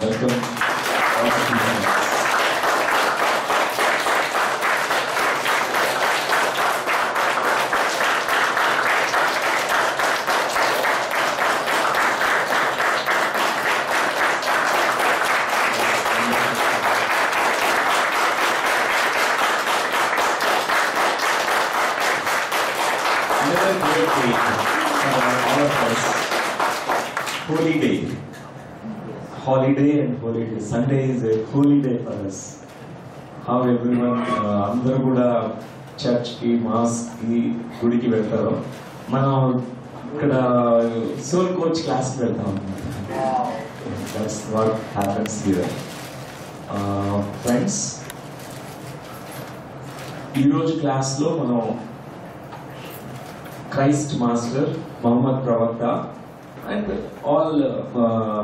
Welcome. Another great day for all of us. Holy day. Holiday and holy day. Sunday is a holy day for us. How everyone, అందరూ కూడా చర్చ్కి మాస్కి గుడికి వెళ్తారు. మనం ఇక్కడ soul coach క్లాస్కి వెళ్తాం. That's what happens here. Friends, ఈరోజు క్లాస్లో మనం క్రైస్ట్ మాస్టర్, మొహమ్మద్ ప్రవక్త and all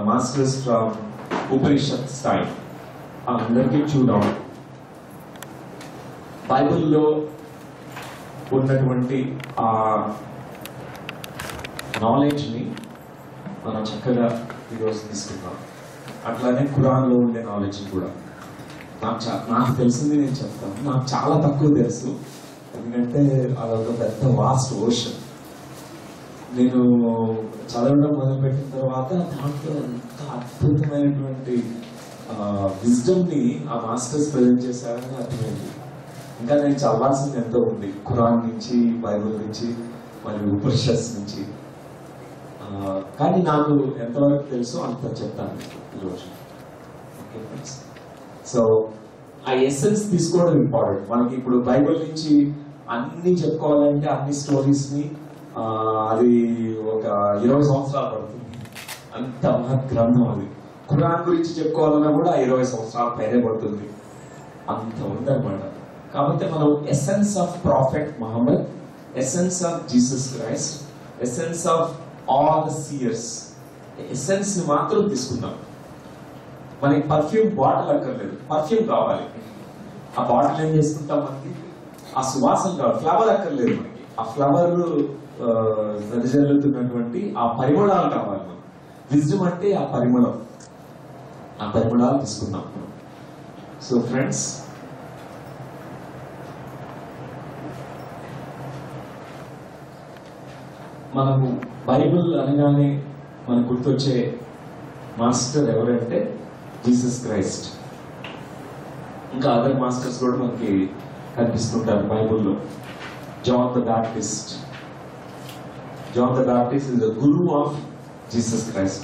masters from Upanishad style అందరికీ చూద్దాం. బైబిల్లో ఉన్నటువంటి ఆ నాలెడ్జ్ని మనం చక్కగా ఈరోజు తీసుకుందాం. అట్లానే ఖురాన్లో ఉండే నాలెడ్జ్ కూడా నాకు తెలిసింది నేను చెప్తాను. నాకు చాలా తక్కువ తెలుసు, ఎందుకంటే అదొక పెద్ద వాస్ట్ ఓషన్. నేను చదవడం మొదలుపెట్టిన తర్వాత దాంట్లో ఎంత అద్భుతమైనటువంటి విజ్డమ్ని ఆ మాస్టర్స్ ప్రజెంట్ చేశారని అర్థమైంది. ఇంకా నేను చదవాల్సింది ఎంతో ఉంది, ఖురాన్ నుంచి, బైబిల్ నుంచి, మరియు ఉపనిషత్స్ నుంచి. కానీ నాకు ఎంతవరకు తెలుసో అంత చెప్తాను ఈరోజు. ఓకే ఫ్రెండ్స్, సో ఆ ఎసెన్స్ తీసుకోవడం ఇంపార్టెంట్. మనకి ఇప్పుడు బైబిల్ నుంచి అన్ని చెప్పుకోవాలంటే అన్ని స్టోరీస్ని అది ఒక 20 సంవత్సరాలు పడుతుంది. అంత మహత్ గ్రంథం అది. ఖురాన్ గురించి చెప్పుకోవాలన్నా కూడా 20 సంవత్సరాల పైనే పడుతుంది. అంత ఉందన్నమాట. కాబట్టి మనం essence of prophet Muhammad, essence of Jesus Christ, essence of all the seers, essence మాత్రం తీసుకుందాం. మనకి పర్ఫ్యూమ్ బాటిల్ అక్కర్లేదు, పర్ఫ్యూమ్ కావాలి. ఆ బాటిల్ ఏం చేసుకుంటాం, మనకి ఆ సువాసన కావాలి. ఫ్లవర్ అక్కర్లేదు మనకి, ఆ ఫ్లవర్ వెదజల్లుతున్నటువంటి ఆ పరిమళాలు కావాలి. మనం విజ్డమ్ అంటే ఆ పరిమళాలు తీసుకుందాం. సో ఫ్రెండ్స్, మనము బైబిల్ అనగానే మనకు గుర్తొచ్చే మాస్టర్ ఎవరంటే జీసస్ క్రైస్ట్. ఇంకా అదర్ మాస్టర్స్ కూడా మనకి కనిపిస్తుంటారు బైబిల్లో. John the Baptist. John the Baptist is the guru of Jesus Christ.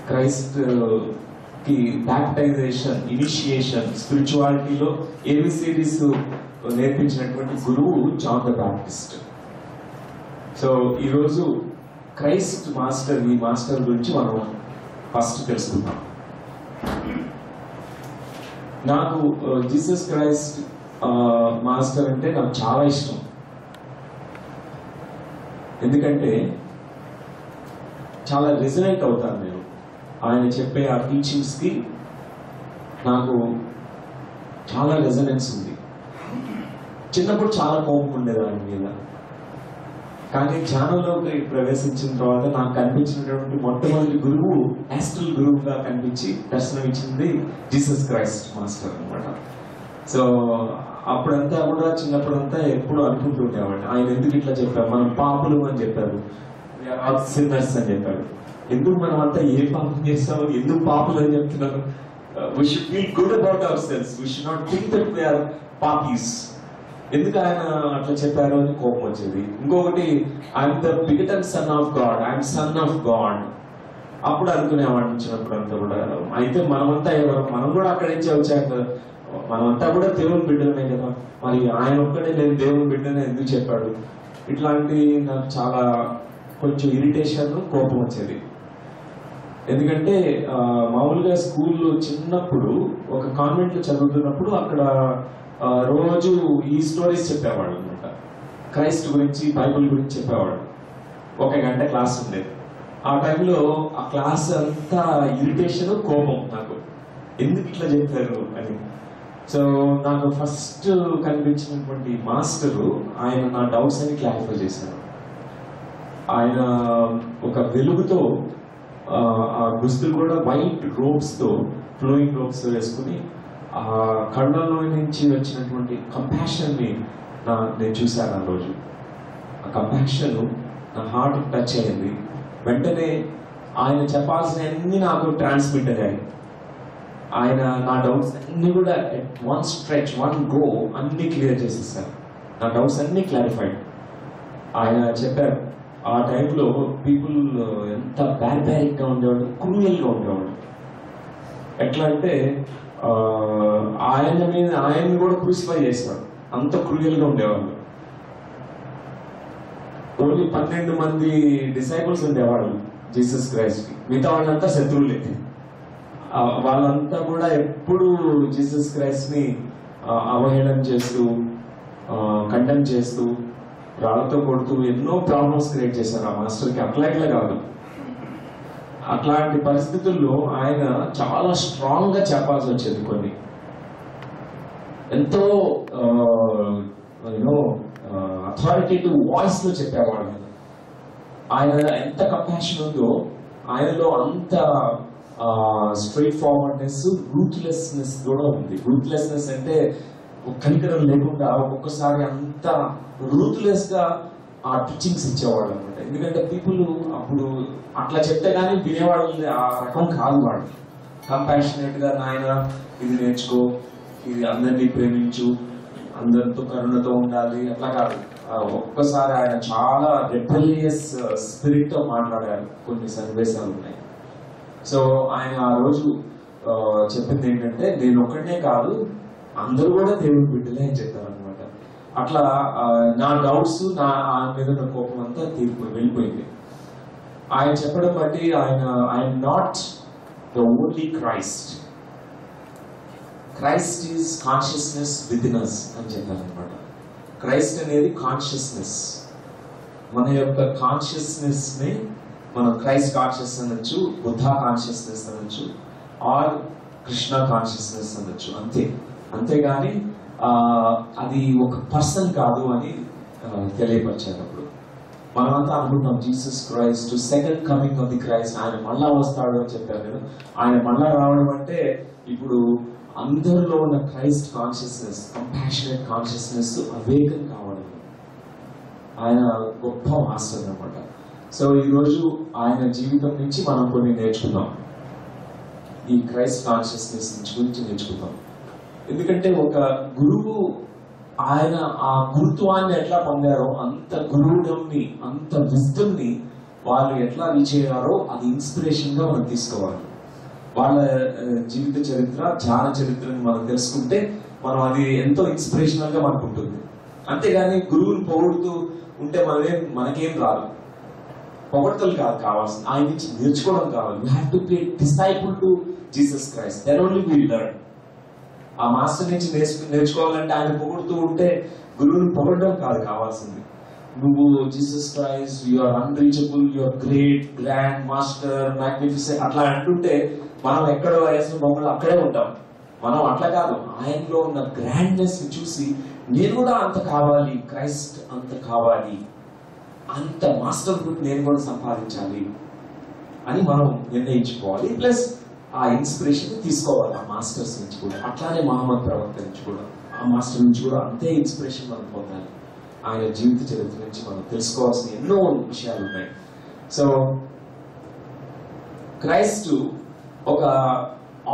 Christ ki baptization, initiation, spirituality lo ABCDs నేర్పించినటువంటి గురువు జాన్ ద బ్యాప్టిస్ట్. సో ఈరోజు క్రైస్ట్ మాస్టర్, ఈ మాస్టర్ గురించి మనం ఫస్ట్ తెలుసుకుందాం. నాకు జీసస్ క్రైస్ట్ మాస్టర్ అంటే నాకు చాలా ఇష్టం. ఎందుకంటే చాలా రిజనేట్ అవుతాను నేను. ఆయన చెప్పే ఆ టీచింగ్స్కి నాకు చాలా రెజనెన్స్ ఉంది. చిన్నప్పుడు చాలా కోపం ఉండేది ఆయన మీద, కానీ జ్ఞానంలోకి ప్రవేశించిన తర్వాత నాకు కనిపించినటువంటి మొట్టమొదటి గురువు, యాస్ట్రల్ గురువుగా కనిపించి దర్శనం ఇచ్చింది జీసస్ క్రైస్ట్ మాస్టర్ అనమాట. సో అప్పుడంతా కూడా చిన్నప్పుడంతా ఎప్పుడు అనుకుంటుండేవాడిని, ఆయన ఎందుకు ఇట్లా చెప్పారు, మనం పాపులు అని చెప్పారు, సిన్నర్స్ అని చెప్పాడు. ఎందుకు మనం అంతా ఏ పాపం చేస్తామో, ఎందుకు పాపులు అని చెప్తున్నారు? We should feel good about ourselves. We should not think that we are papis. ఎందుకు ఆయన అట్లా చెప్పారు అని కోపం వచ్చేది. ఇంకొకటి, I'm the begotten son of God, I'm son of God. అప్పుడు అనుకునేవాడిని చిన్నప్పుడు అంతా కూడా, అయితే మనమంతా ఎవరు, మనం కూడా అక్కడి నుంచి వచ్చాక మనమంతా కూడా దేవుని బిడ్డలనే కదా, మరి ఆయన ఒక్కడే నేను దేవుని బిడ్డనే ఎందుకు చెప్పాడు? ఇట్లాంటి నాకు చాలా కొంచెం ఇరిటేషన్, కోపం వచ్చేది. ఎందుకంటే మామూలుగా స్కూల్లో చిన్నప్పుడు ఒక కాన్వెంట్లో చదువుతున్నప్పుడు అక్కడ రోజు ఈ స్టోరీస్ చెప్పేవాడు అనమాట. క్రైస్ట్ గురించి, బైబిల్ గురించి చెప్పేవాడు. 1 గంట క్లాస్ ఉండేది. ఆ టైంలో ఆ క్లాస్ అంతా ఇరిటేషన్, కోపం నాకు, ఎందుకు ఇట్లా చెప్పారు అని. సో నాకు ఫస్ట్ కనిపించినటువంటి మాస్టరు ఆయన నా డౌట్స్ అని క్లారిఫై చేశారు. ఆయన ఒక వెలుగుతో ఆ దుస్తులు కూడా వైట్ రోబ్స్తో, ఫ్లోయింగ్ రోబ్స్ వేసుకుని ఆ కళ్ళలో నుంచి వచ్చినటువంటి కంపాషన్ని నేను చూశాను ఆ రోజు. ఆ కంపాషన్ నా హార్ట్ టచ్ అయింది. వెంటనే ఆయన చెప్పాల్సిన అన్ని నాకు ట్రాన్స్మిట్ అయ్యాయి. ఆయన నా డౌట్స్ అన్ని కూడా వన్ స్ట్రెచ్, వన్ గో అన్ని క్లియర్ చేసేసారు. నా డౌట్స్ అన్ని క్లారిఫైడ్. ఆయన చెప్పారు ఆ టైంలో పీపుల్ ఎంత బ్యార్బారిక్గా ఉండేవాడు, క్రూయల్గా ఉండేవాడు. ఎట్లా అంటే ఆయన్ని కూడా క్రూసిఫై చేశాడు, అంత క్రూయల్గా ఉండేవాళ్ళు. ఓన్లీ 12 మంది డిసైపుల్స్ ఉండేవాళ్ళు జీసస్ క్రైస్ట్. మిగతా వాళ్ళంతా శత్రువులే. వాళ్ళంతా కూడా ఎప్పుడు జీసస్ క్రైస్ట్ ని అవహేళన చేస్తూ, కండెమ్ చేస్తూ, రాళ్లతో కొడుతూ ఎన్నో ప్రాబ్లమ్స్ క్రియేట్ చేశారు ఆ మాస్టర్కి. అట్లా కాదు. అట్లాంటి పరిస్థితుల్లో ఆయన చాలా స్ట్రాంగ్ గా చెప్పాల్సి వచ్చేది. కొన్ని ఎంతో అథారిటేటివ్ వాయిస్ లో చెప్పేవాడు. ఆయన ఎంత కంపాషన్ ఉందో ఆయనలో అంత స్ట్రైట్ ఫార్వర్డ్నెస్, రూత్లెస్నెస్ కూడా ఉంది. రూత్లెస్నెస్ అంటే కనికరం లేకుండా ఒక్కొక్కసారి అంత రూత్లెస్ గా ఆ టీచింగ్స్ ఇచ్చేవాడు అనమాట. ఎందుకంటే పీపుల్ అప్పుడు అట్లా చెప్తే కానీ వినేవాళ్ళు ఆ రకం కాదు. వాడు కంపాషనేట్ గా నాయన ఇది నేర్చుకో, ఇది అందరినీ ప్రేమించు, అందరితో కరుణతో ఉండాలి, అట్లా కాదు. ఒక్కసారి ఆయన చాలా రెబెలియస్ స్పిరిట్ తో మాట్లాడారు. కొన్ని సన్నివేశాలు ఉన్నాయి. సో ఆయన ఆ రోజు చెప్పింది ఏంటంటే, నేను ఒక్కడనే కాదు, అందరూ కూడా దేవుని బిడ్డలే అని చెప్పారు అనమాట. అట్లా నా డౌట్స్, ఆయన మీద నా కోపం అంతా వెళ్ళిపోయింది. ఆయన చెప్పడం బట్టి I'm not the only Christ, Christ is consciousness with in us అని చెప్పారు అనమాట. క్రైస్ట్ అనేది కాన్షియస్నెస్. మన యొక్క కాన్షియస్నెస్ ని మనం క్రైస్ట్ కాన్షియస్ అనొచ్చు, బుద్ధ కాన్షియస్నెస్ అనొచ్చు, ఆర్ కృష్ణ కాన్షియస్నెస్ అనొచ్చు. అంతేగాని అది ఒక పర్సన్ కాదు అని తెలియపరిచారు. అప్పుడు మనమంతా అనుకుంటాం Jesus Christ, second coming of the Christ, ఆయన మళ్ళా వస్తాడు అని చెప్పారు కదా. ఆయన మళ్ళా రావడం అంటే ఇప్పుడు అందరిలో ఉన్న Christ consciousness, compassionate consciousness awaken కావడం. ఆయన గొప్ప మాస్టర్ అన్నమాట. సో ఈరోజు ఆయన జీవితం నుంచి మనం కొన్ని నేర్చుకుందాం. ఈ క్రైస్ట్ కాన్షియస్నెస్ గురించి నేర్చుకుందాం. ఎందుకంటే ఒక గురువు ఆయన ఆ గురుత్వాన్ని ఎట్లా పొందారో, అంత గురువుని, అంత విజ్డమ్ని వాళ్ళు ఎట్లా రీచ్ అయ్యారో అది ఇన్స్పిరేషన్ గా మనం తీసుకోవాలి. వాళ్ళ జీవిత చరిత్ర, ధ్యాన చరిత్రని మనం తెలుసుకుంటే మనం అది ఎంతో ఇన్స్పిరేషనల్ గా మనకు ఉంటుంది. అంతేగాని గురువుని పొగుడుతూ ఉంటే మనకేం రాదు. పొగడతలు కాదు కావాల్సింది, ఆయన నుంచి నేర్చుకోవడం కావాలి. You have to be disciple to Jesus Christ, then only will learn. ఆ మాస్టర్ నుంచి నేర్చుకోవాలంటే ఆయన పొగుడుతూ ఉంటే గురువుని పొగడడం కాదు కావాల్సింది. నువ్వు Jesus Christ, you're unreachable, you're great, grand master, magnificent అట్లా అంటుంటే మనం ఎక్కడో వేసిన బొమ్మలు అక్కడే ఉంటాం. మనం అట్లా కాదు, ఆయనలో ఉన్న గ్రాండ్నెస్ ని చూసి నేను కూడా అంత కావాలి, క్రైస్ట్ అంత కావాలి, అంత మాస్టర్ గుడ్ నేను కూడా సంపాదించాలి అని మనం నిర్ణయించుకోవాలి. ప్లస్ ఆ ఇన్స్పిరేషన్ తీసుకోవాలి ఆ మాస్టర్స్ నుంచి కూడా. అట్లానే మహమ్మద్ ప్రవక్త నుంచి కూడా, ఆ మాస్టర్ నుంచి కూడా అంతే ఇన్స్పిరేషన్ మనం పొందాలి. ఆయన జీవిత చరిత్ర నుంచి మనం తెలుసుకోవాల్సిన ఎన్నో విషయాలు ఉన్నాయి. సో క్రైస్ట్ ఒక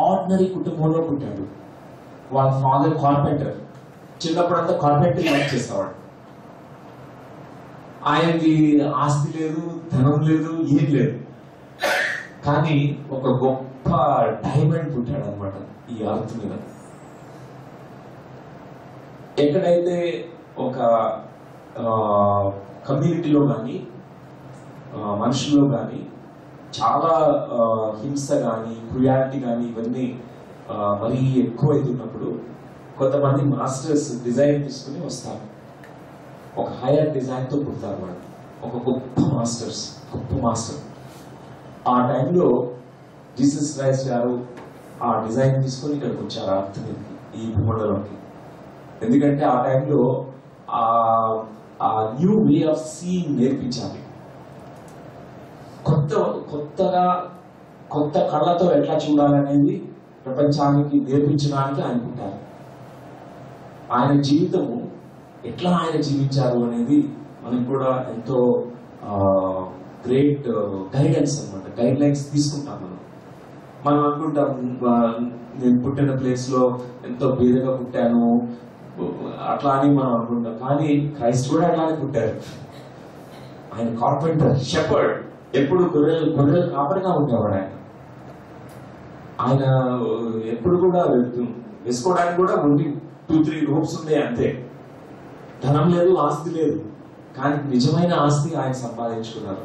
ఆర్డినరీ కుటుంబంలో పుట్టాడు. వాళ్ళ ఫాదర్ కార్పెంటర్. చిన్నప్పుడంతా కార్పెంటర్ వర్క్ చేసేవాడు. ఆయనకి ఆస్తి లేదు, ధనం లేదు, ఏం లేదు. కానీ ఒక గొప్ప డైమండ్ పుట్టాడు అనమాట ఈ అర్త్ మీద. ఎక్కడైతే ఒక కమ్యూనిటీలో కానీ, మనుషుల్లో కానీ చాలా హింస కానీ, క్రుయాలిటీ కానీ ఇవన్నీ మరీ ఎక్కువ అవుతున్నప్పుడు కొంతమంది మాస్టర్స్ డిజైన్ తీసుకుని వస్తారు. ఒక హైయర్ డిజైన్ తో పుడతారు వాళ్ళు. ఒక గొప్ప మాస్టర్. ఆ టైంలో జీసస్ క్రైస్ట్ గారు ఆ డిజైన్ తీసుకొని ఇక్కడికి వచ్చారు అర్త్ మీదకి, ఈ భూమండలంకి. ఎందుకంటే ఆ టైంలో ఆ న్యూ వే ఆఫ్ సీయింగ్ నేర్పించాలి. కొత్తగా కొత్త కళ్ళతో ఎట్లా చూడాలనేది ప్రపంచానికి నేర్పించడానికి ఆయన పుట్టారు. ఆయన జీవితము ఎట్లా ఆయన జీవించారు అనేది మనకు కూడా ఎంతో గ్రేట్ గైడెన్స్ అనమాట. గైడ్ లైన్స్ తీసుకుంటాం మనం అనుకుంటాం నేను పుట్టిన ప్లేస్ లో ఎంతో బీదగా పుట్టాను అట్లా అని మనం అనుకుంటాం. కానీ క్రైస్ట్ కూడా అట్లానే పుట్టారు. ఆయన కార్పెంటర్, షెపర్డ్, ఎప్పుడు గొర్రెలు కాపరిగా ఉండేవాడు. ఆయన ఎప్పుడు కూడా వేసుకోవడానికి కూడా ఓన్లీ 2-3 రూప్స్ ఉండే అంతే. ధనం లేదు, ఆస్తి లేదు. కానీ నిజమైన ఆస్తి ఆయన సంపాదించుకున్నారు.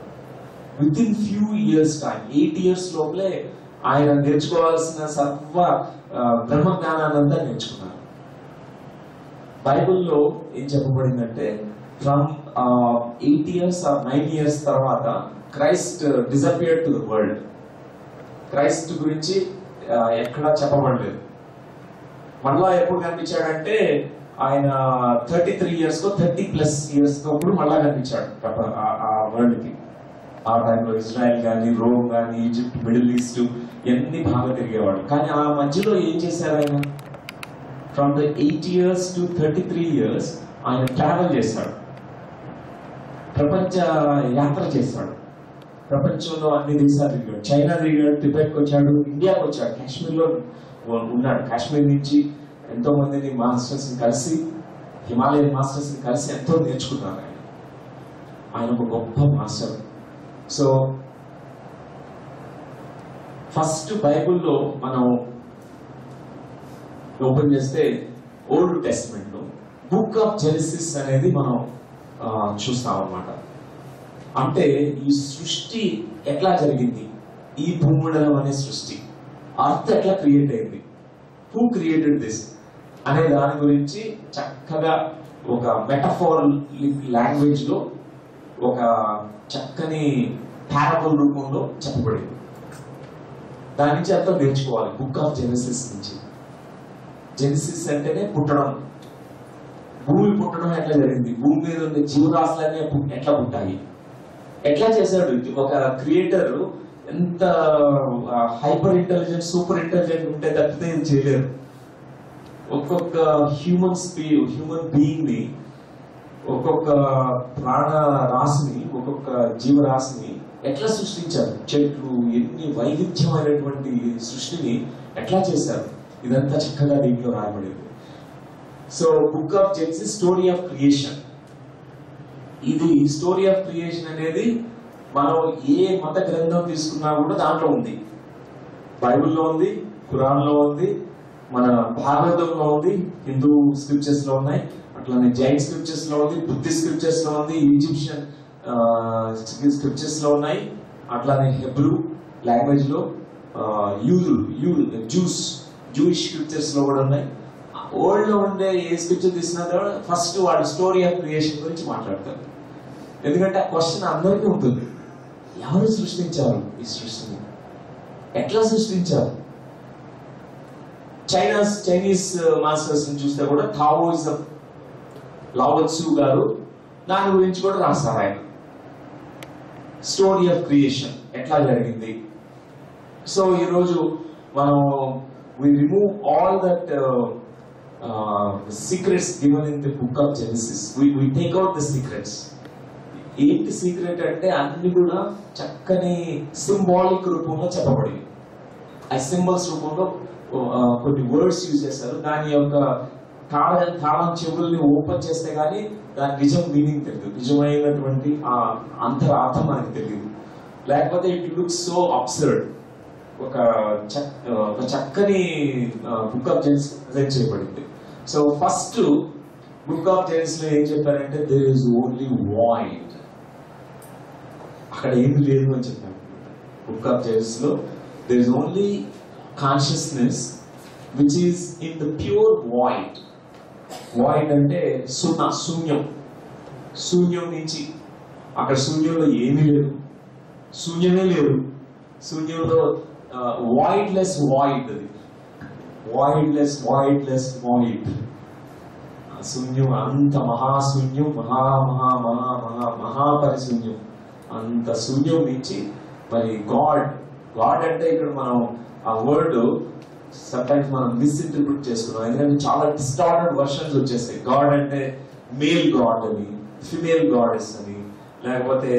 With in few years time, 8 years లోపలే ఆయన నేర్చుకోవాల్సిన సర్వ బ్రహ్మ జ్ఞానాన్నంతా నేర్చుకున్నారు. బైబిల్లో ఏం చెప్పబడిందంటే ఫ్రమ్ 8 years or 9 years తర్వాత Christ disappeared to the world. Christ గురించి ఎక్కడా చెప్పబడలేదు. మళ్ళా ఎప్పుడు కనిపించాడంటే ఆయన 33 years 30+ years అప్పుడు మళ్ళా కనిపించాడు ఆ వరల్డ్ కి. ఆ టైంలో ఇజ్రాయెల్ కానీ, రోమ్ కానీ, ఈజిప్ట్, మిడిల్ ఈస్ట్ ఇవన్నీ బాగా తిరిగేవాడు. కానీ ఆ మధ్యలో ఏం చేశారు ఆయన? From the 8 years to 33 years ఆయన ట్రావెల్ చేశాడు, ప్రపంచ యాత్ర చేశాడు. ప్రపంచంలో అన్ని దేశాలు తిరిగాడు. చైనా తిరిగాడు, టిబెట్కి వచ్చాడు, ఇండియాకి వచ్చాడు, కాశ్మీర్లో ఉన్నాడు. కాశ్మీర్ నుంచి ఎంతో మందిని మాస్టర్స్ ని కలిసి, హిమాలయన్ మాస్టర్స్ ని కలిసి ఎంతో నేర్చుకున్నారు. ఆయన ఒక గొప్ప మాస్టర్. సో ఫస్ట్ బైబుల్లో మనం ఓపెన్ చేస్తే ఓల్డ్ టెస్ట్మెంట్ లో బుక్ ఆఫ్ జెనసిస్ అనేది మనం చూస్తాం అన్నమాట. అంటే ఈ సృష్టి ఎట్లా జరిగింది, ఈ భూమండలం అనే సృష్టి, అర్త్ ఎట్లా క్రియేట్ అయింది, హూ క్రియేటెడ్ దిస్ అనే దాని గురించి చక్కగా ఒక మెటఫోరిక్ లాంగ్వేజ్ లో ఒక చక్కని పారబుల్ రూపంలో చెప్పబడింది. దాని నుంచి అంతా నేర్చుకోవాలి బుక్ ఆఫ్ జెనసిస్ నుంచి. జెనసిస్ అంటేనే పుట్టడం. భూమి పుట్టడం ఎట్లా జరిగింది, భూమి మీద ఉండే జీవరాశులనే ఎట్లా పుట్టాయి, ఎట్లా చేశాడు ఒక క్రియేటర్. ఎంత హైపర్ ఇంటెలిజెంట్, సూపర్ ఇంటెలిజెంట్ ఉంటే తప్పితే ఇది చేయలేరు. ఒక్కొక్క హ్యూమన్ బీయింగ్ ని, ఒక్కొక్క ప్రాణ రాశిని, ఒక్కొక్క జీవరాశిని ఎట్లా సృష్టించారు. చెట్లు, ఎన్ని వైవిధ్యమైనటువంటి సృష్టిని ఎట్లా చేశారు, ఇదంతా చక్కగా దీంట్లో రాయబడింది. So book of Genesis, story of creation. ఇది స్టోరీ ఆఫ్ క్రియేషన్ అనేది మనం ఏ మత గ్రంథం తీసుకున్నా కూడా దాంట్లో ఉంది. బైబిల్లో ఉంది, ఖురాన్ లో ఉంది, మన భాగవతంలో ఉంది, హిందూ స్క్రిప్చర్స్ లో ఉన్నాయి, అట్లానే జైన్ స్క్రిప్చర్స్ లో ఉంది, బుద్ధిస్ట్ స్క్రిప్చర్స్ లో ఉంది, ఈజిప్షియన్ స్క్రిప్చర్స్ లో ఉన్నాయి, అట్లానే హెబ్రూ లాంగ్వేజ్ లో జూయిష్ స్క్రిప్చర్స్ లో కూడా ఉన్నాయి. వరల్డ్ లో ఉండే ఏ స్క్రిప్చర్ తీసినా కూడా ఫస్ట్ వాడు స్టోరీ ఆఫ్ క్రియేషన్ గురించి మాట్లాడతారు. ఎందుకంటే ఆ క్వశ్చన్ అందరికీ ఉంటుంది, ఎవరు సృష్టించారు ఈ సృష్టిని, ఎట్లా సృష్టించారు. చైనీస్ మాస్టర్స్ ని చూస్తే కూడా టావోయిజం, లావో త్సు గారు దాని గురించి కూడా రాస్తారు. ఆయన స్టోరీ ఆఫ్ క్రియేషన్ ఎట్లా జరిగింది. సో ఈరోజు మనం we remove all that secrets given in the book of Genesis. We take out the secrets. ఏంటి సీక్రెట్ అంటే అన్ని కూడా చక్కని సింబాలిక్ రూపంలో చెప్పబడింది. ఆ సింబల్స్ రూపంలో కొన్ని వర్డ్స్ యూజ్ చేస్తారు. దాని యొక్క తాళం చెవుల్ని ఓపెన్ చేస్తే గానీ దాని నిజం మీనింగ్ తెలియదు, నిజమైనటువంటి ఆ అంతరార్థం మనకి తెలియదు. లేకపోతే ఇట్ లుక్స్ సో అబ్సర్డ్. ఒక చక్కని బుక్ ఆఫ్ జెనసిస్ ప్రజెంట్ చేయబడింది. So first book of Genesis లో ఏం చెప్పారంటే దేర్ ఇస్ ఓన్లీ వాయిడ్, అక్కడ ఏమి లేదు అని చెప్పారు. బుక్ ఆఫ్ జెనసిస్ లో there is only consciousness which is in the pure void. Void అంటే శూన్యం. శూన్యం నుంచి అక్కడ శూన్యంలో ఏమీ లేదు, శూన్యమే లేదు. శూన్యంలో వాయిడ్లెస్ వాయిడ్, అది వాయిడ్లెస్ శూన్యం, అంత మహాశూన్యం, మహాపరిశూన్యం. అంత శూన్యం నుంచి మరి గాడ్ గాడ్ అంటే ఇక్కడ మనం ఆ వర్డ్ సమ్టైమ్స్ మనం మిస్ఇంటర్ప్రిట్ చేసుకున్నాం. ఎందుకంటే చాలా డిస్టార్టెడ్ వర్షన్స్ వచ్చేస్తాయి. గాడ్ అంటే మేల్ గాడ్ అని, ఫిమేల్ గాడెస్ అని, లేకపోతే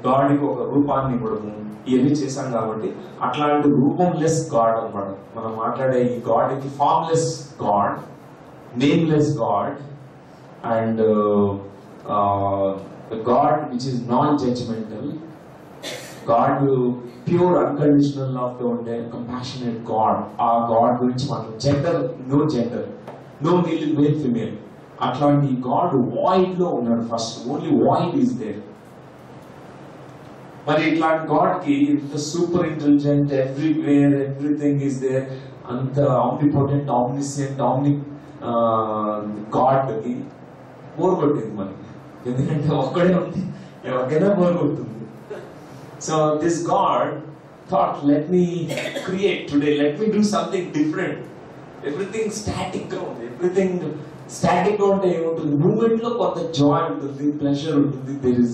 గాడ్కి ఒక రూపాన్ని ఇవ్వడము, ఇవన్నీ చేశాం. కాబట్టి అట్లాంటి రూపంలెస్ గాడ్ అన్నమాట మనం మాట్లాడే ఈ గాడ్కి. Formless God, nameless God, and God which is non judgemental, God pure unconditional love తో ఉండే కంపాషనేట్ గాడ్. ఆ గాడ్ గురించి మనం జెండర్, నో మేల్ ఫిమేల్, అట్లాంటి గాడ్ వాయిడ్ లో ఉన్నాడు. First only void is there. మరి ఇట్లాంటి గాడ్ కి ఇంత super intelligent, everywhere everything is there, అంత ఆమ్నిపోటెంట్, ఆమ్నిసియంట్, గాడ్ కి బోర్ కొట్టింది మనకి. ఎందుకంటే ఒక్కడే ఉంది, ఎవరికైనా బోర్ కొడుతుంది. So this God thought, let me create today, let me do something different. Everything static గా ఉంది, everything static గా ఉంటే ఏముంటుంది, మూమెంట్ లో కొంత జాయ్ ఉంటుంది, ప్లెజర్ ఉంటుంది, there is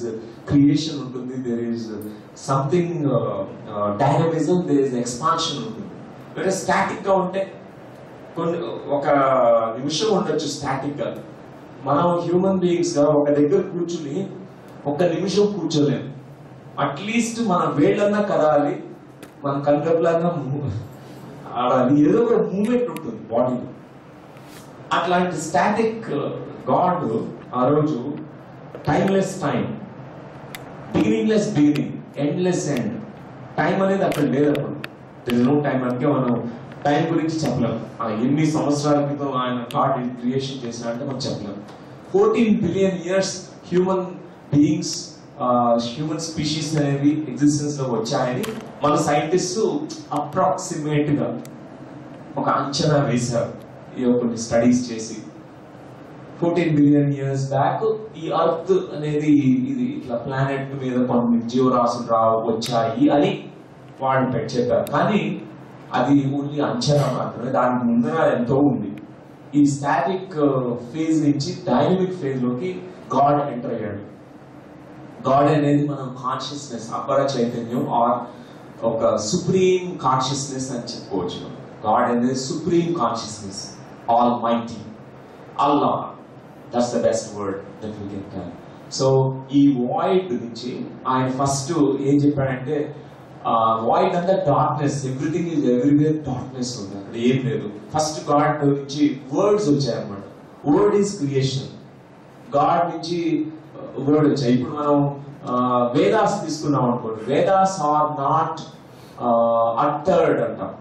creation ఉంటుంది, there is something dynamism, there is expansion ఉంటుంది. వేరే స్టాటిక్ గా ఉంటే కొన్ని ఒక నిమిషం ఉండొచ్చు స్టాటిక్ గా. మనం హ్యూమన్ బీయింగ్స్ గా ఒక దగ్గర కూర్చుని ఒక నిమిషం కూర్చోలేము. అట్లీస్ట్ మన వేళ్ళన్నా కదాలి, మన కనుకపులన్నా ఆడాలి, ఏదో ఒక మూమెంట్ ఉంటుంది బాడీలో. అట్లాంటి స్టాటిక్ గాడ్ ఆ రోజు timeless time, beginningless beginning, endless end. Time అనేది అక్కడ లేదు. అప్పుడు దెర్ నో టైం. అంటే మనం టైం గురించి చెప్పలేం. ఎన్ని సంవత్సరాల క్రితం ఆయన గాడ్ క్రియేషన్ చేసినట్టే మనం చెప్పలేం. 14 billion years human beings, human species అనేవి ఎగ్జిస్టెన్స్ లో వచ్చాయని మన సైంటిస్ట్ అప్రాక్సిమేట్ గా ఒక అంచనా వేశారు కొన్ని స్టడీస్ చేసి. 14 బిలియన్ ఇయర్స్ బ్యాక్ ఈ అర్త్ అనేది ఇది ఇట్లా ప్లానెట్ మీద కొన్ని జీవరాశులు వచ్చాయి అని వాళ్ళు చెప్పారు. కానీ అది ఓన్లీ అంచనా మాత్రమే. దానికి ముందర ఎంతో ఉంది. ఈ స్టాటిక్ ఫేజ్ నుంచి డైనమిక్ ఫేజ్ లోకి గాడ్ ఎంటర్ అయ్యాడు. గాడ్ అనేది మనం కాన్షియస్నెస్, అపర చైతన్యం ఆర్ ఒక సుప్రీం కాన్షియస్నెస్ అని చెప్పుకోవచ్చు. గాడ్ అనేది supreme consciousness, all mighty, Allah. That's the best word that we can tell. So ఈ వాయిడ్ నుంచి ఆయన ఫస్ట్ ఏం చెప్పాడంటే, వాయిడ్ అంతా darkness, everything is everywhere darkness ఉంది, అక్కడ ఏం లేదు. ఫస్ట్ గాడ్ నుంచి వర్డ్స్ వచ్చాయన్నమాట. Word is creation. గాడ్ నుంచి వర్డ్ వచ్చాయి. ఇప్పుడు మనం వేదాస్ తీసుకున్నాం అనుకోండి, వేదాస్ ఆర్ నాట్ అటర్డ్ అంటాం.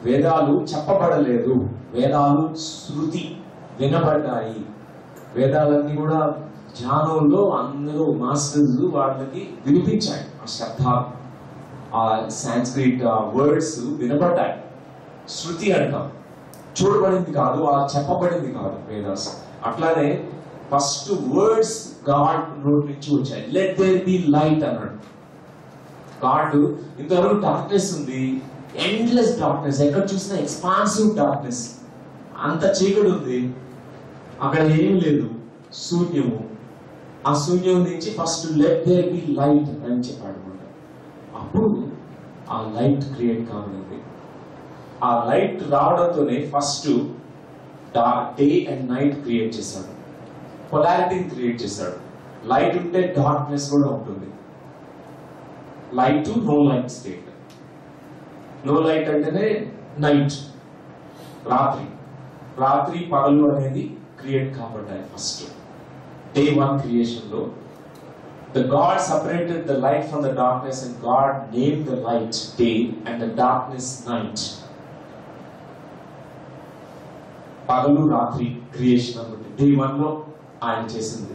వేదాలు చెప్పబడలేదు, వేదాలు శృతి, వినబడ్డాయి. వేదాలన్నీ కూడా జ్ఞానంలో అందరూ మాస్టర్స్ వాళ్ళకి వినిపించాయి. ఆ శబ్దాలు, ఆ సాంస్క్రిట్ వర్డ్స్ వినబడ్డాయి. శృతి అంటాం. చూడబడింది కాదు, ఆ చెప్పబడింది కాదు వేదాస్. అట్లానే ఫస్ట్ వర్డ్స్ గాడ్ నోటి నుంచి వచ్చాయి. లెట్ దేర్ బి లైట్ అన్నాడు. గాడ్ ఇంతవరకు డార్క్నెస్ ఉంది, ఎండ్లెస్ డార్క్నెస్, ఎక్కడ చూసినా ఎక్స్పాన్సివ్ డార్క్నెస్, అంత చీకటి ఉంది, అక్కడ ఏం లేదు, శూన్యము. ఆ శూన్యం నుంచి first let there be light అని చెప్పాడు అనమాట. అప్పుడు ఆ లైట్ క్రియేట్ కావాలి. ఆ లైట్ రావడంతోనే first day and night create చేశాడు, పొలారిటీని క్రియేట్ చేశాడు. లైట్ ఉంటే డార్క్నెస్ కూడా ఉంటుంది. Light to no light state. No light అంటేనే నైట్, రాత్రి. రాత్రి పగలు అనేది క్రియేట్ కాబడ్డాయి ఫస్ట్ డే 1 క్రియేషన్ లో. The God separated the light from the darkness, and God named the light day and the darkness night. పగలు రాత్రి క్రియేషన్ అన్నమాట డే 1 లో ఆయన చేసింది.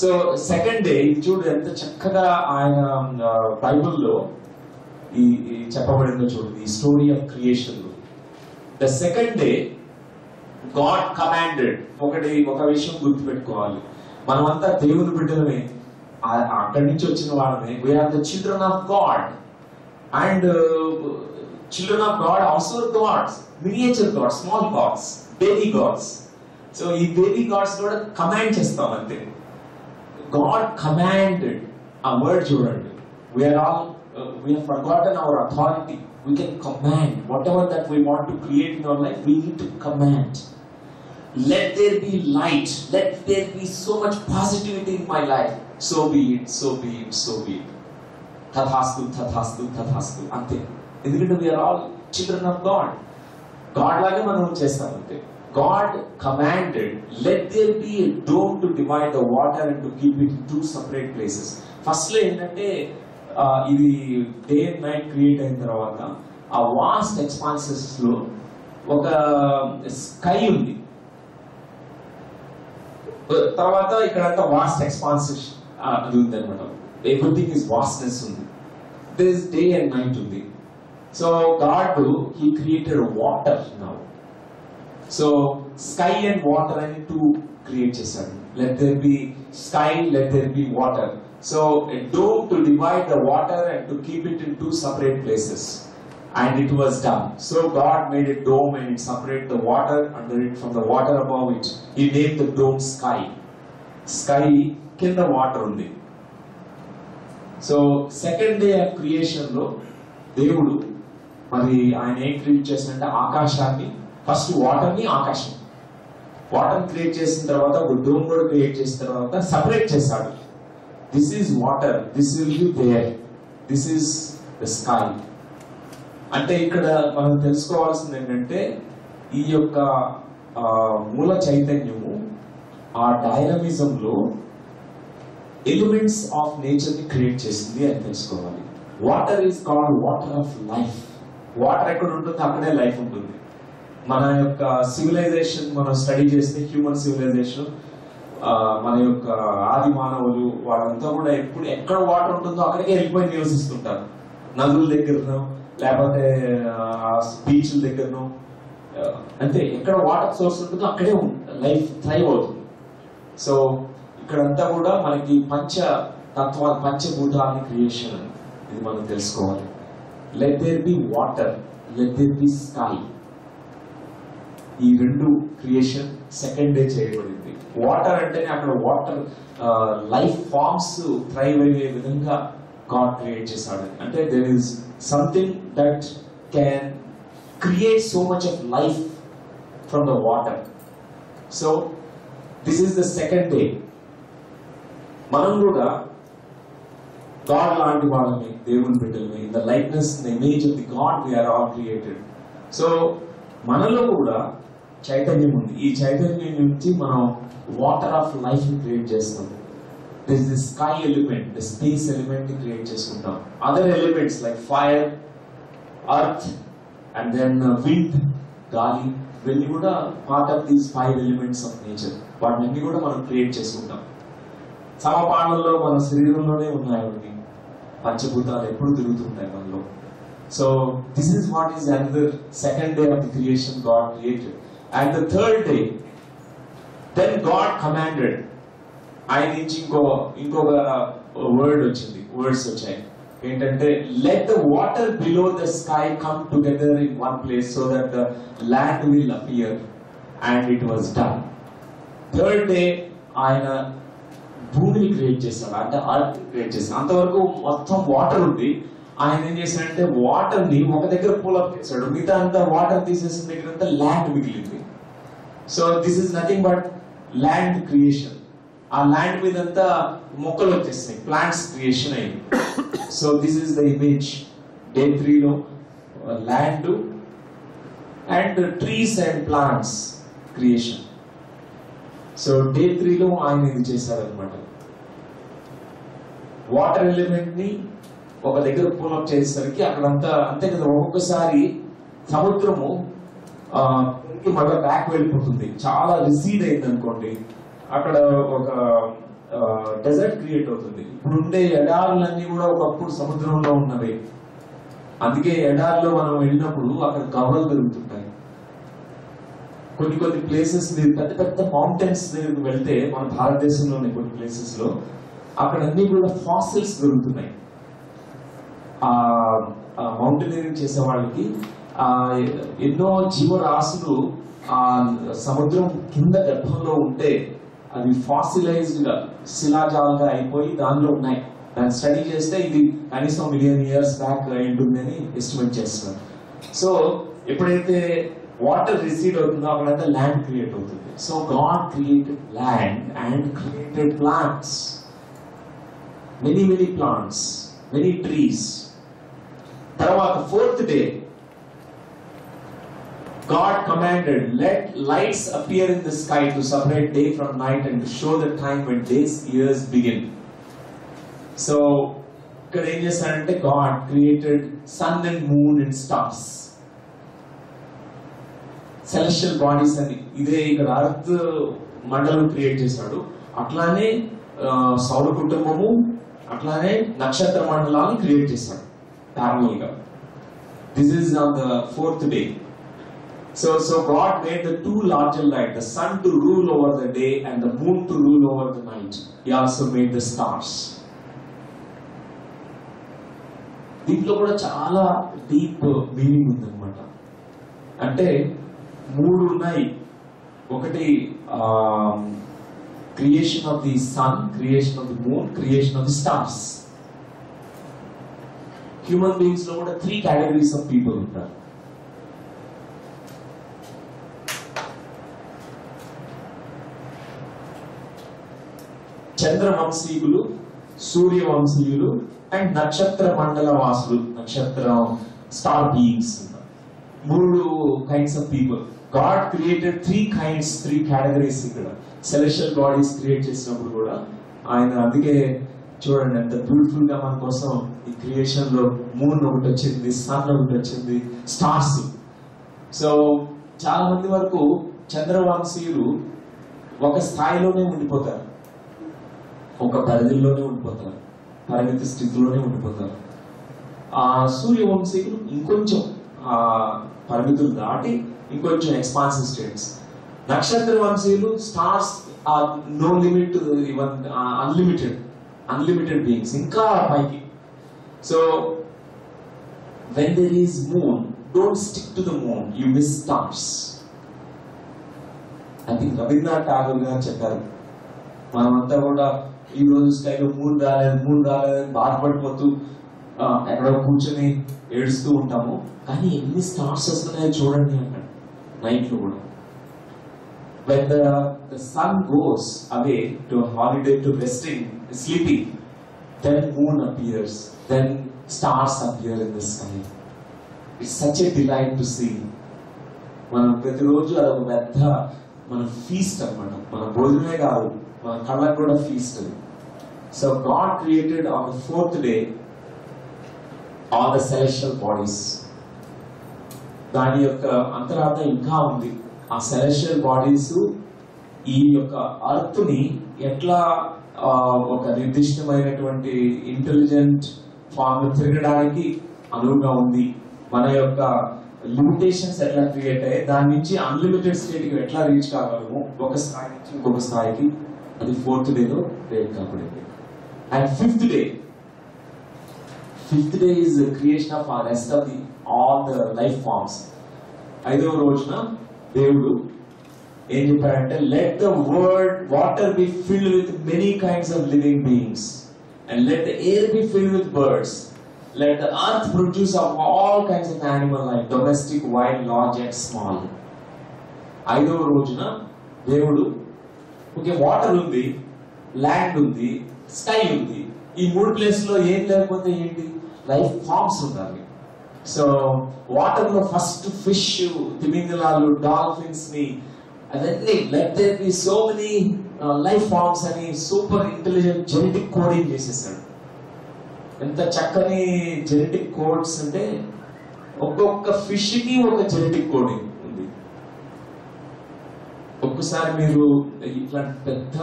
సో సెకండ్ డే చూడు ఎంత చక్కగా ఆయన బైబుల్లో ఈ చెప్పబడిందో చూడండి, ఈ స్టోరీ ఆఫ్ క్రియేషన్ లో. The second day God commanded. ఒక విషయం గుర్తుపెట్టుకోవాలి, మనమంతా దేవుని బిడ్డలమే, అక్కడి నుంచి వచ్చిన వాళ్ళమే. We are the children of God, and children of God also gods, miniature gods, small gods, baby gods. So ఈ బేబీ గాడ్స్ కూడా కమాండ్ చేస్తాం అంతే. గాడ్ కమాండెడ్, ఆ వర్డ్ చూడండి. We are all we have forgotten our authority. We can command whatever that we want to create in our life. We need to command. Let there be light. Let there be so much positivity in my life. So be it. So be it. So be it. Tathastu, tathastu, tathastu. Ante. ఎందుకంటే we are all children of God. God లాగే మనం చేస్తాం అంతే. God commanded, let there be a dome to divide the water and to keep it in two separate places. First లో ఏంటంటే ఇది day and night create అయిన తర్వాత ఆ వాస్ట్ ఎక్స్పాన్సెస్ లో ఒక స్కై ఉంది. తర్వాత ఇక్కడంతా వాస్ట్ ఎక్స్పాన్సెస్ అది ఉంది అనమాట. ఎవ్రీథింగ్ ఇస్ వాస్ట్నెస్ ఉంది. దిస్ డే అండ్ నైట్ ఉంది. So God he created water now. So sky and water అని టూ క్రియేట్ చేశాడు. Let there be sky, let there be water. So a dome to divide the water and to keep it in two separate places. And it was done. So God made a dome and separate the water under it from the water above it. He named the dome sky. Sky కింద water ఉంది. So second day of creation లో దేవుడు మరి ఆయన ఏం create చేసినంటే ఆకాశాన్ని, first water ని, ఆకాశం వాటర్ క్రియేట్ చేసిన తర్వాత ఒక డోమ్ కూడా క్రియేట్ చేసిన తర్వాత సపరేట్ చేశాడు. This is water, this will be there, this is the sky. అంటే ఇక్కడ మనం తెలుసుకోవాల్సింది ఏంటంటే ఈ యొక్క మూల చైతన్యము ఆ డైనమిజం లో ఎలిమెంట్స్ ఆఫ్ నేచర్ ని క్రియేట్ చేసింది అని తెలుసుకోవాలి. Water is called water of life. Water ఎక్కడ ఉంటుందో అక్కడే లైఫ్ ఉంటుంది. మన యొక్క సివిలైజేషన్ మనం స్టడీ చేస్తే హ్యూమన్ సివిలైజేషన్, మన యొక్క ఆది మానవులు వాళ్ళంతా కూడా ఎప్పుడు ఎక్కడ వాటర్ ఉంటుందో అక్కడికే వెళ్ళిపోయి నివసిస్తుంటారు. నదుల దగ్గరనో లేకపోతే బీచ్ల దగ్గరనో, అంటే ఎక్కడ వాటర్ సోర్స్ ఉంటుందో అక్కడే లైఫ్ థ్రైవ్ అవుతుంది. సో ఇక్కడంతా కూడా మనకి పంచ తత్వాలు, పంచభూతాలని క్రియేషన్ ఇది మనం తెలుసుకోవాలి. Let there be water, let there be sky. ఈ రెండు క్రియేషన్ సెకండ్ డే చేయబడింది. వాటర్ అంటేనే అక్కడ వాటర్ లైఫ్ ఫార్మ్స్ థ్రైవ్ అయ్యే విధంగా గాడ్ క్రియేట్ చేశాడు. అంటే there is something that can create so much of life from the water. So this is the second day. మనం కూడా గాడ్ లాంటి వాళ్ళని, దేవుని బిడ్డల్ని, in the likeness, in the image of the God we are all created. So మనలో కూడా చైతన్యం ఉంది. ఈ చైతన్యం నుంచి మనం వాటర్ ఆఫ్ లైఫ్ ని క్రియేట్ చేస్తాం. This the sky element, the space element ని క్రియేట్ చేసుకుంటాం. Other elements like fire, earth and then wind, గాలి, ఇవన్నీ కూడా part of these 5 elements of nature. వాటిని కూడా మనం క్రియేట్ చేసుకుంటాం. సమపాలనలో మన శరీరంలోనే ఉన్నాయి అవన్నీ. పంచభూతాలు ఎప్పుడు తిరుగుతుంటాయి మనలో. So this is what is another second day of the creation God created. And the third day then God commanded. ఆయన నుంచి ఇంకొక వర్డ్స్ వచ్చాయి. ఏంటంటే let the water below the sky come together in one place so that the land will appear. And it was done. Third day ఆయన భూమిని create చేశాడు, అంటే earth create చేశాడు. అంతవరకు మొత్తం వాటర్ ఉంది. ఆయన ఏం చేశాడంటే వాటర్ ని ఒక దగ్గర పూలప్ చేశాడు. మిగతా అంతా వాటర్ తీసేసిన దగ్గర అంతా ల్యాండ్ మిగిలింది. So this is nothing but land creation. ఆ ల్యాండ్ మీద అంతా మొక్కలు వచ్చేసినాయి, ప్లాంట్స్ క్రియేషన్ అయింది. So this is the image. Day 3 లో land and trees and plants creation. So day 3 లో ఆయన ఇది చేశారనమాట. వాటర్ ఎలిమెంట్ ని ఒక దగ్గర పూలప్ చేసేసరికి అక్కడంతా అంతే కదా. ఒక్కొక్కసారి సముద్రము మళ్ళీ బ్యాక్ వెళ్ళిపోతుంది, చాలా రిసీడ్ అయింది అనుకోండి, అక్కడ ఒక డెజర్ట్ క్రియేట్ అవుతుంది. ఇప్పుడు ఉండే ఎడారులన్నీ కూడా ఒకప్పుడు సముద్రంలో ఉన్నవి. అందుకే ఎడారిలో మనం వెళ్ళినప్పుడు అక్కడ గవ్వలు దొరుకుతుంటాయి. కొన్ని ప్లేసెస్ పెద్ద పెద్ద మౌంటైన్స్ దగ్గరికి వెళ్తే, మన భారతదేశంలోని కొన్ని ప్లేసెస్ లో అక్కడ అన్ని కూడా ఫాసిల్స్ దొరుకుతున్నాయి. మౌంటైనరింగ్ చేసే వాళ్ళకి ఎన్నో జీవరాశులు ఆ సముద్రం కింద గర్భంలో ఉంటే అవి ఫాసిలైజ్డ్ గా, శిలాజాలుగా అయిపోయి దానిలో ఉన్నాయి. దాన్ని స్టడీ చేస్తే ఇది కనీసం మిలియన్ ఇయర్స్ బ్యాక్ ఉంటుందని ఎస్టిమేట్ చేస్తున్నారు. సో ఎప్పుడైతే వాటర్ రిసీడ్ అవుతుందో అక్కడంతా ల్యాండ్ క్రియేట్ అవుతుంది. So God created land and created plants, many plants, many trees. తర్వాత fourth day God commanded, let lights appear in the sky to separate day from night and to show the time when days, years begin. So, ఇక్కడ ఏం చేశాడంటే God created sun and moon and stars, celestial bodies అని. ఇదే ఇక్కడ earth మండలం create చేశాడు. అట్లానే సౌర కుటుంబము, అట్లానే నక్షత్ర మండలాన్ని క్రియేట్ చేశాడు ప్యారలల్ గా. This is on the fourth day. So God made the two larger light, the sun to rule over the day and the moon to rule over the night. He also made the stars. దీంట్లో కూడా చాలా deep meaning ఉందన్నమాట. అంటే మూడు ఉన్నాయి. ఒకటి creation of the sun, creation of the moon, creation of the stars. Human beings లో కూడా 3 కేటగిరీస్ ఆఫ్ పీపుల్ ఉంటారు. చంద్రవంశీయులు, సూర్యవంశీయులు అండ్ నక్షత్ర మండల వాసులు, నక్షత్ర star beings. 3 kinds of people. God created 3 kinds, 3 categories. ఇక్కడ సెలెషియల్ బాడీస్ క్రియేట్ చేసినప్పుడు కూడా ఆయన, అందుకే చూడండి ఎంత బ్యూటిఫుల్ గా మన కోసం ఈ క్రియేషన్ లో మూన్ ఒకటి వచ్చింది, సన్ ఒకటి వచ్చింది, స్టార్స్. సో చాలా మంది వరకు చంద్రవంశీయులు ఒక స్థాయిలోనే ఉండిపోతారు, ఒక పరిధిలోనే ఉండిపోతారు, పరిమితి స్థితిలోనే ఉండిపోతారు. ఆ సూర్యవంశీయులు ఇంకొంచెం పరిమితులు దాటి ఇంకొంచెం ఎక్స్పాన్సివ్ స్టేట్స్. నక్షత్ర వంశీయులు stars are no limit, even unlimited beings, ఇంకా పైకి. So when there is moon, don't stick to the moon, you miss stars. I think Rabindranath Tagore garu చెప్పారు, మనమంతా కూడా ఈ రోజు స్కైలో మూన్ రాలేదని బాధపడిపోతూ ఎక్కడో కూర్చొని ఏడుస్తూ ఉంటాము, కానీ ఎన్ని స్టార్స్ వస్తున్నాయో చూడండి అన్నాడు నైట్ లో కూడా. When the sun goes away to a holiday, to resting, sleeping, then moon appears, then stars appear in the sky. It's such a delight to see. మనం ప్రతిరోజు అదొక పెద్ద మన ఫీస్ట్ అన్నమాట. మన భోజనమే కాదు, మన కళ్ళకు కూడా feast. So God created on the 4th day all the celestial bodies. దాని యొక్క అంతరార్థం ఇంకా ఉంది. ఆ సెలెస్టియల్ బాడీస్ ఈ యొక్క అర్త్ ని ఎట్లా ఒక నిర్దిష్టమైనటువంటి ఇంటెలిజెంట్ ఫామ్ తిరగడానికి అనువుగా ఉంది, మన యొక్క లిమిటేషన్స్ ఎట్లా క్రియేట్ అయ్యాయి, దాని నుంచి అన్లిమిటెడ్ స్టేట్ కి ఎట్లా రీచ్ కాగలము ఒక స్థాయి నుంచి ఇంకొక స్థాయికి, అది 4th డేలో క్రియేట్ కాబడింది. And 5th day is the creation of our rest of all the life forms. 5వ రోజున దేవుడు ఏం చెప్పాడంటే, let the water be filled with many kinds of living beings and let the air be filled with birds, let the earth produce of all kinds of animal life, domestic, wild, large and small. 5వ రోజున దేవుడు, okay water ఉంది, land ఉంది, sky ఉంది, ఈ 3 place లో ఏం లేకపోతే ఏంటి, లైఫ్ ఫార్మ్స్ ఉండాలి. సో వాటర్ లో ఫస్ట్ ఫిష్, తిమింగలాలు, డాల్ఫిన్స్ ని అవన్నీ let there B so many life forms అని సూపర్ ఇంటెలిజెంట్ జెనెటిక్ కోడింగ్ చేసేసాడు. ఎంత చక్కని జెనెటిక్ కోడ్స్ అంటే ఒక్కొక్క ఫిష్ కి ఒక జెనెటిక్ కోడింగ్ ఉంది. ఒక్కసారి మీరు ఇట్లాంటి పెద్ద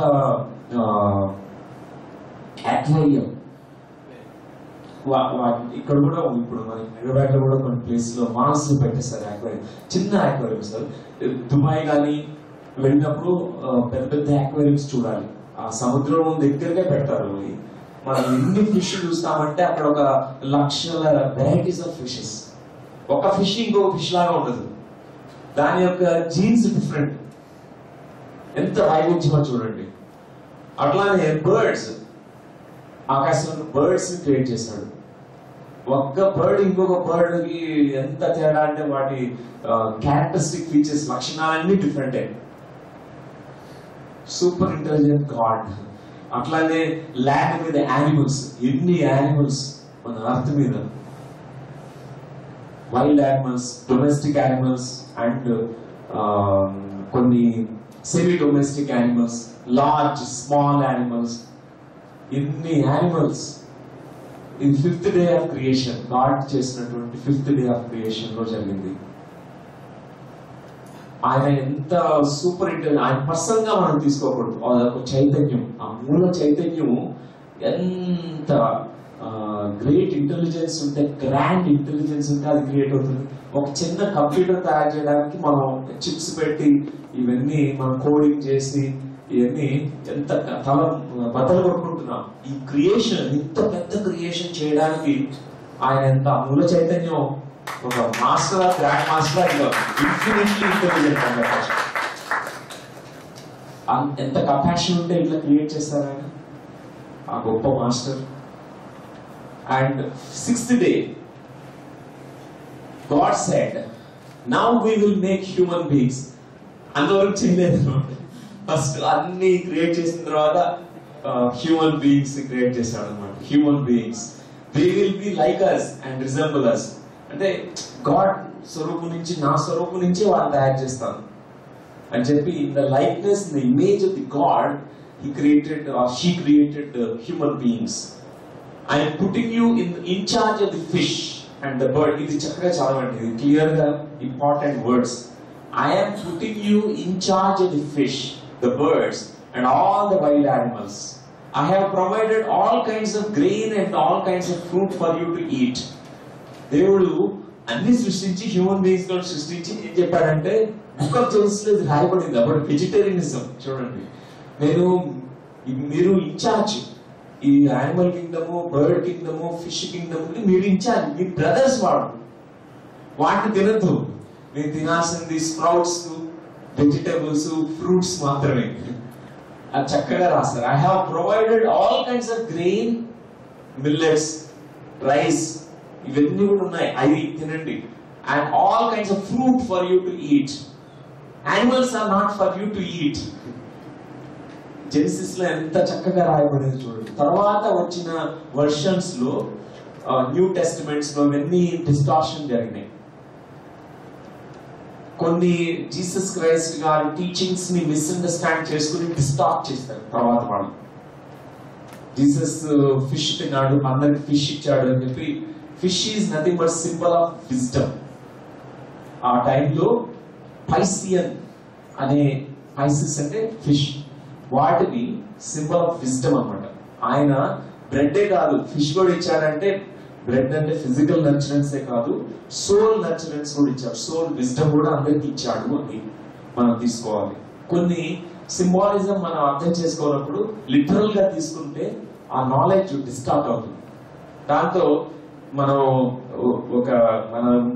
అక్వేరియం ఇక్కడ కూడా ఇప్పుడు మన హైదరాబాద్ లో కూడా కొన్ని ప్లేస్ లో మాల్స్ లో పెట్టేస్తారు అక్వేరియం, చిన్న అక్వేరియం సార్. దుబాయ్ కానీ వెళ్ళినప్పుడు పెద్ద పెద్ద అక్వేరియంస్ చూడాలి, ఆ సముద్రం దగ్గరగా పెడతారు. మనం ఎన్ని ఫిష్ చూస్తామంటే అక్కడ ఒక లక్షల వెరైటీస్ ఆఫ్ ఫిషెస్. ఒక ఫిష్ ఇంకొక ఫిష్ లాగా ఉండదు, దాని యొక్క జీన్స్ డిఫరెంట్, ఎంత వైవిధ్యమో చూడండి. అట్లానే బర్డ్స్ ఆకాశంలో బర్డ్స్ ని క్రియేట్ చేశాడు. ఒక్క బర్డ్ ఇంకొక బర్డ్ కి ఎంత తేడా అంటే వాటి క్యారెక్టరిస్టిక్ ఫీచర్స్ లక్షణాలన్నీ డిఫరెంటే. Super intelligent God. అట్లానే ల్యాండ్ మీద యానిమల్స్, ఎన్ని యానిమల్స్ మన అర్త్ మీద, wild animals, domestic animals and కొన్ని semi domestic animals, large small animals, ఎన్ని యానిమల్స్. ఇది 5th day of creation, God చేసినటువంటి 5th డే ఆఫ్ క్రియేషన్ లో జరిగింది. ఆయన ఎంత సూపర్ ఇంటెలిజెంట్, ఆయన పర్సనల్ గా మనం తీసుకోకూడదు. అదొక చైతన్యం, ఆ మూల చైతన్యం ఎంత గ్రేట్ ఇంటెలిజెన్స్ ఉంటే, గ్రాండ్ ఇంటెలిజెన్స్ ఉంటే అది క్రియేట్ అవుతుంది. ఒక చిన్న కంప్యూటర్ తయారు చేయడానికి మనం చిప్స్ పెట్టి ఇవన్నీ మనం కోడింగ్ చేసి ఇవన్నీ ఎంత తల బద్దలు కొట్టుకుంటున్నాం. ఈ క్రియేషన్, ఇంత పెద్ద క్రియేషన్ చేయడానికి ఆయన ఎంత మూల చైతన్యం, ఒక master, grand master, infinitely intelligent అన్నమాట. ఎంత కంపాషన్ ఉంటే ఇట్లా క్రియేట్ చేస్తారు ఆయన, ఆ గొప్ప master. And 6th day God said, now we will make human beings. అంతవరకు చేయలేదు. ఫస్ట్ అన్ని క్రియేట్ చేసిన తర్వాత హ్యూమన్ బీయింగ్స్ క్రియేట్ చేశాడు అనమాట. Human beings, they will be like us and resemble us. అంటే గాడ్ స్వరూపం నుంచి, నా స్వరూపం నుంచి వాళ్ళని తయారు చేస్తాను అని చెప్పి, in the likeness, in the image of the God he created, she created human beings. I'm putting you in charge of the fish and the bird. ఇది చక్కగా చదవండి, ఇది క్లియర్ గా important words. I am putting you in charge of the fish, the birds, and all the wild animals. I have provided all kinds of grain and all kinds of fruit for you to eat. దేవుడు అన్ని సృష్టించి, human beings తో సృష్టించి ఏం చెప్పాడంటే, book of Genesis లో రాయబడింది అప్పుడు వెజిటేరియనిజం. చూడండి, మీరు ఇన్ఛార్జ్, ఈ animal kingdom, bird kingdom, fish Kingdom మీరు ఇన్ఛార్జ్. మీ బ్రదర్స్ వాటిని తినద్దు, మీరు తినాల్సింది స్ప్రౌట్స్, వెజిటబుల్స్, ఫ్రూట్స్ మాత్రమే. అది చక్కగా రాస్తారు. I have provided all kinds of grain, millets, rice, ఇవన్నీ కూడా ఉన్నాయి, అవి తినండి. And all kinds of fruit for you to eat. Animals are not for you to eat. Genesis లో ఎంత చక్కగా రాయబడింది చూడండి. తర్వాత వచ్చిన వర్షన్స్ లో, న్యూ టెస్టిమెంట్స్ లో ఇవన్నీ డిస్టార్షన్ జరిగినాయి. కొన్ని జీసస్ క్రైస్ట్ గారి టీచింగ్స్ ని మిస్అండర్స్టాండ్ చేసుకుని డిస్టార్ట్ చేస్తారు తర్వాత వాళ్ళు. జీసస్ ఫిష్ తిన్నాడు, అందరికి ఫిష్ ఇచ్చాడు అని చెప్పి, fish is nothing but symbol of wisdom. ఆ టైంలో పైసియన్ అనే, పైసిస్ అంటే ఫిష్, వాటిని సింబల్ ఆఫ్ విజ్డమ్ అన్నమాట. ఆయన బ్రెడ్డే కాదు, ఫిష్ కూడా ఇచ్చాడంటే, బ్రెడ్ అంటే ఫిజికల్ నర్చరెన్సే కాదు, సోల్ నర్చరెన్స్ కూడా ఇచ్చాడు, సోల్ విజ్డమ్ కూడా అందరికి ఇచ్చాడు అని మనం తీసుకోవాలి. కొన్ని సింబాలిజం మనం అర్థం చేసుకోనప్పుడు లిటరల్ గా తీసుకుంటే ఆ నాలెడ్జ్ డిస్టార్ట్ అవుతుంది. దాంతో మనం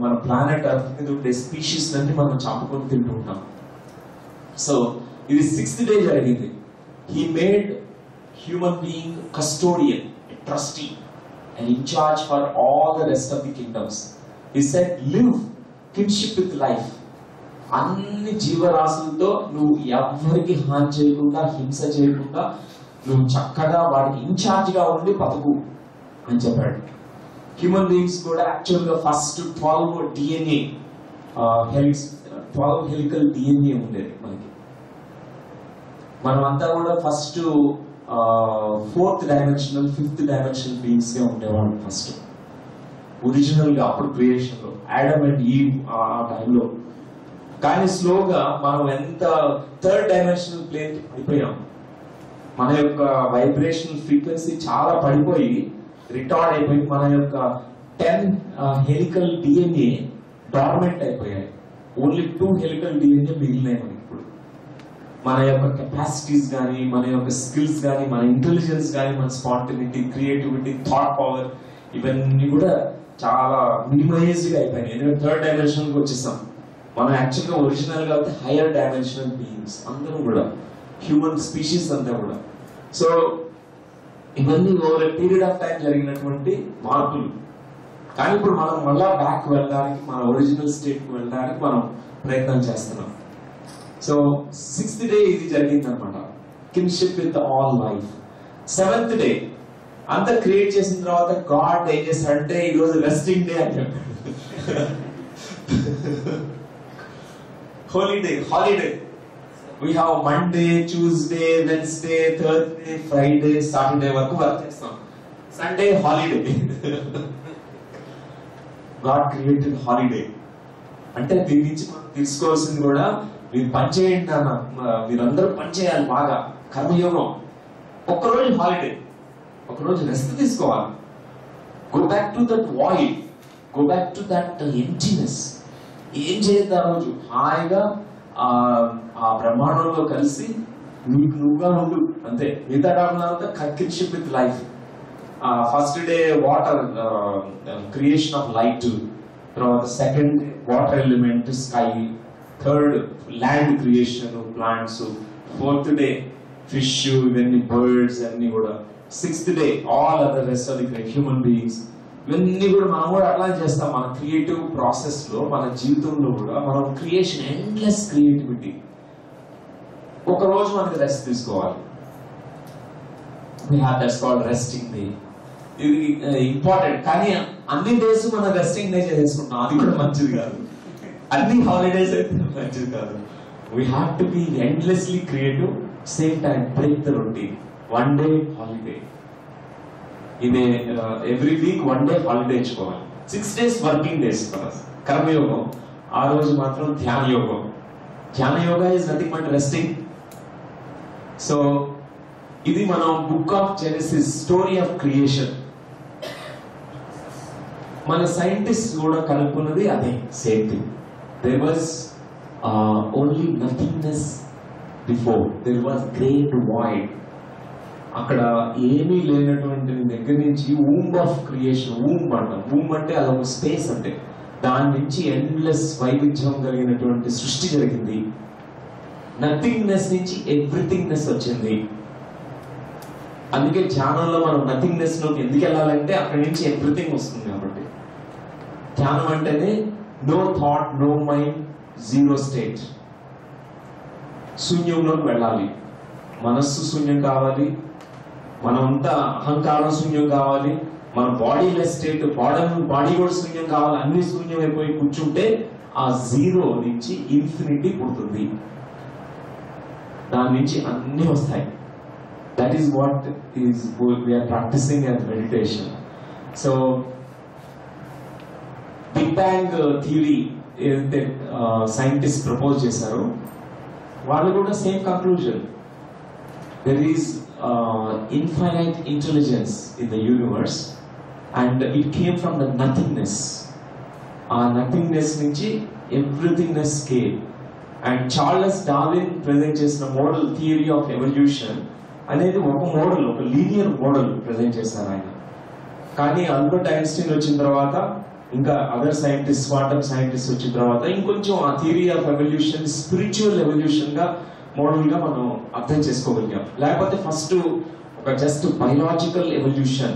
మన ప్లానెట్ అర్త్ మీద ఉండే స్పీషీస్ అన్ని మనం చంపుకొని తింటుంటాం. సో ఇది 6th day జరిగింది. He made human being custodian, trustee, and in charge for all the rest of the kingdoms. He said, live kinship with life. అన్ని జీవరాశులతో నువ్వు ఎవరికి హాని చేయకుండా, హింస చేయకుండా, నువ్వు చక్కగా వాడికి ఇన్ఛార్జ్ గా ఉండి బతుకు అని చెప్పాడు. హ్యూమన్ బీయింగ్స్ కూడా యాక్చువల్ గా ఫస్ట్ 12 DNA, 12 హెలికల్ DNA ఉండేది మనకి. మనమంతా కూడా first 4th dimensional, 5th dimensional beings గా ఉండేవాళ్ళు ఫస్ట్ ఒరిజినల్ గా, అప్పుడు క్రియేషన్ లో ఆడమ్ అండ్ ఈవ్ ఆ టైంలో. కానీ స్లోగా మనం ఎంత 3rd dimensional ప్లేన్ అయిపోయాం. మన యొక్క వైబ్రేషనల్ ఫ్రీక్వెన్సీ చాలా పడిపోయి రిటార్డ్ అయిపోయి, మన యొక్క 10 హెలికల్ DNA డార్మెంట్ అయిపోయాయి. ఓన్లీ 2 హెలికల్ DNA మిగిలినాయి మనకి. ఇప్పుడు మన యొక్క కెపాసిటీస్ కానీ, మన యొక్క స్కిల్స్ కానీ, మన ఇంటెలిజెన్స్ కానీ, మన స్పాంటినిటీ, క్రియేటివిటీ, థాట్ పవర్, ఇవన్నీ కూడా చాలా మినిమైజ్డ్ గా అయిపోయినాయి. ఎందుకంటే 3rd dimension కి వచ్చేసాం. మనం యాక్చువల్ గా ఒరిజినల్ గా అయితే హైయర్ డైమెన్షనల్ బీయింగ్స్ అందరం కూడా, హ్యూమన్ స్పీషీస్ అంతా కూడా. సో ఇవన్నీ ఓవర్ పీరియడ్ ఆఫ్ టైం జరిగినటువంటి మార్పులు. కానీ ఇప్పుడు మనం మళ్ళా బ్యాక్ వెళ్ళడానికి, మన ఒరిజినల్ స్టేట్ కి వెళ్ళడానికి మనం ప్రయత్నం చేస్తున్నాం. సో 6th డే ఇది జరిగింది అనమాట, kinship with all life. 7th day అంతా క్రియేట్ చేసిన తర్వాత గాడ్ ఏం చేశాడంటే ఈరోజు రెస్టింగ్ డే అని చెప్పాడు. Holiday. We have Monday, Tuesday, Wednesday, Thursday, Friday, Saturday వరకు వర్క్ చేస్తాం. Sunday holiday. God created holiday. అంటే దీని నుంచి మనం తీసుకోవాల్సింది కూడా, మీరు పని చేయండి నాన్న, మీరందరూ పని చేయాలి బాగా, కర్మయోగం. ఒక్కరోజు హాలిడే, ఒకరోజు రెస్ట్ తీసుకోవాలి. Go back to that void, go back to that emptiness. ఏం చేయద్దు ఆ రోజు, హాయిగా ఆ బ్రహ్మాండంలో కలిసి నీకు నువ్వుగా ఉండు అంతే. మిగతా అంతా kinship with life. First day water, creation of light. తర్వాత second water element, sky. Third land creation, plants. 4th day fish, ఇవన్నీ బర్డ్స్ అన్ని కూడా. 6th day all other rest of the human beings. ఇవన్నీ కూడా మనం కూడా అట్లా చేస్తాం. మన క్రియేటివ్ ప్రాసెస్ లో, మన జీవితంలో కూడా మనం క్రియేషన్, ఎండ్లెస్ క్రియేటివిటీ. ఒక రోజు మనకి రెస్ట్ తీసుకోవాలి. That's called resting day. ఇది ఇంపార్టెంట్. కానీ అన్ని డేస్ మనం రెస్టింగ్ డే చేసుకుంటాం, అది కూడా మంచిది కాదు. అన్ని హాలిడేస్ అయితే మంచిది కాదు. We have to B endlessly creative, same time break the routine. 1 day holiday. ఇదే ఎవ్రీ వీక్ 1 డే హాలిడే ఇచ్చుకోవాలి. 6 days వర్కింగ్ డేస్ కర్మయోగం. ఆ రోజు మాత్రం ధ్యాన యోగం. Dhyana yoga is nothing but resting. So ఇది మనం book of Genesis, story of creation. మన సైంటిస్ట్ కూడా కనుక్కున్నది అదే, same thing. There was only nothingness before, there was great void. అక్కడ ఏమీ లేనటువంటి దగ్గర నుంచి వూంబ్ ఆఫ్ క్రియేషన్, వూంబ్ అంటాం. వూంబ్ అంటే అదొక స్పేస్, అంటే దాని నుంచి ఎండ్లెస్ వైవిధ్యం కలిగినటువంటి సృష్టి జరిగింది. నథింగ్నెస్ నుంచి ఎవ్రీథింగ్నెస్ వచ్చింది. అందుకే ధ్యానంలో మనం నథింగ్నెస్ లోకి ఎందుకు వెళ్ళాలంటే అక్కడి నుంచి ఎవ్రీథింగ్ వస్తుంది కాబట్టి. ధ్యానం అంటేనే no thought, no mind, zero state. శూన్యంలోకి వెళ్ళాలి. మనస్సు శూన్యం కావాలి, మనమంతా అహంకారం శూన్యం కావాలి, మన బాడీ లెస్ స్టేట్, బాడీ కూడా శూన్యం కావాలి. అన్ని శూన్యం అయిపోయి కూర్చుంటే ఆ జీరో నుంచి ఇన్ఫినిటీ పుడుతుంది. దాని నుంచి అన్ని వస్తాయి. That is what is we are practicing as meditation. So big bang theory ఏదైతే సైంటిస్ట్ ప్రపోజ్ చేశారో వాళ్ళు కూడా same conclusion. There is infinite intelligence in the universe and it came from the nothingness. Nothingness nunchi everythingness came. And Charles Darwin present chesina model theory of evolution అనేది ఒక model, ఒక linear model present చేశారు ఆయన. కానీ Albert Einstein వచ్చిన తర్వాత, ఇంకా other scientist, quantum scientist వచ్చిన తర్వాత ఇంకొంచెం ఆ theory of evolution spiritual evolution గా మోడల్ గా మనం అర్థం చేసుకోగలిగాం. లేకపోతే ఫస్ట్ ఒక జస్ట్ బయలాజికల్ ఎవల్యూషన్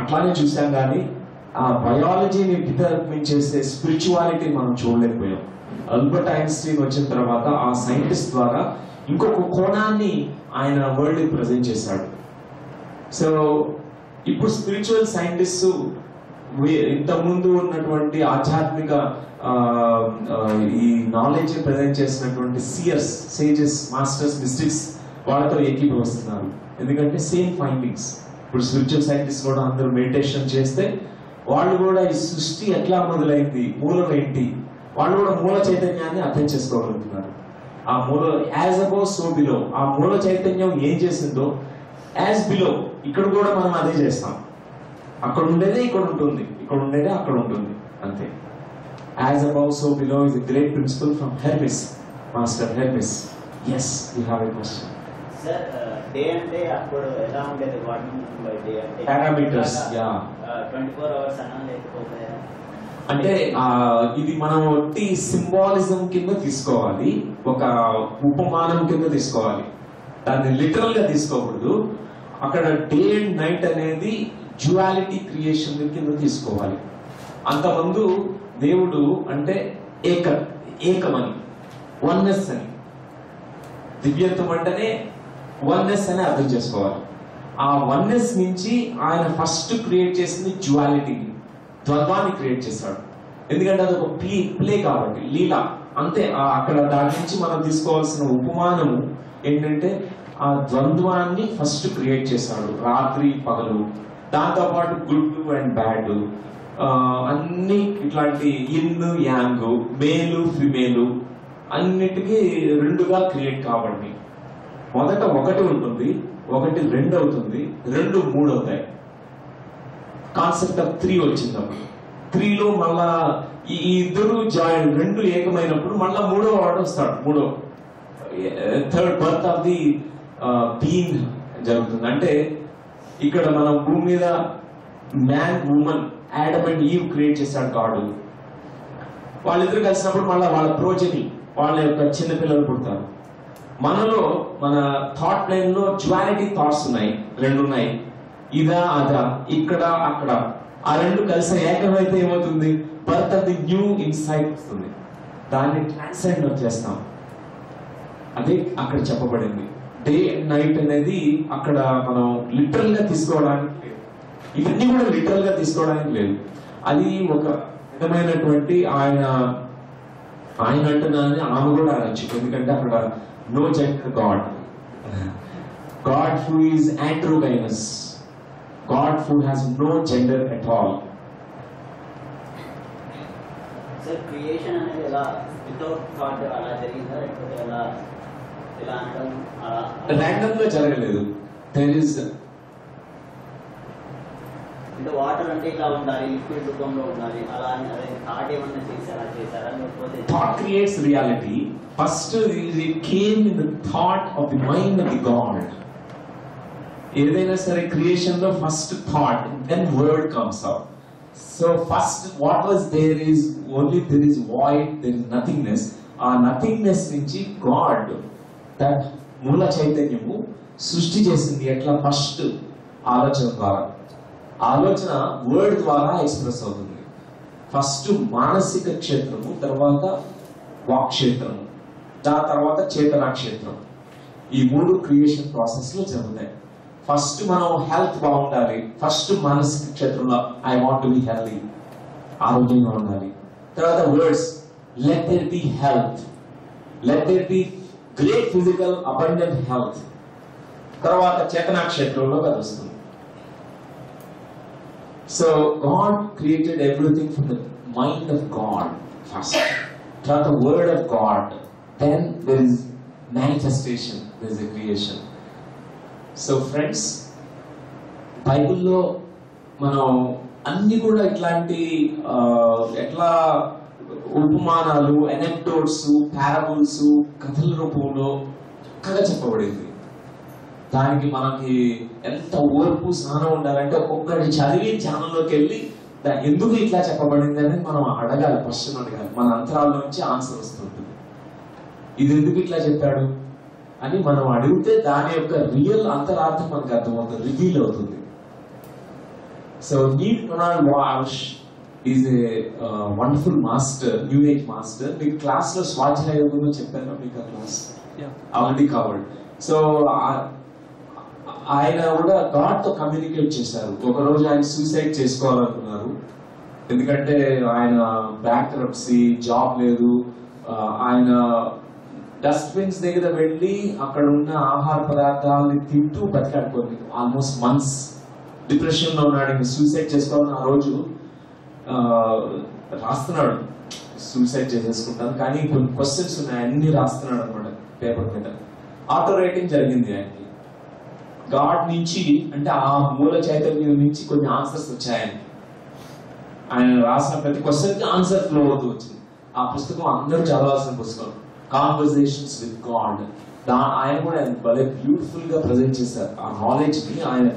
అట్లానే చూసాం, కానీ ఆ బయాలజీని డిటర్మిన్ చేసే స్పిరిచువాలిటీ మనం చూడలేకపోయాం. ఆల్బర్ట్ ఐన్స్టీన్ వచ్చిన తర్వాత ఆ సైంటిస్ట్ ద్వారా ఇంకొక కోణాన్ని ఆయన వరల్డ్ కి ప్రజెంట్ చేశాడు. సో ఇప్పుడు స్పిరిచువల్ సైంటిస్ట్ ఇంతకుముందు ఉన్నటువంటి ఆధ్యాత్మిక ఈ నాలెడ్జ్ ప్రజెంట్ చేసినటువంటి సియర్స్, సేజెస్, మాస్టర్స్, మిస్టిక్స్ వాళ్ళతో ఏకీభవిస్తున్నారు. ఎందుకంటే సేమ్ ఫైండింగ్స్. ఇప్పుడు స్పిరిచువల్ సైంటిస్ట్ కూడా అందరూ మెడిటేషన్ చేస్తే వాళ్ళు కూడా ఈ సృష్టి ఎట్లా మొదలైంది, మూలం ఏంటి, వాళ్ళు కూడా మూల చైతన్యాన్ని అర్థం చేసుకోగలుగుతున్నారు. ఆ మూల యాజ్ అబౌవ్ సో బిలో, ఆ మూల చైతన్యం ఏం చేసిందో యాజ్ బిలో ఇక్కడ కూడా మనం అదే చేస్తాం. అక్కడ ఉండేదే ఇక్కడ ఉంటుంది, ఇక్కడ ఉండేదే అక్కడ ఉంటుంది, అంతే. As above so below is a great principle from Hermes, master Hermes. Yes, you have a question. Sir, day అంటే అప్పుడు ఎలా ఉండేది? డే అంటే పారామీటర్స్, యా, 24 hours అన్నా లేకపోతే అంటే ఇది మనం ఒట్టి సింబాలిజం కింద తీసుకోవాలి, ఒక ఉపమానం కింద తీసుకోవాలి, దాన్ని లిటరల్ గా తీసుకోకూడదు. అక్కడ డే అండ్ నైట్ అనేది డ్యువాలిటీ క్రియేషన్ కింద తీసుకోవాలి. అంతకుముందు దేవుడు అంటే ఏకమని, వన్నెస్ అని, దివ్యత్వం అంటేనే వన్నెస్ అని అర్థం చేసుకోవాలి. ఆ వన్నెస్ నుంచి ఆయన ఫస్ట్ క్రియేట్ చేసింది డ్యువాలిటీని, ద్వంద్వాన్ని క్రియేట్ చేశాడు. ఎందుకంటే అది ఒక ప్లే కాబట్టి, లీల అంతే. అక్కడ దాని నుంచి మనం తీసుకోవాల్సిన ఉపమానము ఏంటంటే ఆ ద్వంద్వాన్ని ఫస్ట్ క్రియేట్ చేశాడు, రాత్రి పగలు, దాంతో పాటు గుడ్ అండ్ బ్యాడ్, అన్ని ఇట్లాంటి ఇన్ యాంగ్, మేలు ఫిమేలు అన్నిటికీ రెండుగా క్రియేట్ కాబట్టి మొదట ఒకటి ఉంటుంది, ఒకటి రెండు అవుతుంది, రెండు మూడు అవుతాయి. కాన్సెప్ట్ ఆఫ్ 3 వచ్చింది. 3లో మళ్ళా ఈ ఇద్దరు జాయిన్, రెండు ఏకమైనప్పుడు మళ్ళా మూడో వాడు వస్తాడు. Third birth of the being జరుగుతుంది. అంటే ఇక్కడ మనం భూమి మీద man women Adam and Eve create చేశాడు గాడ్. వాళ్ళిద్దరు కలిసినప్పుడు మళ్ళీ వాళ్ళ ప్రోజని, వాళ్ళ యొక్క చిన్నపిల్లలు పుడతారు. మనలో మన థాట్ ప్లేన్ లో డ్యువాలిటీ థాట్స్ ఉన్నాయి, రెండు ఉన్నాయి, ఇదా అదా, ఇక్కడ అక్కడ. ఆ రెండు కలిసి ఏకమైతే ఏమవుతుంది? Birth of the new insight వస్తుంది. దాన్ని ట్రాన్సెండ్ చేస్తాం. అదే అక్కడ చెప్పబడింది. డే అండ్ నైట్ అనేది అక్కడ మనం లిటరల్ గా తీసుకోవడానికి లేదు, ఇవన్నీ కూడా లిటరల్ గా తీసుకోవడానికి లేదు. అది ఒక విధమైనటువంటి ఆయన అంటున్నానని ఆమె కూడా అనొచ్చు. ఎందుకంటే అక్కడ no gender God who is androgynous, God who has no gender at all. Sir creation అనేది ఎలా వితౌట్ థాట్ అలా జరిగిందా, లేకపోతే ఎలా అనడం అలా ర్యాండమ్ గా జరగలేదు. దేర్ ఇస్ అంటే వాటర్ అంటే ఇలా ఉండాలి, లిక్విడ్ రూపంలో ఉండాలి, అలా అదే థాట్ ఏమన్నా చేశారా లేకపోతే thought creates reality. First it came in the thought of the mind of the God. ఏదైనా సరే క్రియేషన్ లో first thought, then word comes out. So first what was there is only there is void, there is nothingness. ఆ nothingness నుంచి God, that మూల చైతన్యము సృష్టి చేసింది. ఎట్లా? ఫస్ట్ ఆలోచన ద్వారా. ఆలోచన వర్డ్ ద్వారా ఎక్స్ప్రెస్ అవుతుంది. ఫస్ట్ మానసిక క్షేత్రము, తర్వాత వాక్ క్షేత్రము, దాని తర్వాత చేతనా క్షేత్రం. ఈ మూడు క్రియేషన్ ప్రాసెస్ లో జరుగుతాయి. ఫస్ట్ మనం హెల్త్ బాగుండాలి. ఫస్ట్ మానసిక క్షేత్రంలో I want to be healthy, ఆరోగ్యంగా ఉండాలి. తర్వాత words, let there be health, let there be great physical abundant health. తర్వాత చేతనా క్షేత్రంలో అది వస్తుంది. So God created everything from the mind of God first, through the word of God, then there is manifestation, there is a creation. So friends, Bible lo మనం అన్ని కూడా ఇట్లాంటి ఎట్లా ఉపమానాలు, ఎనెక్డోట్స్, పారబుల్స్, కథల రూపంలో చక్కగా చెప్పబడింది. దానికి మనకి ఎంత ఓర్పు సహనం ఉండాలంటే ఒక్కొక్కటి చదివి ఛానల్లోకి వెళ్ళి ఎందుకు ఇట్లా చెప్పబడింది అనేది మనం అడగాలి, క్వశ్చన్ అడగాలి. మన అంతరాల్లో నుంచి ఆన్సర్ వస్తుంటుంది. ఇది ఎందుకు ఇట్లా చెప్పాడు అని మనం అడిగితే దాని యొక్క రియల్ అంతరార్థం మనకు అర్థమవుతుంది, రివీల్ అవుతుంది. So Neil Donald Walsch is a wonderful master, new age master. మీకు క్లాస్ లో స్వాధ్యాయ యోగంలో చెప్పాను, మీకు ఆ క్లాస్ ఆల్రెడీ కవర్డ్. సో ఆయన కూడా గాడ్ తో కమ్యూనికేట్ చేశారు. ఒకరోజు ఆయన సూసైడ్ చేసుకోవాలనుకున్నారు. ఎందుకంటే ఆయన బ్యాంక్రప్సీ, జాబ్ లేదు. ఆయన డస్ట్బిన్స్ దగ్గర వెళ్ళి అక్కడ ఉన్న ఆహార పదార్థాలని తింటూ బతికాడుకోండి ఆల్మోస్ట్ మంత్స్. డిప్రెషన్ లో ఉన్నాడు. ఇంకా సూసైడ్ చేసుకోవాలని ఆ రోజు రాస్తున్నాడు, సూసైడ్ చేసేసుకుంటాను. కానీ కొన్ని క్వశ్చన్స్ ఉన్నాయి, అన్ని రాస్తున్నాడు అనమాట పేపర్ మీద. ఆటో రైటింగ్ జరిగింది ఆయనకి. గాడ్ నుంచి, అంటే ఆ మూల చైతన్యం నుంచి కొన్ని ఆన్సర్స్ వచ్చాయని. ఆయన రాసిన ప్రతి క్వశ్చన్ కి ఆన్సర్ ఫ్లో అవుతూ వచ్చింది. ఆ పుస్తకం అందరూ చదవాల్సిన పుస్తకం, కాన్వర్సేషన్స్ విత్ గాడ్. ఆయన కూడా భలే బ్యూటిఫుల్ గా ప్రజెంట్ చేశారు ఆ నాలెడ్జ్ ని. ఆయన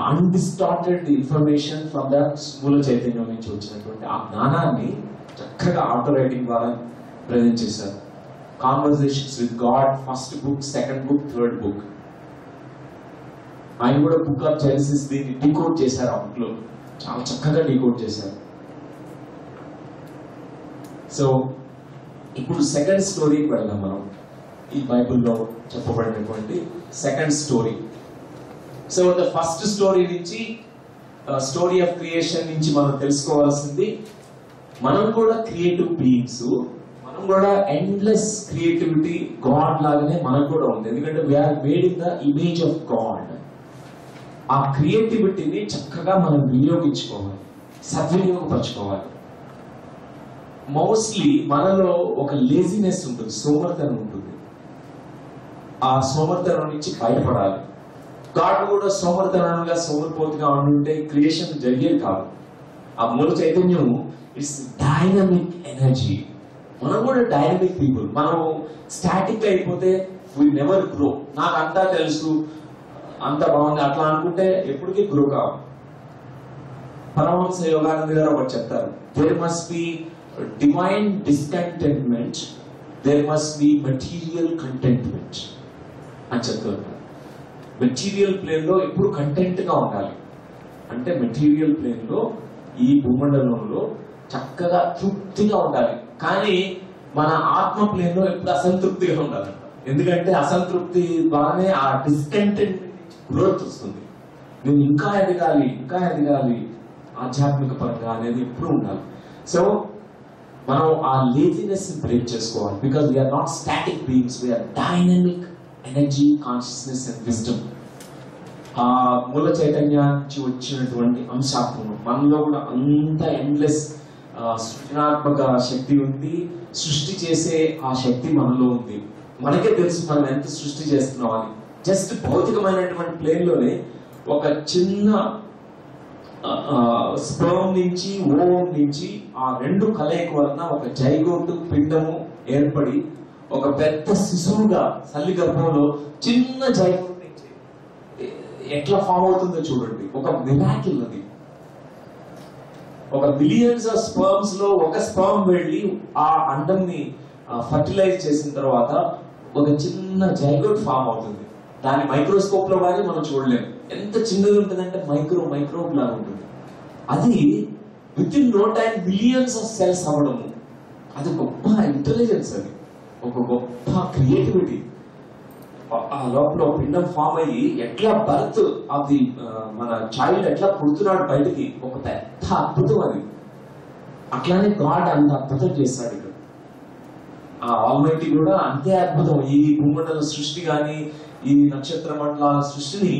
అన్డిస్టార్టెడ్ ఇన్ఫర్మేషన్ ఫ్రమ్ ద మూల చైతన్యం నుంచి వచ్చినటువంటి ఆ జ్ఞానాన్ని చక్కగా ఆటో రైటింగ్ ద్వారా ప్రజెంట్ చేశారు. Conversations with God, first book, second book, third book. ఆయన కూడా బుక్ ఆఫ్ జెనసిస్ దీన్ని డీకోడ్ చేశారు. అప్పట్లో చాలా చక్కగా డీకోడ్ చేశారు. సో ఇప్పుడు సెకండ్ స్టోరీకి వెళ్దాం మనం. ఈ బైబిల్లో చెప్పబడినటువంటి second story. So the first story నుంచి, స్టోరీ ఆఫ్ క్రియేషన్ నుంచి మనం తెలుసుకోవాల్సింది, మనం కూడా క్రియేటివ్ బీయింగ్స్, మనం కూడా ఎండ్లెస్ క్రియేటివిటీ గాడ్ లాగానే మనకు కూడా ఉంది. ఎందుకంటే we are made in the image of God. ఆ క్రియేటివిటీని చక్కగా మనం వినియోగించుకోవాలి, సద్వినియోగపరచుకోవాలి. మోస్ట్లీ మనలో ఒక లేజినెస్ ఉంటుంది, సోమర్తనం ఉంటుంది. ఆ సోమర్తనం నుంచి బయటపడాలి. గాడ్ కూడా సోమర్తనంగా సోమరిపోతుగా ఉండుంటే క్రియేషన్ జరిగేది కాదు. ఆ మూల చైతన్యం ఇట్స్ డైనమిక్ ఎనర్జీ. మనం కూడా డైనమిక్ పీపుల్. మనం స్టాటిక్ అయిపోతే వి నెవర్ గ్రో. నాకు అంతా తెలుసు, అంత బాగుంది అట్లా అనుకుంటే ఎప్పటికీ గ్రో కావు. పరమహంస యోగానంద గారు ఒకటి చెప్తారు, there must be divine discontentment, there must be material contentment అని చెప్తారు. మెటీరియల్ ప్లేన్ లో ఎప్పుడు కంటెంట్ గా ఉండాలి. అంటే మెటీరియల్ ప్లేన్ లో, ఈ భూమండలంలో చక్కగా తృప్తిగా ఉండాలి. కానీ మన ఆత్మ ప్లేన్ లో ఎప్పుడు అసంతృప్తిగా ఉండాలంట. ఎందుకంటే అసంతృప్తి ద్వారానే ఆ డిస్కంటెంట్ గ్రోత్ వస్తుంది. నేను ఇంకా ఎదగాలి, ఇంకా ఎదగాలి ఆధ్యాత్మిక పరంగా అనేది ఎప్పుడు ఉండాలి. సో మనం ఆ లేజినెస్ బ్రేక్ చేసుకోవాలి. Because we are not static beings, we are dynamic energy, consciousness and wisdom. ఆ మూల చైతన్య నుంచి వచ్చినటువంటి అంశాత్మం మనలో కూడా అంత ఎండ్లెస్ సృజనాత్మక శక్తి ఉంది. సృష్టి చేసే ఆ శక్తి మనలో ఉంది. మనకే తెలుసు మనం ఎంత సృష్టి చేస్తున్నాం అని. జస్ట్ భౌతికమైనటువంటి ప్లేన్ లోనే ఒక చిన్న స్పర్మ్ నుంచి ఓవం నుంచి ఆ రెండు కలయిక వలన ఒక జైగోటు పిండము ఏర్పడి ఒక పెద్ద శిశువుగా తల్లి గర్భంలో చిన్న జైగోట్ నుంచి ఎట్లా ఫామ్ అవుతుందో చూడండి. ఒక మిరాకిల్ అది. ఒక బిలియన్స్ ఆఫ్ స్పర్మ్స్ లో ఒక స్పర్మ్ వెళ్ళి ఆ అండంని ఫర్టిలైజ్ చేసిన తర్వాత ఒక చిన్న జైగోట్ ఫామ్ అవుతుంది. దాని మైక్రోస్కోప్ లో కానీ మనం చూడలేము. ఎంత చిన్నది ఉంటుందంటే మైక్రోబ్ లాగా ఉంటుంది. అది within no time billions of cells అవ్వడము, అది గొప్ప ఇంటెలిజెన్స్. అది ఒక గొప్ప క్రియేటివిటీ. ఆ లోపల పిండం ఫామ్ అయ్యి ఎట్లా బర్త్ అది మన చైల్డ్ ఎట్లా పుడుతున్నాడు బయటికి, ఒక పెద్ద అద్భుతం అది. అట్లానే గాడ్ అంత అద్భుతం చేస్తాడు ఇక్కడ. ఆ ఆల్మైటీ కూడా అంతే అద్భుతం. ఈ భూమండల సృష్టి కానీ, ఈ నక్షత్ర మండలాల సృష్టిని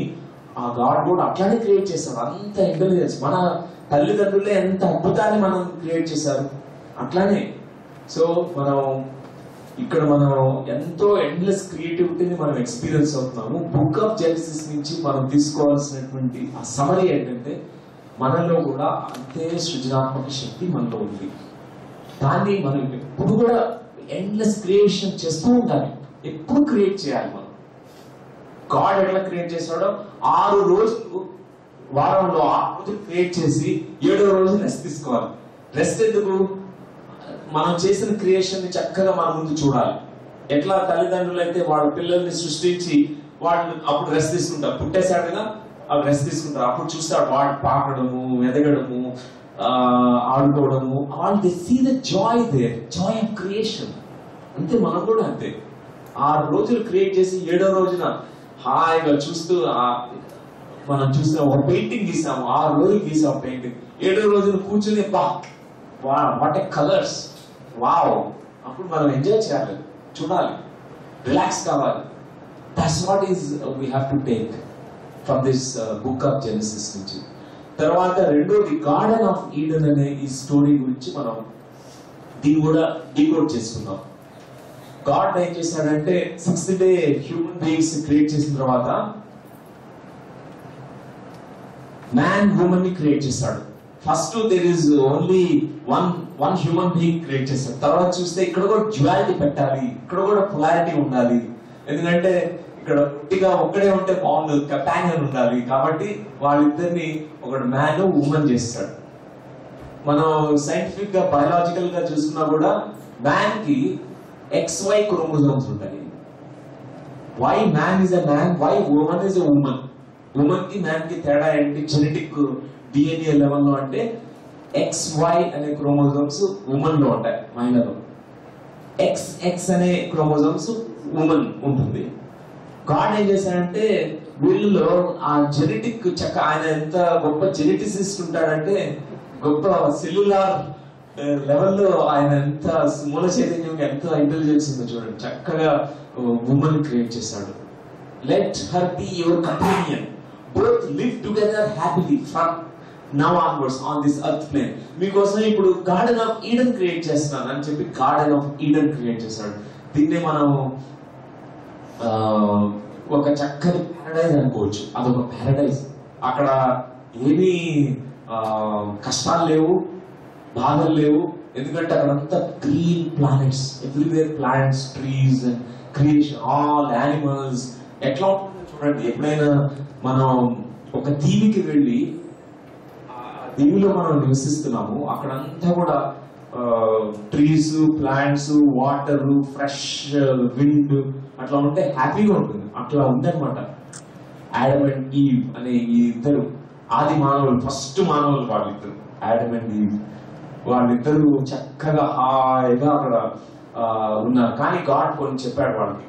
ఆ గాడ్ కూడా అట్లానే క్రియేట్ చేశాడు. అంత ఇంటెలిజెన్స్. మన తల్లిదండ్రులే ఎంత అద్భుతాన్ని మనం క్రియేట్ చేశారు అట్లానే. సో మనం ఎంతో ఎండ్లెస్ క్రియేటివిటీని మనం ఎక్స్పీరియన్స్ అవుతున్నాము. బుక్ ఆఫ్ జెనసిస్ నుంచి మనం తీసుకోవాల్సినటువంటి ఆ సమరీ ఏంటంటే, మనలో కూడా అంతే సృజనాత్మక శక్తి మనలో ఉంది. దాన్ని మనం ఎప్పుడు కూడా ఎండ్లెస్ క్రియేషన్ చేస్తూ ఉండాలి. ఎప్పుడు క్రియేట్ చేయాలి మనం. గాడ్ ఎట్లా క్రియేట్ చేస్తాడో 6 రోజులు వారంలో 6 రోజులు క్రియేట్ చేసి 7వ రోజు రెస్ట్ తీసుకోవాలి. రెస్ట్ ఎందుకు? మనం చేసిన క్రియేషన్ ని చక్కగా మన ముందు చూడాలి. ఎట్లా తల్లిదండ్రులు అయితే వాళ్ళ పిల్లల్ని సృష్టించి వాళ్ళు అప్పుడు రెస్ట్ తీసుకుంటారు. పుట్టేశాడు కదా, వాళ్ళు రెస్ట్ తీసుకుంటారు. అప్పుడు చూస్తాడు వాడు పాకడము, ఎదగడము, ఆడుకోవడము. All they see the joy there, joy of creation. అంతే మనం కూడా అంతే. 6 రోజులు క్రియేట్ చేసి 7వ రోజున హాయిగా చూస్తూ మనం చూసిన ఒక పెయింటింగ్ గీసాము. 6 రోజులు గీసాము పెయింటింగ్. 7వ రోజున కూర్చుని వాట్ ఏ కలర్స్, వావ్. అప్పుడు మనం ఎంజాయ్ చేయాలి, చూడాలి, రిలాక్స్ కావాలి. That's what is we have to take from this book of Genesis నుంచి. తర్వాత రెండోది గార్డెన్ ఆఫ్ ఈడెన్ అనే ఈ స్టోరీ గురించి మనం దీన్ని కూడా డీకోడ్ చేసుకుందాం. గాడ్ ఏం చేశాడంటే 6th day human beings create చేసిన తర్వాత మ్యాన్ ఉమెన్ ని క్రియేట్ చేశాడు. First there is only one human being create చేశాడు. తర్వాత చూస్తే ఇక్కడ కూడా డ్యువాలిటీ పెట్టాలి, ఇక్కడ కూడా పొలారిటీ ఉండాలి. ఎందుకంటే ఇక్కడ పుట్టిగా ఒక్కడే ఉంటే బాగుండదు, కంపానియన్ ఉండాలి. కాబట్టి వాళ్ళిద్దరిని ఒకటి మ్యాన్ ఉమెన్ చేస్తాడు. మనం సైంటిఫిక్ గా బయాలజికల్ గా చూసుకున్నా కూడా మ్యాన్ కి XY క్రోమోజోమ్స్ ఉంటాయి. Why man is a man, why woman is a woman. Woman కి మ్యాన్ కి తేడా ఏంటి జెనెటిక్ డిఎన్ఏ లెవెల్లో అంటే XY అనే క్రోమోజోమ్స్ ఉమెన్ లో ఉంటాయి, మహిళలో. XX అనే క్రోమోజోమ్స్ ఉమెన్ ఉంటుంది. గాడ్ ఏం చేశాడంటే వీళ్ళలో ఆ జెనెటిక్ ఆయన ఎంత గొప్ప జెనెటిసిస్ట్ ఉంటాడంటే, గొప్ప సెల్యులార్ లెవెల్లో ఆయన ఎంత మూల చైతన్యంగా ఎంత ఇంటెలిజెన్స్ ఉందో చూడండి. చక్కగా ఉమెన్ క్రియేట్ చేశాడు. Let her be your companion, both live together happily from now onwards on this earth plane. మీకోసం ఇప్పుడు గార్డెన్ ఆఫ్ ఈడెన్ క్రియేట్ చేస్తున్నాను అని చెప్పి గార్డెన్ ఆఫ్ ఈడెన్ క్రియేట్ చేశాడు. దీన్నే మనం ఒక చక్కని ప్యారడైజ్ అనుకోవచ్చు. అదొక ప్యారడైజ్. అక్కడ ఏమీ కష్టాలు లేవు, బాధలు లేవు. ఎందుకంటే అక్కడంతా green planets, everywhere plants, trees, creation, all animals. ఎట్లా ఉంటుందో చూడండి. ఎప్పుడైనా మనం ఒక దీవికి వెళ్ళి దీవిలో మనం నివసిస్తున్నాము, అక్కడంతా కూడా trees, plants, water, fresh wind అట్లా ఉంటే హ్యాపీగా ఉంటుంది. అట్లా ఉందన్నమాట. ఆడమ్ అండ్ ఈవ్ అనే ఈ ఇద్దరు ఆది మానవులు, ఫస్ట్ మానవులు వాళ్ళిద్దరు, ఆడమ్ అండ్ ఈవ్. వాళ్ళిద్దరు చక్కగా హాయిగా అక్కడ ఉన్నారు. కానీ గాడ్ కొన్ని చెప్పాడు వాళ్ళకి.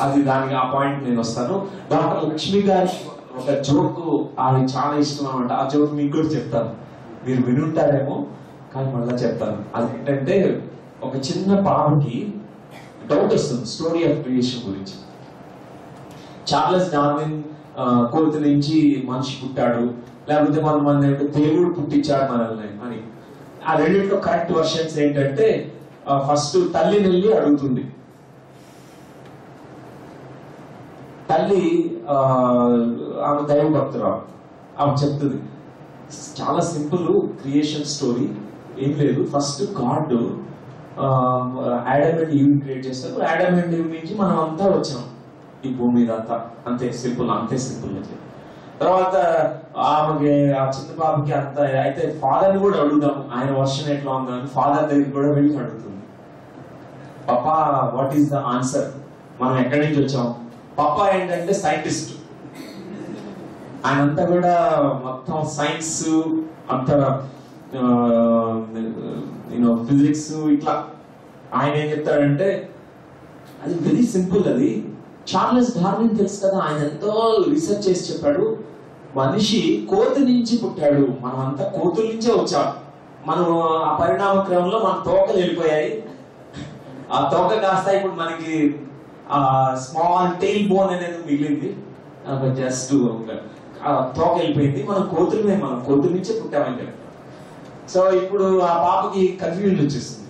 అది దానికి ఆ పాయింట్ నేను వస్తాను. డాక్టర్ లక్ష్మి గారి ఒక జోక్ అది చాలా ఇష్టం అనమాట. ఆ జోక్ మీకు కూడా చెప్తాను, మీరు వినుంటారేమో కానీ మళ్ళీ చెప్తాను. అదేంటంటే ఒక చిన్న పాపకి డౌట్ వస్తుంది స్టోరీ ఆఫ్ క్రియేషన్ గురించి. చార్లెస్ డార్విన్ కోతి నుంచి మనిషి పుట్టాడు, లేకపోతే మన దేవుడు పుట్టించాడు మనల్ని అని. ఆ రెండింటిలో కరెక్ట్ వర్షన్స్ ఏంటంటే ఫస్ట్ తల్లిని వెళ్ళి అడుగుతుంది. తల్లి ఆమె దైవ భక్తురాలు. ఆమె చెప్తుంది చాలా సింపుల్ క్రియేషన్ స్టోరీ, ఏం లేదు. First God Adam and eve create చేస్తారు. ఆడమ్ అండ్ ఈవ్ నుంచి మనం అంతా వచ్చాం ఈ భూమి మీద అంతా. అంతే సింపుల్, అంతే సింపుల్. తర్వాత ఆమెకి ఆ చిన్న బాబుకి అంత అయితే ఫాదర్ ని కూడా అడుగుదాము ఆయన వర్షన్ ఎట్లా ఉందని. ఫాదర్ దగ్గరికి కూడా వెళ్ళి అడుగుతుంది, పాపా వాట్ ఈస్ ద ఆన్సర్, మనం ఎక్కడి నుంచి వచ్చాం. పాపా ఏంటంటే సైంటిస్ట్, ఆయనంతా కూడా మొత్తం సైన్స్ అంత ఫిజిక్స్ ఇట్లా. ఆయన ఏం చెప్తాడంటే అది వెరీ సింపుల్. అది చార్లెస్ డార్విన్ తెలుసు కదా, ఆయన ఎంతో రీసెర్చ్ చేసి చెప్పాడు. మనిషి కోతి నుంచి పుట్టాడు, మనం అంతా కోతుల నుంచే వచ్చాం. మనం ఆ పరిణామ క్రమంలో మన తోకలు వెళ్ళిపోయాయి. ఆ తోక కాస్త ఇప్పుడు మనకి ఆ స్మాల్ టెయిల్ బోన్ అనేది మిగిలింది. జస్ట్ తోక వెళ్ళిపోయింది. మనం కోతులమే, మనం కోతుల నుంచే పుట్టామని చెప్పారు. సో ఇప్పుడు ఆ పాపకి కన్ఫ్యూజన్ వచ్చేస్తుంది.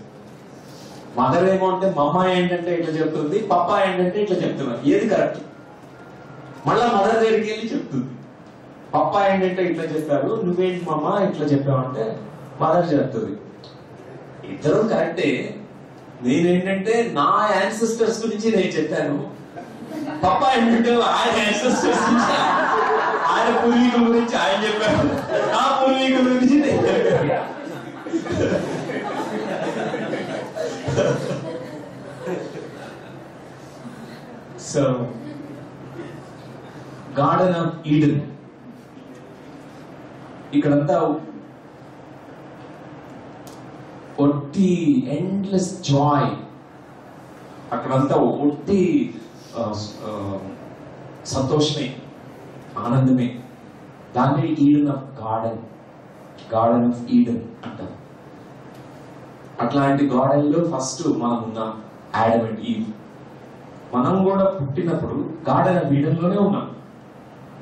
మదర్ ఏమో అంటే మమ్మ ఏంటంటే ఇట్లా చెప్తుంది, పప్పా ఏంటంటే ఇట్లా చెప్తున్నారు, ఏది కరెక్ట్. మళ్ళా మదర్ దగ్గరికి వెళ్ళి చెప్తుంది, పప్పా ఏంటంటే ఇట్లా చెప్పారు, నువ్వేంటి మమ్మ ఇట్లా చెప్పావంటే మదర్ చెప్తుంది ఇద్దరు కరెక్టే, నేనేంటంటే నా యాన్సిస్టర్స్ గురించి నేను చెప్పాను, పప్పా ఏంటంటే ఆయన యాన్సిస్టర్స్ గురించి ఆయన పూర్వీకుల గురించి ఆయన చెప్పారు, నా పూర్వీకుల గురించి నేను చెప్పాను. So, Garden of Eden. ఇక్కడంతా ఒట్టి ఎండ్లెస్ జాయ్, అక్కడంతా ఒట్టి సంతోషమే, ఆనందమే. దాన్ని Eden of garden, garden of Eden అంటారు. అట్లాంటి గార్డెన్ లో ఫస్ట్ మనం ఉన్నాం, ఆడమ్ అండ్ ఈవ్. మనం కూడా పుట్టినప్పుడు గార్డెన్ ఆఫ్ ఈడెన్ లోనే ఉన్నాం.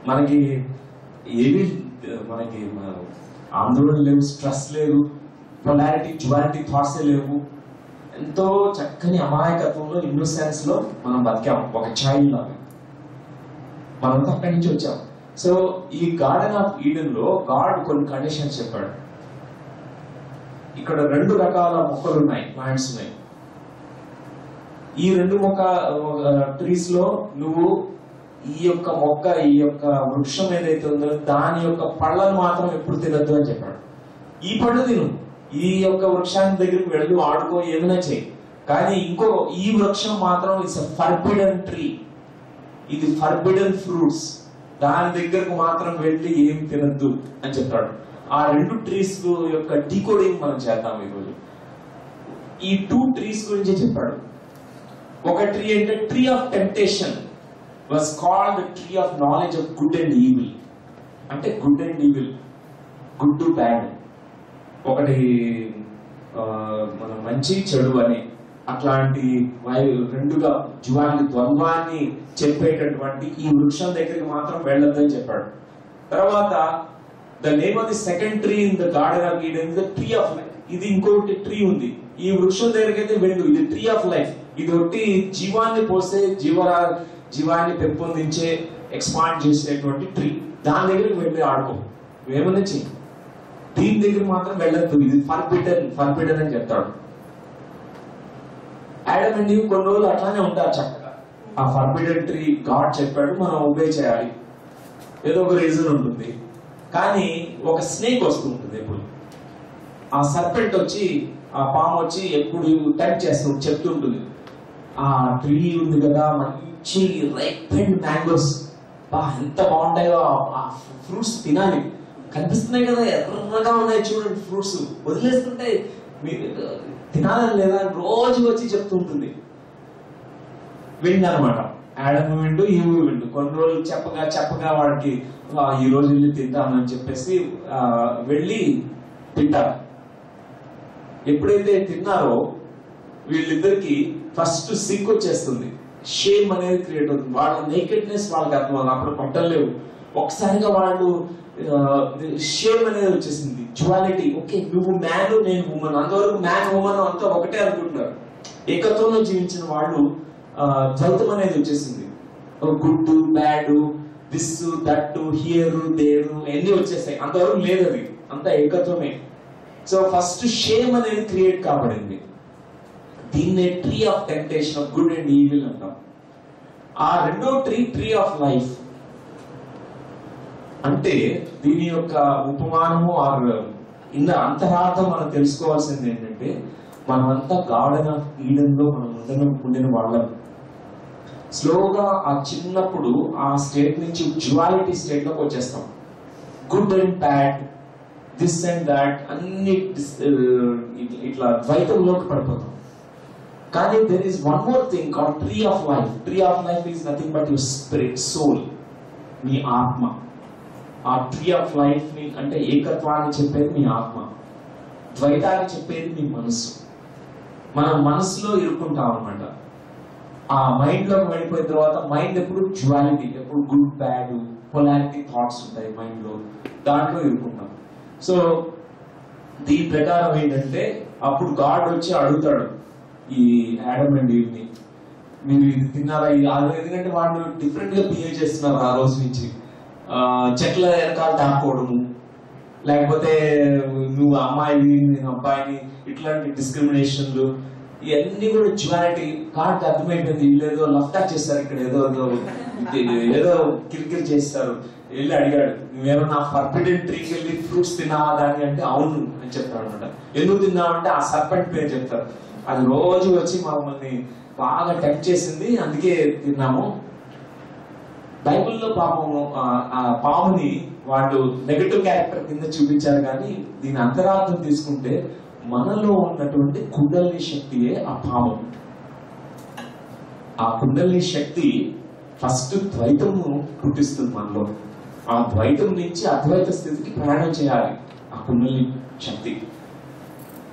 మనకి ఏవి మనకి ఆందోళన లేవు, స్ట్రెస్ లేదు, పొలారిటీ డ్యువాలిటీ థాట్స్ లేవు. ఎంతో చక్కని అమాయకత్వంలో, ఇన్నోసెన్స్ లో మనం బతికాం, ఒక చైల్డ్ లాగా. మనంతా అక్కడి నుంచి వచ్చాం. సో ఈ గార్డెన్ ఆఫ్ ఈడెన్ లో గాడ్ కొన్ని కండిషన్స్ చెప్పాడు. ఇక్కడ 2 రకాల మొక్కలు ఉన్నాయి, ప్లాంట్స్ ఉన్నాయి. ఈ 2 ట్రీస్ లో నువ్వు ఈ యొక్క మొక్క, ఈ యొక్క వృక్షం ఏదైతే ఉందో దాని యొక్క పళ్ళను మాత్రం ఎప్పుడు తినద్దు అని చెప్పాడు. ఈ పళ్ళు తిను, ఈ యొక్క వృక్షానికి దగ్గరికి వెళ్ళు, ఆడుకో, ఏమైనా చేయి. కానీ ఈ వృక్షం మాత్రం ఇట్స్ ఫర్బిడన్ ట్రీ, ఇది ఫర్బిడన్ ఫ్రూట్స్, దాని దగ్గరకు మాత్రం వెళ్ళి ఏం తినద్దు అని చెప్తాడు. ఆ 2 ట్రీస్ యొక్క డీకోడింగ్ మనం చేద్దాం ఈరోజు. ఈ 2 ట్రీస్ గురించి చెప్పాడు. ఒక ట్రీ అంటే tree of temptation was called tree of knowledge of good and evil. అంటే good and evil, good to bad, ఒకటి మన మంచి చెడు అని అట్లాంటి రెండుగా జీవాన్ని ద్వంద్వాన్ని చెప్పేటటువంటి ఈ వృక్షం దగ్గరికి మాత్రం వెళ్ళొద్దని చెప్పాడు. తర్వాత the name of the second tree in the garden of Eden the tree of life. ఇది ఇంకొకటి ట్రీ ఉంది, ఈ వృక్షం దగ్గరికి అయితే వెళ్ళు, ఇది ట్రీ ఆఫ్ లైఫ్. ఇది ఒకటి జీవాన్ని పోసే జీవాన్ని పెంపొందించే ఎక్స్పాండ్ చేసేటువంటి ట్రీ. దాని దగ్గరికి వెళ్ళి ఆడుకో, ఏమన్నా చెయ్యి, దీని దగ్గర మాత్రం వెళ్ళద్దు, ఇది ఫర్బిడన్ అని చెప్తాడు. ఆడమ్ అండ్ ఈవ్ కొన్ని రోజులు అట్లానే ఉంటారు చక్కగా. ఆ ఫర్బిడన్ ట్రీ గాడ్ చెప్పాడు, మనం ఒబే చేయాలి, ఏదో ఒక రీజన్ ఉంటుంది. కానీ ఒక స్నేక్ వస్తూ ఉంటుంది ఎప్పుడు, ఆ సర్పెంట్ వచ్చి, ఆ పాము వచ్చి ఎప్పుడు టెంప్ట్ చేస్తూ చెప్తుంటుంది, ఆ ట్రీ ఉంది కదా మంచి రైపెండ్ మ్యాంగోస్, ఎంత బాగుంటాయో, ఆ ఫ్రూట్స్ తినాలి, కనిపిస్తున్నాయి కదా ఎర్రగా ఉన్నాయి చూడండి ఫ్రూట్స్, వదిలేస్తుంటే తినాలని లేదా రోజు వచ్చి చెప్తుంటుంది. విండనమాట, ఆడమ్ విండు, ఈవ్ విండు. కొన్ని రోజులు చెప్పగా వాడికి ఈ రోజు వెళ్ళి తింటామని చెప్పేసి వెళ్ళి తింటారు. ఎప్పుడైతే తిన్నారో వీళ్ళిద్దరికి ఫస్ట్ సిగ్గు వచ్చేస్తుంది, షేమ్ అనేది క్రియేట్ అవుతుంది. వాళ్ళ నేకెడ్నెస్ వాళ్ళకి అర్థం, అప్పుడు బట్టలు లేవు. ఒకసారిగా వాళ్ళు షేమ్ అనేది వచ్చేసింది, డ్యువాలిటీ. ఓకే, నువ్వు మ్యాన్, నేను ఉమెన్, అంతవరకు మ్యాన్ ఉమెన్ అంతా ఒకటే అనుకుంటున్నారు. ఏకత్వంలో జీవించిన వాళ్ళు ద్వైతం అనేది వచ్చేసింది. Good bad, this that, here there ఎన్ని వచ్చేసాయి. అంతవరకు లేదు, అది అంతా ఏకత్వమే. సో ఫస్ట్ షేమ్ అనేది క్రియేట్ కాబడింది. దీన్నే tree of temptation of good and evil అంటాం. ఆ రెండో ట్రీ ఆఫ్ లైఫ్. అంటే దీని యొక్క ఉపమానము ఇంత అంతరార్థం మనం తెలుసుకోవాల్సింది ఏంటంటే, మనమంతా గార్డెన్ ఆఫ్ ఈడెన్ లో మనం ఉండిన వాళ్ళం. స్లోగా ఆ చిన్నప్పుడు ఆ స్టేట్ నుంచి డ్యువాలిటీ స్టేట్ లోకి వచ్చేస్తాం. Good and bad, this and that అన్ని ఇట్లా ద్వైతంలోకి పడిపోతాం. కానీ there is one more thing called tree of life. Tree of life is nothing but your spirit, soul, మీ ఆత్మ. ఆ ట్రీ ఆఫ్ లైఫ్ ని అంటే ఏకత్వాన్ని చెప్పేది మీ ఆత్మ, ద్వైతాన్ని చెప్పేది మీ మనసు. మన మనసులో ఇరుక్కుంటాం అనమాట. ఆ మైండ్ లోకి వెళ్ళిపోయిన తర్వాత మైండ్ ఎప్పుడు డ్యువాలిటీ, ఎప్పుడు గుడ్ బ్యాడ్ పొలారిటీ థాట్స్ ఉంటాయి మైండ్ లో, దాంట్లో ఇరుక్కుంటాం. సో దీని ప్రకారం ఏంటంటే అప్పుడు గాడ్ వచ్చి అడుగుతాడు ఈ ఆడమ్ అండ్ ఈవ్ ని, మీరు ఇది తిన్నారా? ఎందుకంటే వాళ్ళు డిఫరెంట్ గా బిహేవ్ చేస్తున్నారు ఆ రోజు నుంచి. చెట్ల వెనకాల దాక్కోవడము, లేకపోతే నువ్వు అమ్మాయిని నేను అబ్బాయిని, ఇట్లాంటి డిస్క్రిమినేషన్లు, ఇవన్నీ కూడా డ్యువాలిటీ. గాడ్ అర్థమైపోయింది, వీళ్ళు ఏదో లఫ్టా చేస్తారు ఇక్కడ, ఏదో కిరికిరి చేస్తారు. వెళ్ళి అడిగాడు, నువ్వేమన్నా ఫర్బిడెన్ ట్రీకి వెళ్ళి ఫ్రూట్స్ తిన్నావా దాన్ని అంటే అవును అని చెప్తాడు అనమాట. ఎందుకు తిన్నావంటే ఆ సర్పెంట్ పేరు చెప్తారు. అది రోజు వచ్చి మమ్మల్ని బాగా టెంప్ట్ చేసింది, అందుకే తిన్నాము. బైబిల్లో పాపము ఆ పాముని వాళ్ళు నెగటివ్ క్యారెక్టర్ కింద చూపించారు, కానీ దీని అంతరార్థం తీసుకుంటే మనలో ఉన్నటువంటి కుండలిని శక్తియే ఆ పాము. ఆ కుండలిని శక్తి ఫస్ట్ ద్వైతము పుట్టిస్తుంది మనలో. ఆ ద్వైతం నుంచి అద్వైత స్థితికి ప్రయాణం చేయాలి ఆ కుండలిని శక్తి.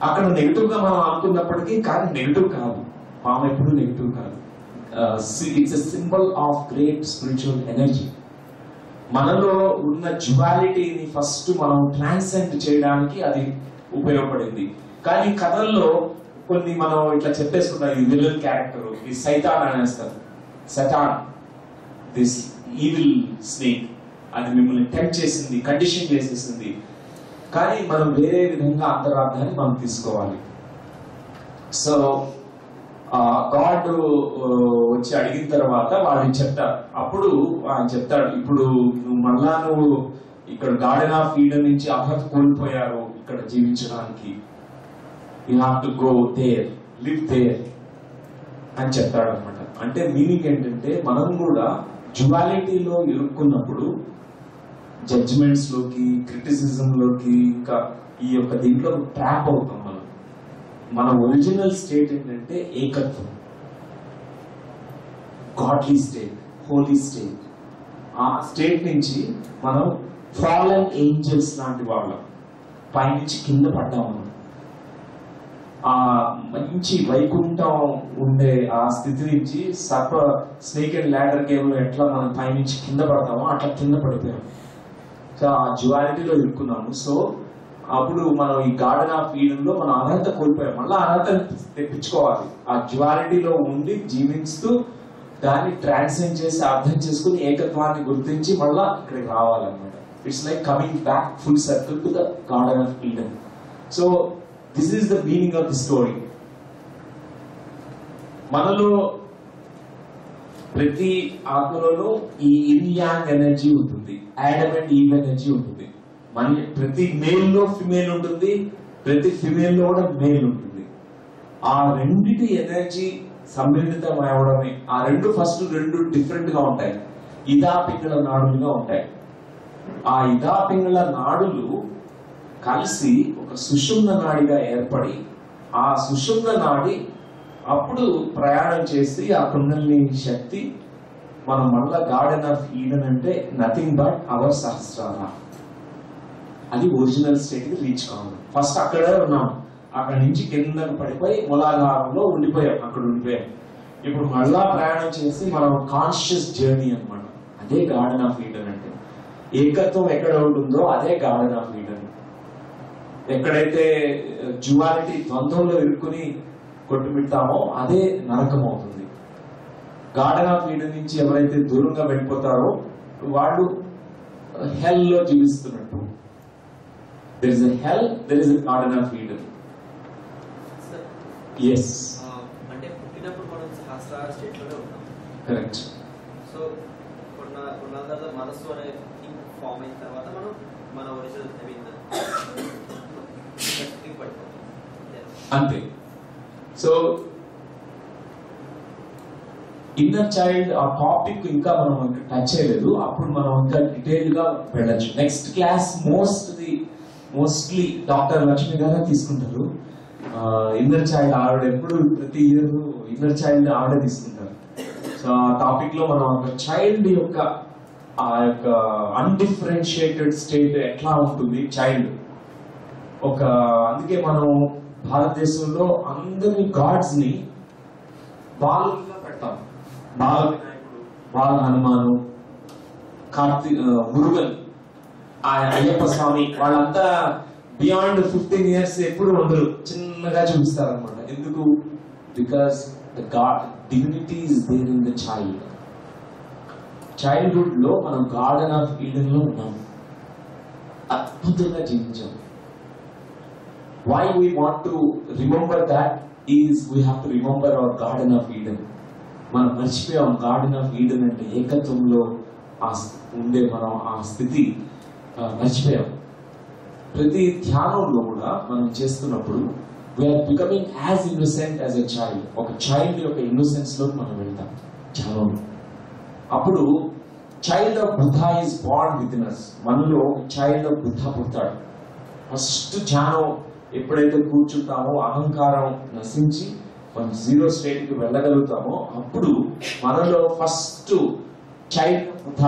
అక్కడ నెగిటివ్ గా మనం అనుకున్నప్పటికీ, కానీ నెగిటివ్ కాదు, పాము ఎప్పుడు నెగిటివ్ కాదు. It's a symbol of great spiritual energy. మనలో ఉన్న డ్యువాలిటీని ఫస్ట్ మనం ట్రాన్సెండ్ చేయడానికి అది ఉపయోగపడింది. కానీ కథల్లో కొన్ని మనం ఇట్లా చెప్పేసుకుంటాం, ఈ విలన్ క్యారెక్టర్, ఈ సైతాన్ అనేస్తారు. సటాన్, దిస్ ఈవిల్ స్నేక్, అది మిమ్మల్ని టెంప్ట్ చేసింది, కండిషన్ చేసేసింది. కానీ మనం వేరే విధంగా అంతరార్థాన్ని మనం తీసుకోవాలి. సో గాడ్ వచ్చి అడిగిన తర్వాత వాళ్ళు చెప్తారు. అప్పుడు ఆయన చెప్తాడు, ఇప్పుడు నువ్వు మళ్ళా నువ్వు ఇక్కడ గార్డెన్ ఆఫ్ ఈడెన్ నుంచి అర్హత కోల్పోయారు ఇక్కడ జీవించడానికి, you have to go there, live there అని చెప్తాడు అనమాట. అంటే మీనింగ్ ఏంటంటే మనం కూడా డ్యువాలిటీలో ఇరుక్కున్నప్పుడు జడ్జిమెంట్స్ లోకి, క్రిటిసిజం లోకి, ఇంకా ఈ యొక్క దీంట్లో ట్రాప్ అవుతాం మనం. మన ఒరిజినల్ స్టేట్ ఏంటంటే ఏకత్వం, గాడ్లీ స్టేట్, హోలీ స్టేట్. ఆ స్టేట్ నుంచి మనం ఫాలెన్ ఏంజల్స్ లాంటి వాళ్ళం, పైనుంచి కింద పడ్డాం మనం. ఆ మంచి వైకుంఠం ఉండే ఆ స్థితి నుంచి స్నేక్ అండ్ ల్యాడర్ గేమ్ లో ఎట్లా మనం పైనుంచి కింద పడతామో అట్లా కింద పడిపోయాం. సో ఆ డ్యువాలిటీలో ఇరుక్కున్నాము. సో అప్పుడు మనం ఈ గార్డెన్ ఆఫ్ ఈడెన్ లో మనం అర్హత కోల్పోయాం. మళ్ళీ అర్హత తెప్పించుకోవాలి. ఆ డ్యువాలిటీలో ఉండి జీవిస్తూ దాన్ని ట్రాన్సెండ్ చేసి అర్థం చేసుకుని ఏకత్వాన్ని గుర్తించి మళ్ళా ఇక్కడికి రావాలన్నమాట. It's like coming back full circle to the garden of Eden. So this is the meaning of the story. మనలో ప్రతి ఆత్మలోనూ ఈ ఇన్ యాంగ్ ఎనర్జీ ఉంటుంది, యాడమ్ అండ్ ఈవ్ ఎనర్జీ ఉంటుంది. మన ప్రతి మేల్ లో ఫిమేల్ ఉంటుంది, ప్రతి ఫిమేల్ లో కూడా మేల్ ఉంటుంది. ఆ రెండిటి ఎనర్జీ సమ్మిళితం అవడమే. ఆ ఫస్ట్ రెండు డిఫరెంట్ గా ఉంటాయి, ఇదా పింగళ నాడులుగా ఉంటాయి. ఆ ఇదా పింగళ నాడులు కలిసి ఒక సుషుమ్న నాడిగా ఏర్పడి, ఆ సుషుమ్న నాడి అప్పుడు ప్రయాణం చేసి ఆ కుండలిని శక్తి మనం మళ్ళా గార్డెన్ ఆఫ్ ఈడెన్ అంటే నథింగ్ బట్ అవర్ సహస్రార, అది ఒరిజినల్ స్టేట్ కి రీచ్ కావాలి. ఫస్ట్ అక్కడే ఉన్నాం, అక్కడి నుంచి కిందకు పడిపోయి మూలాధారంలో ఉండిపోయాం, అక్కడ ఉండిపోయాం. ఇప్పుడు మళ్ళా ప్రయాణం చేసి మనం కాన్షియస్ జర్నీ అన్నమాట. అదే గార్డెన్ ఆఫ్ ఈడెన్ అంటే. ఏకత్వం ఎక్కడ ఉంటుందో అదే గార్డెన్ ఆఫ్ ఈడెన్. ఎక్కడైతే డ్యువాలిటీ ద్వంద్వంలో ఇరుక్కుని కొట్టుమిడతామో అదే నరకం అవుతుంది. గార్డెన్ ఆఫ్ ఈడెన్ నుంచి ఎవరైతే దూరంగా వెళ్ళిపోతారో వాళ్ళు హెల్ లో జీవిస్తున్నట్టు. There is a hell, there is a garden of Eden. Yes. అంటే పుట్టినప్పుడు మనం సహస్రార స్టేట్ లోనే ఉంటాం. Correct. సో కొన్నాళ్ళ మనసు అనే థింగ్ ఫామ్ అయిన తర్వాత మనం మన ఒరిజినల్ పడిపోతాం అంతే. సో ఇన్నర్ చైల్డ్ ఆ టాపిక్ ఇంకా మనం టచ్ చేయలేదు, అప్పుడు మనం ఇంకా డీటెయిల్ గా వెళ్ళచ్చు. Next class mostly doctor Lakshmi గారే తీసుకుంటారు. ఇన్నర్ చైల్డ్ ఆవిడ ఎప్పుడు ప్రతి ఇయర్ ఇన్నర్ చైల్డ్ ఆవిడే తీసుకుంటారు. సో ఆ టాపిక్ లో మనం ఒక చైల్డ్ యొక్క ఆ యొక్క అన్డిఫరెన్షియేటెడ్ స్టేట్ ఎట్లా ఉంటుంది చైల్డ్. అందుకే మనం భారతదేశంలో అందరి గాడ్స్ ని బాలుగా పెడతాం. బాల వినాయకుడు, బాల హనుమాను, మురుగన్, అయ్యప్ప స్వామి, వాళ్ళంతా బియాండ్ 15 years ఎప్పుడు ఉండరు, చిన్నగా చూపిస్తారు అనమాట. ఎందుకు? Because the God divinity is there in the child. Childhood లో మనం గార్డెన్ ఆఫ్ ఈడెన్ లో ఉన్నాం, అద్భుతంగా జీవించాం. Why we want to remember that is we have to remember our Garden of Eden. మనం మర్చిపోయాం గార్డెన్ ఆఫ్ ఈడెన్ అంటే ఏకత్వంలో ఉండే మనం ఆ స్థితి మర్చిపోయాం. ప్రతి ధ్యానంలో కూడా మనం చేస్తున్నప్పుడు we are becoming as innocent as a child. ఒక చైల్డ్ యొక్క ఇన్నోసెన్స్ లో మనం వెళ్తాం ధ్యానంలో. అప్పుడు child of Buddha is born within us. మనలో చైల్డ్ ఆఫ్ బుద్ధ పుడతాడు. ఫస్ట్ ధ్యానం ఎప్పుడైతే కూర్చుంటామో అహంకారం నశించి మనం జీరో స్టేట్ కి వెళ్ళగలుగుతామో అప్పుడు మనలో ఫస్ట్ చైల్డ్ బుద్ధ,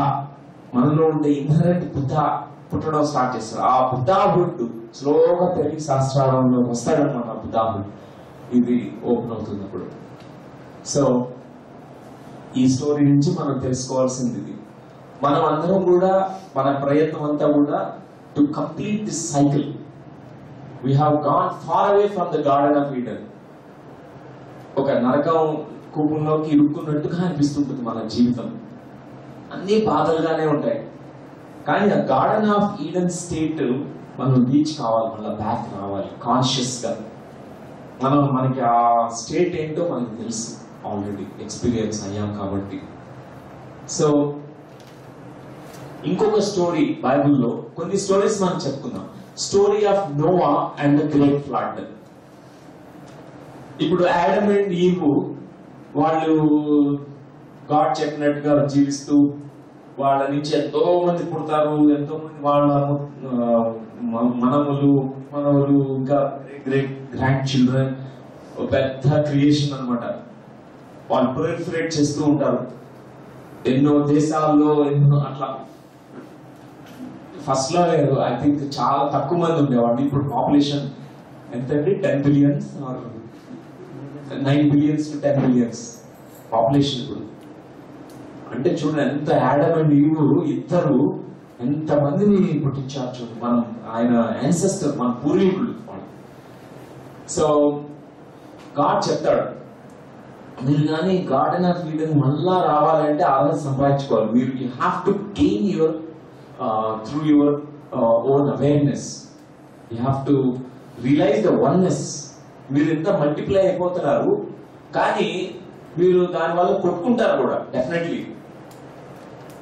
మనలో ఉండే ఇన్హరెంట్ బుద్ధ పుట్టడం స్టార్ట్ చేస్తారు. ఆ బుద్ధాహుడ్ స్లోగా పెరిగి శాస్త్రాలలో వస్తాడనమాట. బుద్ధాహుడ్ ఇది ఓపెన్ అవుతుంది అప్పుడు. సో ఈ స్టోరీ నుంచి మనం తెలుసుకోవాల్సింది ఇది. మనం అందరం కూడా మన ప్రయత్నం అంతా కూడా to complete this cycle. We have gone far away from the Garden of Eden. ఒక నరకం కూపంలోకి ఇరుక్కున్నట్టుగా అనిపిస్తుంటుంది మన జీవితం. అన్ని బాధలుగానే ఉంటాయి. కానీ ఆ గార్డెన్ ఆఫ్ ఈడెన్ స్టేట్ మనం రీచ్ కావాలి, మళ్ళీ బ్యాక్ రావాలి కాన్షియస్ గా. మనకి ఆ స్టేట్ ఏంటో మనకు తెలుసు, ఆల్రెడీ ఎక్స్పీరియన్స్ అయ్యాం కాబట్టి. సో ఇంకొక స్టోరీ బైబిల్లో, కొన్ని స్టోరీస్ మనం చెప్పుకుందాం. Story of Noah and the great flood. ఇప్పుడు ఆడమ్ అండ్ ఈవ్ వాళ్ళు గాడ్ చెప్పినట్టుగా జీవిస్తూ వాళ్ళ నుంచి ఎంతో మంది పుడతారు, ఎంతో మంది వాళ్ళ మనములు మనవలు ఇంకా గ్రేట్ గ్రాండ్ చిల్డ్రన్, పెద్ద క్రియేషన్ అన్నమాట. వాళ్ళు ప్రొలిఫరేట్ చేస్తూ ఉంటారు ఎన్నో దేశాల్లో, ఎన్నో అట్లా. ఫస్ట్ లో ఐ థింక్ చాలా తక్కువ మంది ఉండేవాళ్ళు. ఇప్పుడు పాపులేషన్ ఎంతండి? 10 billions or 9 billions to 10 billions population ఇప్పుడు. అంటే చూడండి ఎంత యాడమ్ అండ్ ఈవ్ ఇద్దరు ఎంత మందిని పుట్టించారు చూడండి. మనం ఆయన యాన్సెస్టర్, మన పూర్వీకులు. సో గాడ్ చెప్తాడు, మీరు కానీ గార్డెన్ ఆఫ్ ఈడెన్ మళ్ళా రావాలంటే అలా సంపాదించుకోవాలి. మీరు you have to gain your through your own awareness. You have to realize the oneness. మీరు ఎంత మల్టిప్లై అయిపోతున్నారు, కానీ మీరు దానివల్ల కొట్టుకుంటారు కూడా. డెఫినెట్లీ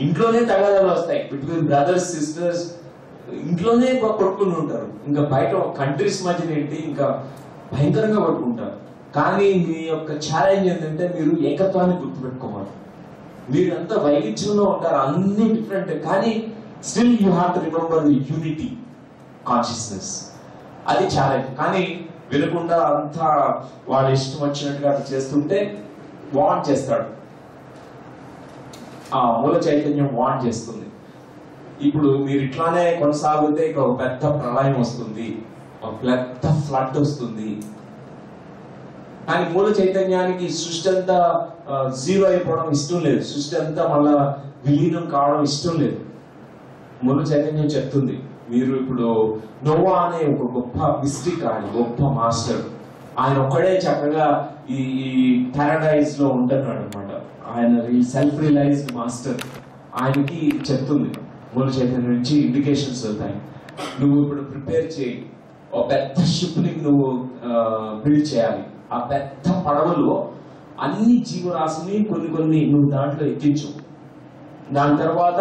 ఇంట్లోనే తగాదాలు వస్తాయి బిట్వీన్ బ్రదర్స్ సిస్టర్స్, ఇంట్లోనే కొట్టుకుని ఉంటారు. ఇంకా బయట కంట్రీస్ మధ్యన ఏంటి ఇంకా భయంకరంగా కొట్టుకుంటారు. కానీ మీ యొక్క ఛాలెంజ్ ఏంటంటే మీరు ఏకత్వాన్ని గుర్తుపెట్టుకోవాలి. మీరు అంత వైవిధ్యంలో ఉంటారు, అన్ని డిఫరెంట్, కానీ still you have to remember the unity consciousness. అది ఛాలెంజ్. కానీ వినకుండా అంతా వాడు ఇష్టం వచ్చినట్టుగా చేస్తుంటే వాంట్ చేస్తాడు. ఆ మూల చైతన్యం వాంట్ చేస్తుంది. ఇప్పుడు మీరు ఇట్లానే కొనసాగితే ఇక ఒక పెద్ద ప్రళయం వస్తుంది, ఒక పెద్ద ఫ్లడ్ వస్తుంది. కానీ మూల చైతన్యానికి సృష్టి అంతా జీరో అయిపోవడం ఇష్టం లేదు, సృష్టి అంతా మళ్ళా విలీనం కావడం ఇష్టం లేదు. మూల చైతన్యం చెప్తుంది, మీరు ఇప్పుడు నోవా అనే ఒక గొప్ప మిస్టిక్, ఆయన గొప్ప మాస్టర్, ఆయన ఒక్కడే చక్కగా ఈ పారడైజ్ లో ఉంటున్నాడు అనమాట. ఆయన సెల్ఫ్ రియలైజ్డ్ మాస్టర్. ఆయనకి చెప్తుంది మూల చైతన్యం నుంచి ఇండికేషన్స్ వెళ్తాయి, నువ్వు ఇప్పుడు ప్రిపేర్ చేయి, ఒక పెద్ద షిప్ ని నువ్వు బిల్డ్ చేయాలి. ఆ పెద్ద పడవలో అన్ని జీవరాశిని కొన్ని కొన్ని నువ్వు దాంట్లో ఎక్కించు. దాని తర్వాత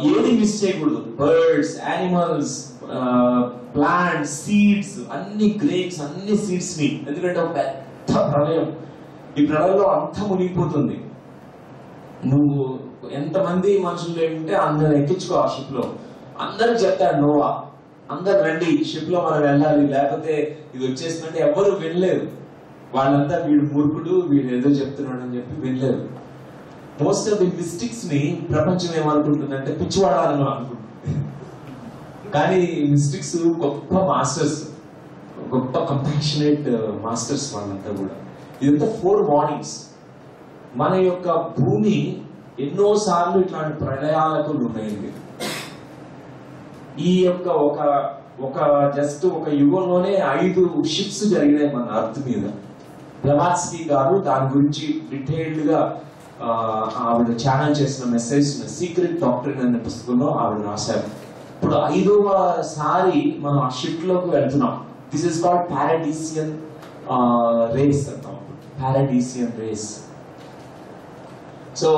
ఏది మిస్ చేయకూడదు, బర్డ్స్, యానిమల్స్, ప్లాంట్స్, సీడ్స్, అన్ని గ్రేప్స్, అన్ని సీడ్స్ ని. ఎందుకంటే ఒక పెద్ద ప్రళయం, ఈ ప్రళయంలో అంతా మునిగిపోతుంది. నువ్వు ఎంతమంది మనుషులు ఏంటంటే అందరు ఎక్కించుకో ఆ షిప్ లో. అందరికి చెప్తాడు నోవా, అందరు రండి షిప్ లో మనం వెళ్ళాలి, లేకపోతే ఇది వచ్చేసిందంటే ఎవరు వినలేదు. వాళ్ళంతా వీడు మూర్ఖుడు, వీడు ఏదో చెప్తున్నాడు అని చెప్పి వినలేదు. మోస్ట్ ఆఫ్ ది మిస్టేక్స్ ని ప్రపంచం ఏమనుకుంటుందంటే పిచ్చివాడాలని అనుకుంటుంది. కానీ మిస్టేక్స్ గొప్ప మాస్టర్స్, గొప్ప కంపాషనేట్ మాస్టర్స్ వాళ్ళంతా కూడా. ఇదంతా 4 warnings. మన యొక్క భూమి ఎన్నో సార్లు ఇట్లాంటి ప్రళయాలకు ఉన్నాయండి. ఈ యొక్క ఒక జస్ట్ ఒక యుగంలోనే 5 షిప్స్ జరిగినాయి మన అర్త్ మీద. బ్లవాట్స్కీ గారు దాని గురించి డీటెయిల్డ్ గా ఆవిడ ఛానల్ చేసిన మెసేజ్ సీక్రెట్ డాక్టరీన్ అనే పుస్తకంలో ఆవిడ రాశారు. ఇప్పుడు 5వ సారి మనం ఆ షిప్ లోకి వెళ్తున్నాం. దిస్ ఇస్ కాల్డ్ పారాడీసియన్ రేస్ అంటాం. పారాడీసియన్ రేస్. సో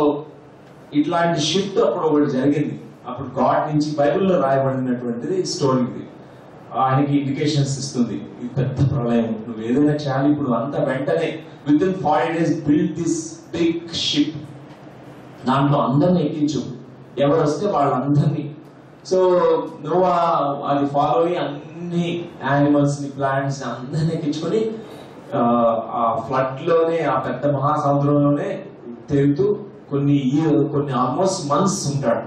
ఇట్లాంటి షిఫ్ట్ అప్పుడు ఒకటి జరిగింది. అప్పుడు గాడ్ నుంచి బైబిల్లో రాయబడినటువంటిది స్టోరీ ఇది. ఆయనకి ఇండికేషన్స్ ఇస్తుంది, ఈ పెద్ద ప్రళయం నువ్వు ఏదైనా చేయాలి ఇప్పుడు అంతా వెంటనే within 40 days build this big ship. దాంట్లో అందరిని ఎక్కించు, ఎవరు వస్తే వాళ్ళందరినీ. సో నోవా అది ఫాలో అయ్యి అన్ని యానిమల్స్ ని, ప్లాంట్స్ అందరిని ఎక్కించుకొని ఆ ఫ్లడ్ లోనే, ఆ పెద్ద మహాసముద్రంలోనే తేలుతూ కొన్ని ఆల్మోస్ట్ మంత్స్ ఉంటాడు.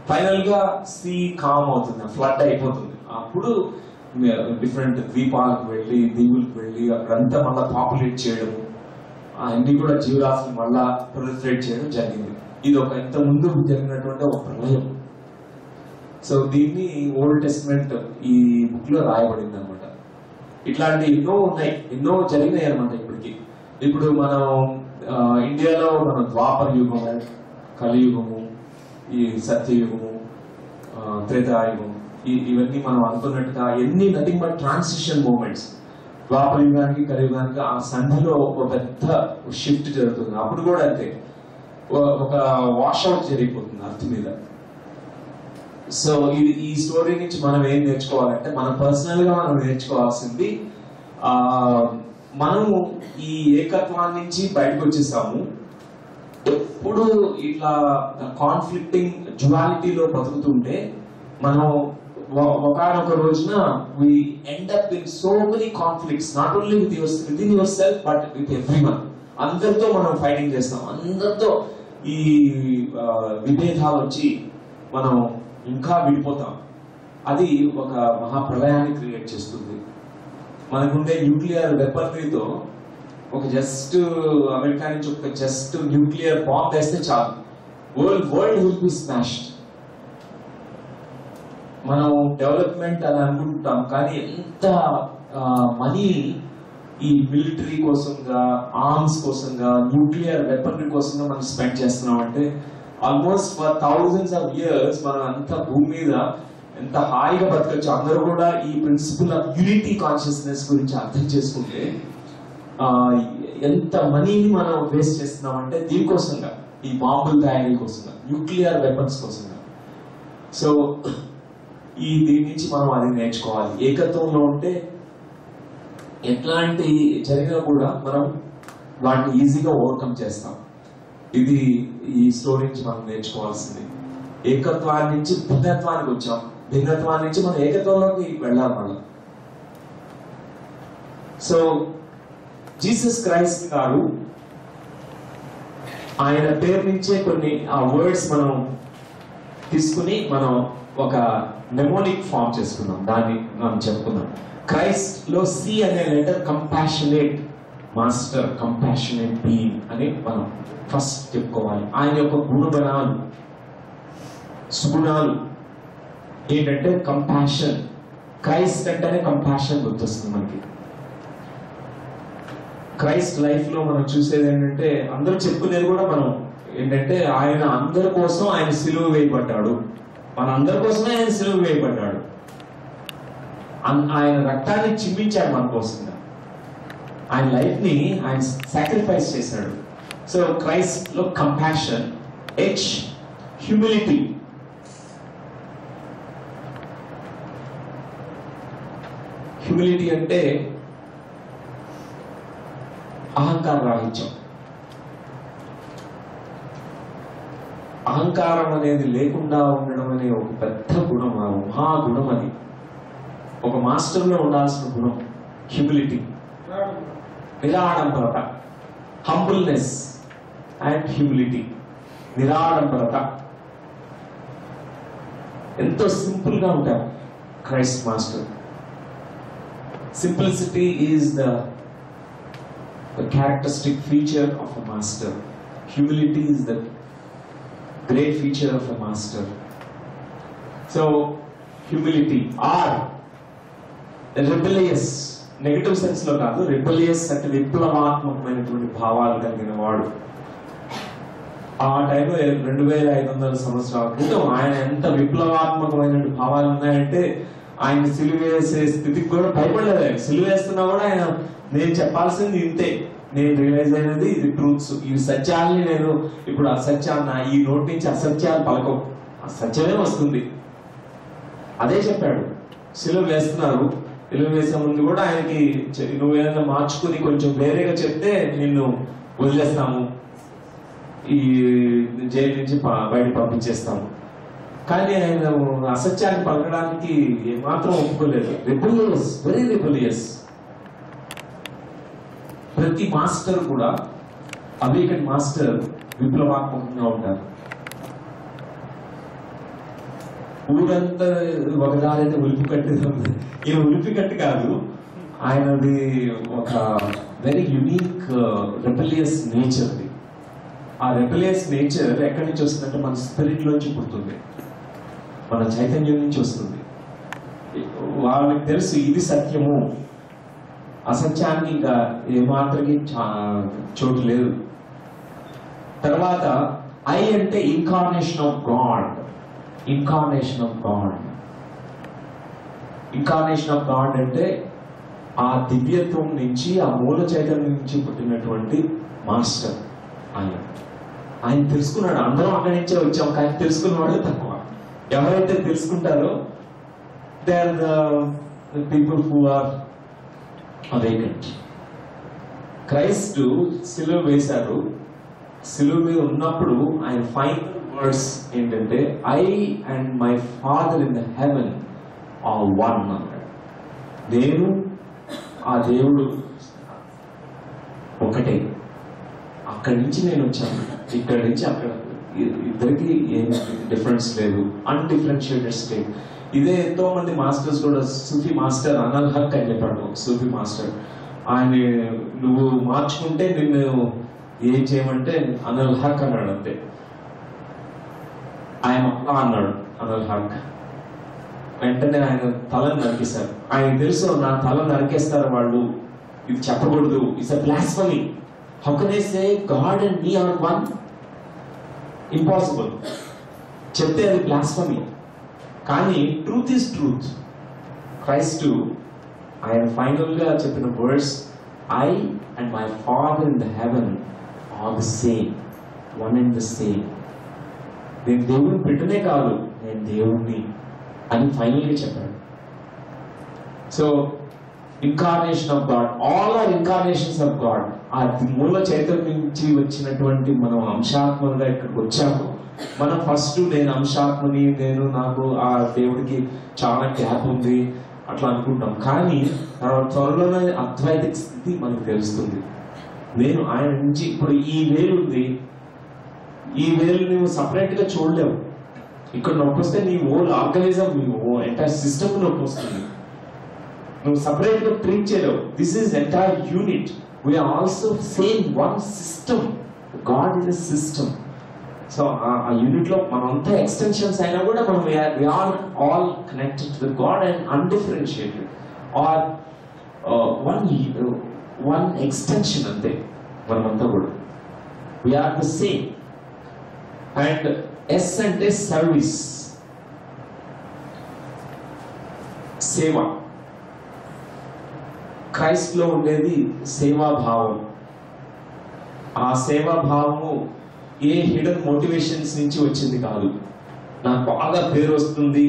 ఫైనల్ గా సీ కామ్ అవుతుంది, ఫ్లడ్ అయిపోతుంది. అప్పుడు డిఫరెంట్ ద్వీపాలకు వెళ్ళి, దీవులకు వెళ్ళి అక్కడంతా మళ్ళా పాపులేట్ చేయడము, అన్ని కూడా జీవరాశులు మళ్ళా ప్రొలిఫరేట్ చేయడం జరిగింది. ఇది ఒక ఇంత ముందు జరిగినటువంటి ఒక ప్రళయం. సో దీన్ని ఓల్డ్ టెస్ట్మెంట్ ఈ బుక్ లో రాయబడింది అనమాట. ఇట్లాంటి ఎన్నో ఉన్నాయి, ఎన్నో జరిగినాయి అనమాట ఇప్పటికి. ఇప్పుడు మనం ఇండియాలో మనం ద్వాపర యుగము, కలియుగము, ఈ సత్యయుగము, త్రేతాయుగం, ఇవన్నీ మనం అనుకున్నట్టుగా ఎన్ని నథింగ్ బట్ ట్రాన్సిషన్ మూమెంట్స్. ద్వాపర యుగానికి కలియుగానికి ఆ సంధిలో ఒక పెద్ద షిఫ్ట్ జరుగుతుంది. అప్పుడు కూడా అంతే, ఒక వాష్అవుట్ జరిగిపోతుంది అర్త్ మీద. సో ఈ స్టోరీ నుంచి మనం ఏం నేర్చుకోవాలంటే, మనం పర్సనల్ గా మనం నేర్చుకోవాల్సింది, మనము ఈ ఏకత్వాన్ని నుంచి బయటకు వచ్చేసాము. ఎప్పుడు ఇట్లా కాన్ఫ్లిక్టింగ్ డ్యువాలిటీలో బతుకుతుంటే మనం ఒకనొక రోజున we end up in so many conflicts, not only within yourself but with everyone. అందరితో మనం ఫైటింగ్ చేస్తాం, అందరితో ఈ విభేదాలు వచ్చి మనం ఇంకా విడిపోతాం. అది ఒక మహాప్రళయాన్ని క్రియేట్ చేస్తుంది. మనకుండే న్యూక్లియర్ వెపనరీతో ఒక జస్ట్ అమెరికా నుంచి ఒక జస్ట్ న్యూక్లియర్ బాంబ్ వేస్తే చాలు, వరల్డ్ విల్ బి స్మాష్డ్. మనం డెవలప్మెంట్ అని అనుకుంటాం, కానీ ఎంత మనీ ఈ మిలిటరీ కోసంగా, ఆర్మ్స్ కోసంగా, న్యూక్లియర్ వెపనరీ కోసంగా మనం స్పెండ్ చేస్తున్నాం అంటే almost for thousands of years మనం అంత భూమి మీద ఎంత హాయిగా బతకచ్చు. అందరూ కూడా ఈ ప్రిన్సిపల్ ఆఫ్ యూనిటీ కాన్షియస్నెస్ గురించి అర్థం చేసుకుంటే ఎంత మనీని మనం వేస్ట్ చేస్తున్నాం అంటే దీనికోసంగా, ఈ బాంబుల తయారీ కోసంగా, న్యూక్లియర్ వెపన్స్ కోసంగా. సో దీని నుంచి మనం అది నేర్చుకోవాలి. ఏకత్వంలో ఉంటే ఎట్లాంటి జరిగినా కూడా మనం వాటిని ఈజీగా ఓవర్కమ్ చేస్తాం. ఇది ఈ స్టోరీ నుంచి మనం నేర్చుకోవాల్సింది. ఏకత్వాన్ని నుంచి భిన్నత్వానికి వచ్చాం, భిన్నత్వాన్ని నుంచి మనం ఏకత్వంలోకి వెళ్ళాలి మనం. సో జీసస్ క్రైస్ట్ గారు ఆయన పేరు నుంచే కొన్ని ఆ వర్డ్స్ మనం తీసుకుని మనం ఒక నెమోనిక్ ఫామ్ చేసుకున్నాం, దాన్ని మనం చెప్పుకున్నాం. క్రైస్ట్ లో సి అనే letter compassionate master, compassionate being అని మనం ఫస్ట్ చెప్పుకోవాలి. ఆయన యొక్క గుణగణాలు, సుగుణాలు ఏంటంటే కంపాషన్. క్రైస్ట్ అంటేనే కంపాషన్ గుర్తొస్తుంది మనకి. క్రైస్ట్ లైఫ్ లో మనం చూసేది ఏంటంటే, అందరూ చెప్పుకునేది కూడా మనం ఏంటంటే, ఆయన అందరి కోసం ఆయన సిలువ వేయబడ్డాడు, మన అందరి కోసమే ఆయన సిలువ వేయబడ్డాడు, ఆయన రక్తాన్ని చిందించాడు మన కోసంగా, ఆయన లైఫ్ ని ఆయన సాక్రిఫైస్ చేశాడు. సో క్రైస్ట్ లో కంపాషన్, హెచ్ హ్యూమిలిటీ. హ్యూమిలిటీ అంటే అహంకార రాహిత్యం. అహంకారం అనేది లేకుండా ఉండడం అనే ఒక పెద్ద గుణం, మహాగుణం. అది ఒక మాస్టర్లో ఉండాల్సిన గుణం, హ్యూమిలిటీ, నిరాడంబరత, హంబుల్నెస్ అండ్ హ్యూమిలిటీ. నిరాడంబరత, ఎంతో సింపుల్ గా ఉంటారు Christ master. Simplicity is the characteristic feature of a master. Humility is the great feature of a master. So humility. R, rebellious, negative sense లో కాదు, రిబెలియస్ అంటే విప్లవాత్మకమైనటువంటి భావాలు కలిగిన వాడు. ఆ టైంలో 2500 సంవత్సరాల క్రితం ఆయన ఎంత విప్లవాత్మకమైన భావాలు ఉన్నాయంటే, ఆయన సిలువేసే స్థితికి కూడా భయపడలేదు. ఆయన సిలువేస్తున్నా కూడా ఆయన, నేను చెప్పాల్సింది ఇంతే, నేను రియలైజ్ అయినది ఇది ట్రూత్స్, ఈ సత్యాల్ని నేను ఇప్పుడు అసత్యాన్ని, ఈ నోటి నుంచి అసత్యాలు పలకవు, అసత్యమే వస్తుంది, అదే చెప్పాడు. సిలువ వేస్తున్నారు, సిలువ వేసే ముందు కూడా ఆయనకి నువ్వేదైనా మార్చుకుని కొంచెం వేరేగా చెప్తే నిన్ను వదిలేస్తాము, ఈ జైలు నుంచి బయట పంపించేస్తాము. కానీ ఆయన అసత్యాన్ని పలకడానికి ఏమాత్రం ఒప్పుకోలేదు. Rebellious, very rebellious. ప్రతి మాస్టర్ కూడా, అవేకన్ మాస్టర్ విప్లవాత్మకంగా ఉంటారు. ఊరంతా ఒకదారైతే ఉలిపికట్టు, ఈయన ఉలిపికట్టు కాదు, ఆయనది ఒక వెరీ యునీక్ రెబెలియస్ నేచర్. ఆ రెబెలియస్ నేచర్ ఎక్కడి నుంచి వస్తుందంటే మన స్పిరిట్ లోంచి పుడుతుంది, మన చైతన్యం నుంచి వస్తుంది. వాళ్ళకి తెలుసు ఇది సత్యము, అసత్యానికి ఇంకా ఏమాత్రకి చోటు లేదు. తర్వాత ఐ అంటే incarnation of God. Incarnation of God, incarnation of God అంటే ఆ దివ్యత్వం నుంచి, ఆ మూల చైతన్యం నుంచి పుట్టినటువంటి మాస్టర్ ఆయన తెలుసుకున్నాడు. అందరం అక్కడి నుంచే వచ్చాం, కానీ తెలుసుకున్న వాళ్ళు తక్కువ. ఎవరైతే తెలుసుకుంటారో they are the people who are awakened. Christ సిలువ వేశారు, సిలువ మీద ఉన్నప్పుడు ఆయన ఫైనల్ వర్డ్స్ ఏంటంటే I and my father in the heaven are one అన్నాడు. నేను ఆ దేవుడు ఒకటే. అక్కడి నుంచి నేను వచ్చాను, ఇక్కడి నుంచి అక్కడ, ఇద్దరికి ఏం డిఫరెన్స్ లేదు, అన్డిఫరెన్షియేటెడ్ స్టేట్. ఇదే ఎంతో మంది మాస్టర్స్ కూడా, సూఫీ మాస్టర్ అనల్ హక్ అని చెప్పాడు, సూఫీ మాస్టర్. ఆయన నువ్వు మార్చుకుంటే నిన్ను ఏం చేయమంటే అనల్ హక్ అన్నాడు అంతే. ఆయన అన్నాడు అనల్ హక్. వెంటనే ఆయన తలను నరికేశారు. ఆయన తెలుసు నా తల నరికేస్తారు వాళ్ళు, ఇది చెప్పకూడదు, it's a blasphemy. How can I say God and me are one? Impossible. చెప్తే అది బ్లాస్ఫమీ. కానీ ట్రూత్ ఈస్ ట్రూత్. క్రైస్ట్ ఆయన ఫైనల్ గా చెప్పిన words I and my father in the heaven are the same, one and the same. నేను దేవుని బిడ్డనే కాదు, నేను దేవుణ్ణి అని ఫైనల్ గా చెప్పాడు. So incarnation of God, all are incarnations of God. ఆ మూల చైతన్యం నుంచి వచ్చినటువంటి మనం అంశాత్మలుగా ఇక్కడికి వచ్చాము. మనం ఫస్ట్ నేను అంశాత్మని, నేను నాకు ఆ దేవుడికి చాలా గ్యాప్ ఉంది అట్లా అనుకుంటాం. కానీ త్వరలోనే అద్వైతిక స్థితి మనకు తెలుస్తుంది. నేను ఆయన నుంచి ఇప్పుడు ఈ వేలు ఉంది, ఈ వేలు నువ్వు సపరేట్ గా చూడలేవు. ఇక్కడ నొప్పి వస్తే నీ ఓల్ ఆర్గనైజం, నీ ఎంటైర్ సిస్టమ్ నొప్పి వస్తుంది, నువ్వు సపరేట్ గా ట్రీట్ చేయలేవు. This is entire unit. We are also same one system. God is a system. So ఆ యూనిట్ లో మనంతా ఎక్స్టెన్షన్స్ అయినా కూడా మనం we are all connected to the God and undifferentiated, or one extension అంతే మనమంతా కూడా. We are the same. And S అంటే సర్వీస్, సేవ. క్రైస్ట్ లో ఉండేది సేవాభావం. ఆ సేవాభావము ఏ హిడెన్ మోటివేషన్స్ నుంచి వచ్చింది కాదు. నాకు బాగా పేరు వస్తుంది,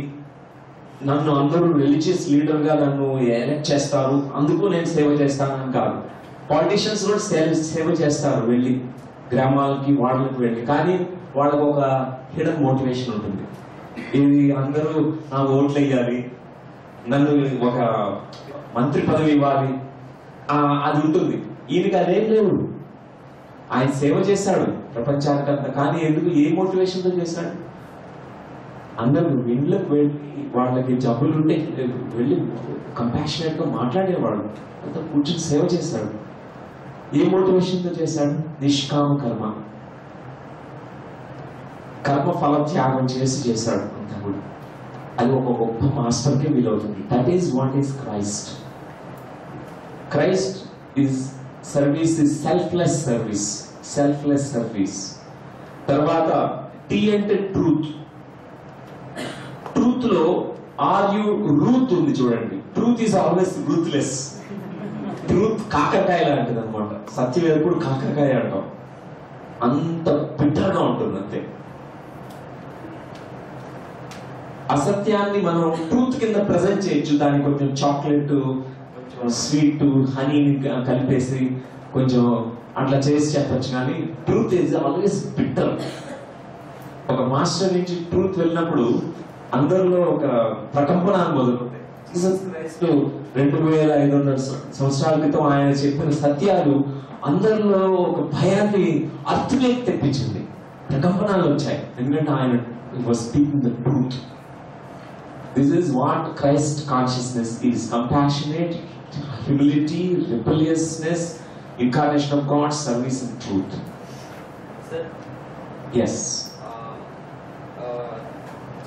నన్ను అందరూ రిలీజియస్ లీడర్ గా నన్ను ఎలక్ట్ చేస్తారు, అందుకు నేను సేవ చేస్తానని కాదు. పాలిటిషియన్స్ కూడా సేవ చేస్తారు వెళ్ళి గ్రామాలకి వాళ్ళకి వెళ్ళి, కానీ వాళ్ళకు ఒక హిడెన్ మోటివేషన్ ఉంటుంది. ఇది అందరూ నా ఓట్లు వేయాలి, నన్ను ఒక మంత్రి పదవి ఇవ్వాలి, అది ఉంటుంది. ఈయనకి అదేం లేవు. ఆయన సేవ చేశాడు ప్రపంచానికంతా, కానీ ఎందుకు, ఏ మోటివేషన్ తో చేశాడు? అందరూ ఇండ్లకు వెళ్ళి వాళ్ళకి జబ్బులు ఉంటే వెళ్ళి కంపాషనేట్ గా మాట్లాడేవాడు, అంతా కూర్చొని సేవ చేశాడు. ఏ మోటివేషన్ తో చేశాడు? నిష్కామ కర్మ, కర్మ ఫలం త్యాగం చేసి చేశాడు అంతా కూడా. అది ఒక గొప్ప మాస్టర్కే వీలవుతుంది. That is what is Christ. Christ is service, is selfless service, selfless service. తర్వాత టీ అంటే ట్రూత్. ట్రూత్ లో ఆర్ యు రూత్ ఉంది చూడండి. Truth is always ruthless. Truth కాకరకాయ లాంటిది అనమాట. సత్యం ఎప్పుడు కాకరకాయ అంటాం, అంత బిట్టర్గా ఉంటుంది అంతే. అసత్యాన్ని మనం ట్రూత్ కింద ప్రెజెంట్ చేయొచ్చు. దానికి కొంచెం చాక్లెట్, కొంచెం స్వీట్, హనీని కలిపేసి కొంచెం అట్లా చేసి చెప్పచ్చు. కానీ ట్రూత్ ఈజ్ ఆల్వేస్ బిట్టర్. ఒక మాస్టర్ నుంచి ట్రూత్ వెళ్ళినప్పుడు అందరిలో ఒక ప్రకంపనాన్ని మొదలుంటాయి. జీసస్ క్రైస్ట్ 2500 సంవత్సరాల క్రితం ఆయన చెప్పిన సత్యాలు అందరిలో ఒక భయాన్ని, అర్థమేకి తెప్పించింది. ప్రకంపనాలు వచ్చాయి, ఎందుకంటే ఆయన was speaking the truth. This is what Christ consciousness is: compassionate, humility, rebelliousness, incarnation of God, service and truth. Sir? Yes.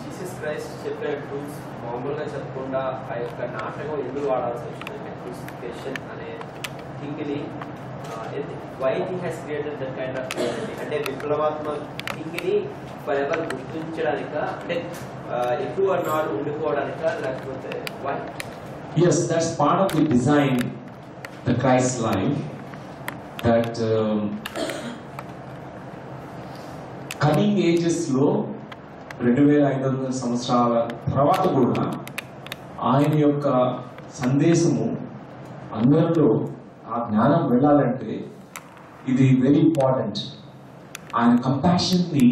Jesus Christ చెప్పిన ట్రూత్స్ మామూలుగా చెప్పకుండా ఆ యొక్క నాటకం ఎందుకు వాడాల్సి వచ్చిందంటే క్రూసిఫికేషన్ అనే థింక్ని why he has created that kind of theology, అంటే విప్లవాత్మక థింక్ని ఫర్ ఎవర్ గుర్తించడానిక, అంటే ఎక్కువ నాడు ఉండిపోవడానిక, లేకపోతే why? Yes, that's part of the design, the Christ life, that coming ages లో 2500 సంవత్సరాల తర్వాత కూడా ఆయన యొక్క సందేశము అందరిలో ఆ జ్ఞానం వెళ్ళాలంటే ఇది వెరీ ఇంపార్టెంట్. ఆయన కంపాషన్ ని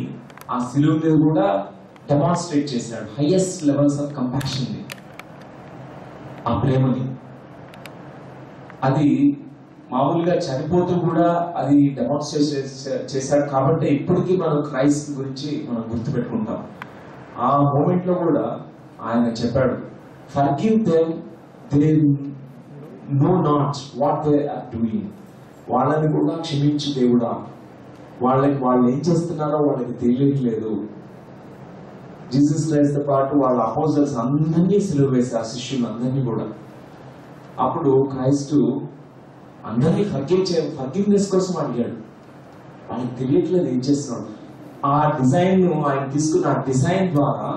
ఆ సిలువ మీద కూడా డెమాన్స్ట్రేట్ చేశాడు. హైయెస్ట్ లెవెల్స్ ఆఫ్ కంపాషన్ ని, ఆ ప్రేమని. అది మామూలుగా చనిపోతూ కూడా అది డెమాన్స్ట్రేట్ చేశాడు. కాబట్టి ఇప్పటికీ మనం క్రైస్ట్ గురించి మనం గుర్తుపెట్టుకుంటాం. ఆ మూమెంట్ లో కూడా ఆయన చెప్పాడు, forgive them, they know not what they are doing. వాళ్ళని కూడా క్షమించు దేవుడా, వాళ్ళు ఏం చేస్తున్నారో వాళ్ళకి తెలియట్లేదు. జీసస్ క్రైస్ట్ తో పాటు వాళ్ళ అపోజిల్స్ అందరినీ సిలువ వేశారు, శిష్యులు అందరినీ కూడా. అప్పుడు క్రైస్ట్ అందరినీ ఫర్గివ్నెస్ కోసం అడిగాడు. వాళ్ళకి తెలియట్లేదు ఏం చేస్తున్నాడు. ఆ డిజైన్ ఆయన తీసుకున్న ఆ డిజైన్ ద్వారా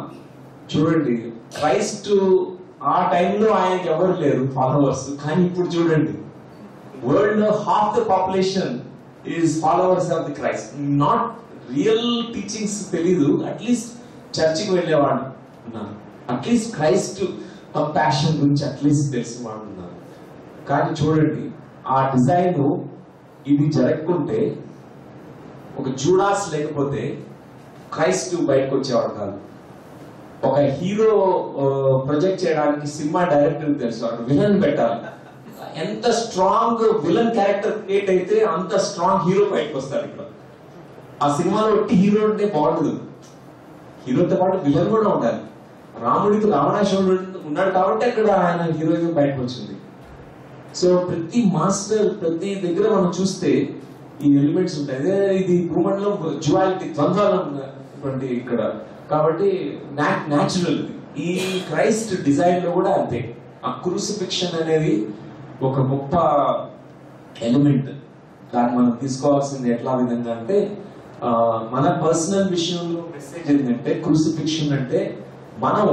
చూడండి, క్రైస్ట్ ఆ టైంలో ఆయనకి ఎవరు లేరు ఫాలోవర్స్, కానీ ఇప్పుడు చూడండి వరల్డ్ లో half the population is followers of the Christ. Not real teachings తెలీదు, అట్లీస్ట్ చర్చికి వెళ్ళేవాడు ఉన్నారు, అట్లీస్ట్ క్రైస్ట్ కంపాషన్ గురించి అట్లీస్ట్ తెలిసిన వాడు ఉన్నారు. కానీ చూడండి ఆ డిజైన్ ఇది జరగకుంటే, ఒక జూడాస్ లేకపోతే క్రైస్ట్ బయటకు వచ్చేవాడు కాదు. ఒక హీరో ప్రొజెక్ట్ చేయడానికి సినిమా డైరెక్టర్ తెలుసు, అక్కడ విలన్ పెట్టాలి. ఎంత స్ట్రాంగ్ విలన్ క్యారెక్టర్ క్రియేట్ అయితే అంత స్ట్రాంగ్ హీరో బయటకు వస్తాడు. ఇక్కడ ఆ సినిమాలో ఒట్టి హీరో ఉంటే బాగుండదు, హీరోతో పాటు విలన్ కూడా ఉండాలి. రాముడికి రావణాసురుడు ఉన్నాడు కాబట్టి అక్కడ ఆయన హీరోయిజం బయటకు వచ్చింది. సో ప్రతి మాస్టర్, ప్రతి దగ్గర మనం చూస్తే ఈ ఎలిమెంట్స్ ఉంటాయి. అదే ఇది భూమండలం డ్యువాలిటీ, ద్వంద్వాలు ఉన్నటువంటి ఇక్కడ. కాబట్టి న్యాచురల్. ఈ క్రైస్ట్ డిజైన్ లో కూడా అంతే. ఆ క్రూసిఫిక్షన్ అనేది ఒక గొప్ప ఎలిమెంట్. దాన్ని మనం తీసుకోవాల్సింది ఎట్లా విధంగా అంటే, మన పర్సనల్ విషయంలో మెసేజ్ ఏంటంటే, క్రూసిఫిక్షన్ అంటే మనం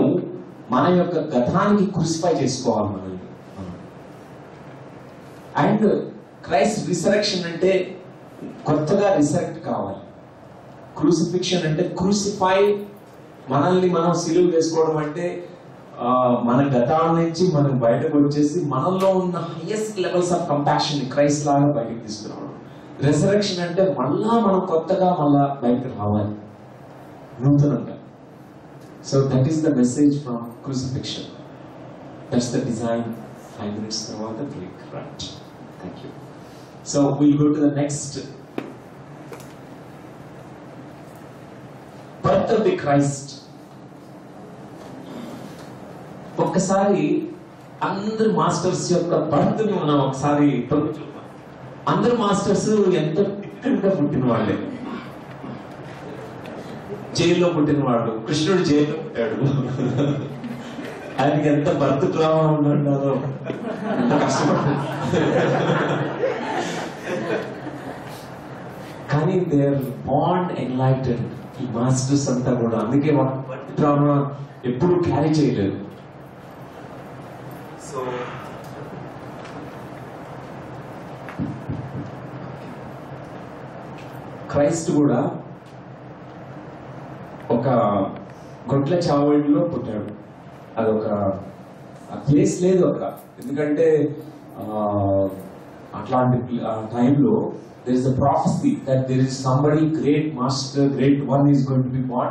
మన యొక్క గతానికి క్రూసిఫై చేసుకోవాలి మనల్ని. అండ్ క్రైస్ట్ రిసరెక్షన్ అంటే కొత్తగా రిసరెక్ట్ కావాలి. క్రూసిఫిక్షన్ అంటే క్రూసిఫై, మనల్ని మనం సిలువ వేసుకోవడం అంటే మన గతాల నుంచి మనం బయటకు వచ్చేసి మనలో ఉన్న highest levels of compassion Christ లాగా బయటకు తీసుకురావడం. రిసరెక్షన్ అంటే మళ్ళా మనం కొత్తగా మళ్ళా బయటకు రావాలి, నూతనంగా. So that is the message from crucifixion. That's the design. 5 minutes తర్వాత break. Right, thank you. So will go to the next. Birth of the Christ. ఒక్కసారి అందరు మాస్టర్స్ యొక్క బర్త్ ని మనం ఒకసారి చూద్దాం. అందరు మాస్టర్స్ ఎంత డిఫరెంట్ గా పుట్టిన వాళ్ళే. జైల్లో పుట్టిన వాడు, కృష్ణుడు జైల్లో పుట్టాడు. ఆయనకి ఎంత బర్త్ డ్రామా ఉన్నాడో, ఎంత కష్టపడ్డాడు. కానీ దే ఆర్ బాండ్ ఎన్లైటెడ్, ఈ మాస్టర్స్ అంతా కూడా. అందుకే వాళ్ళ బర్త్ డ్రామా ఎప్పుడు క్యారీ చేయలేదు. సో క్రైస్ట్ కూడా ఒక గొడ్ల చావడిలో పుట్టాడు. అదొక ప్లేస్ లేదు అక్కడ, ఎందుకంటే అట్లాంటి టైంలో there is a prophecy that there is somebody great master, great one is going to be born.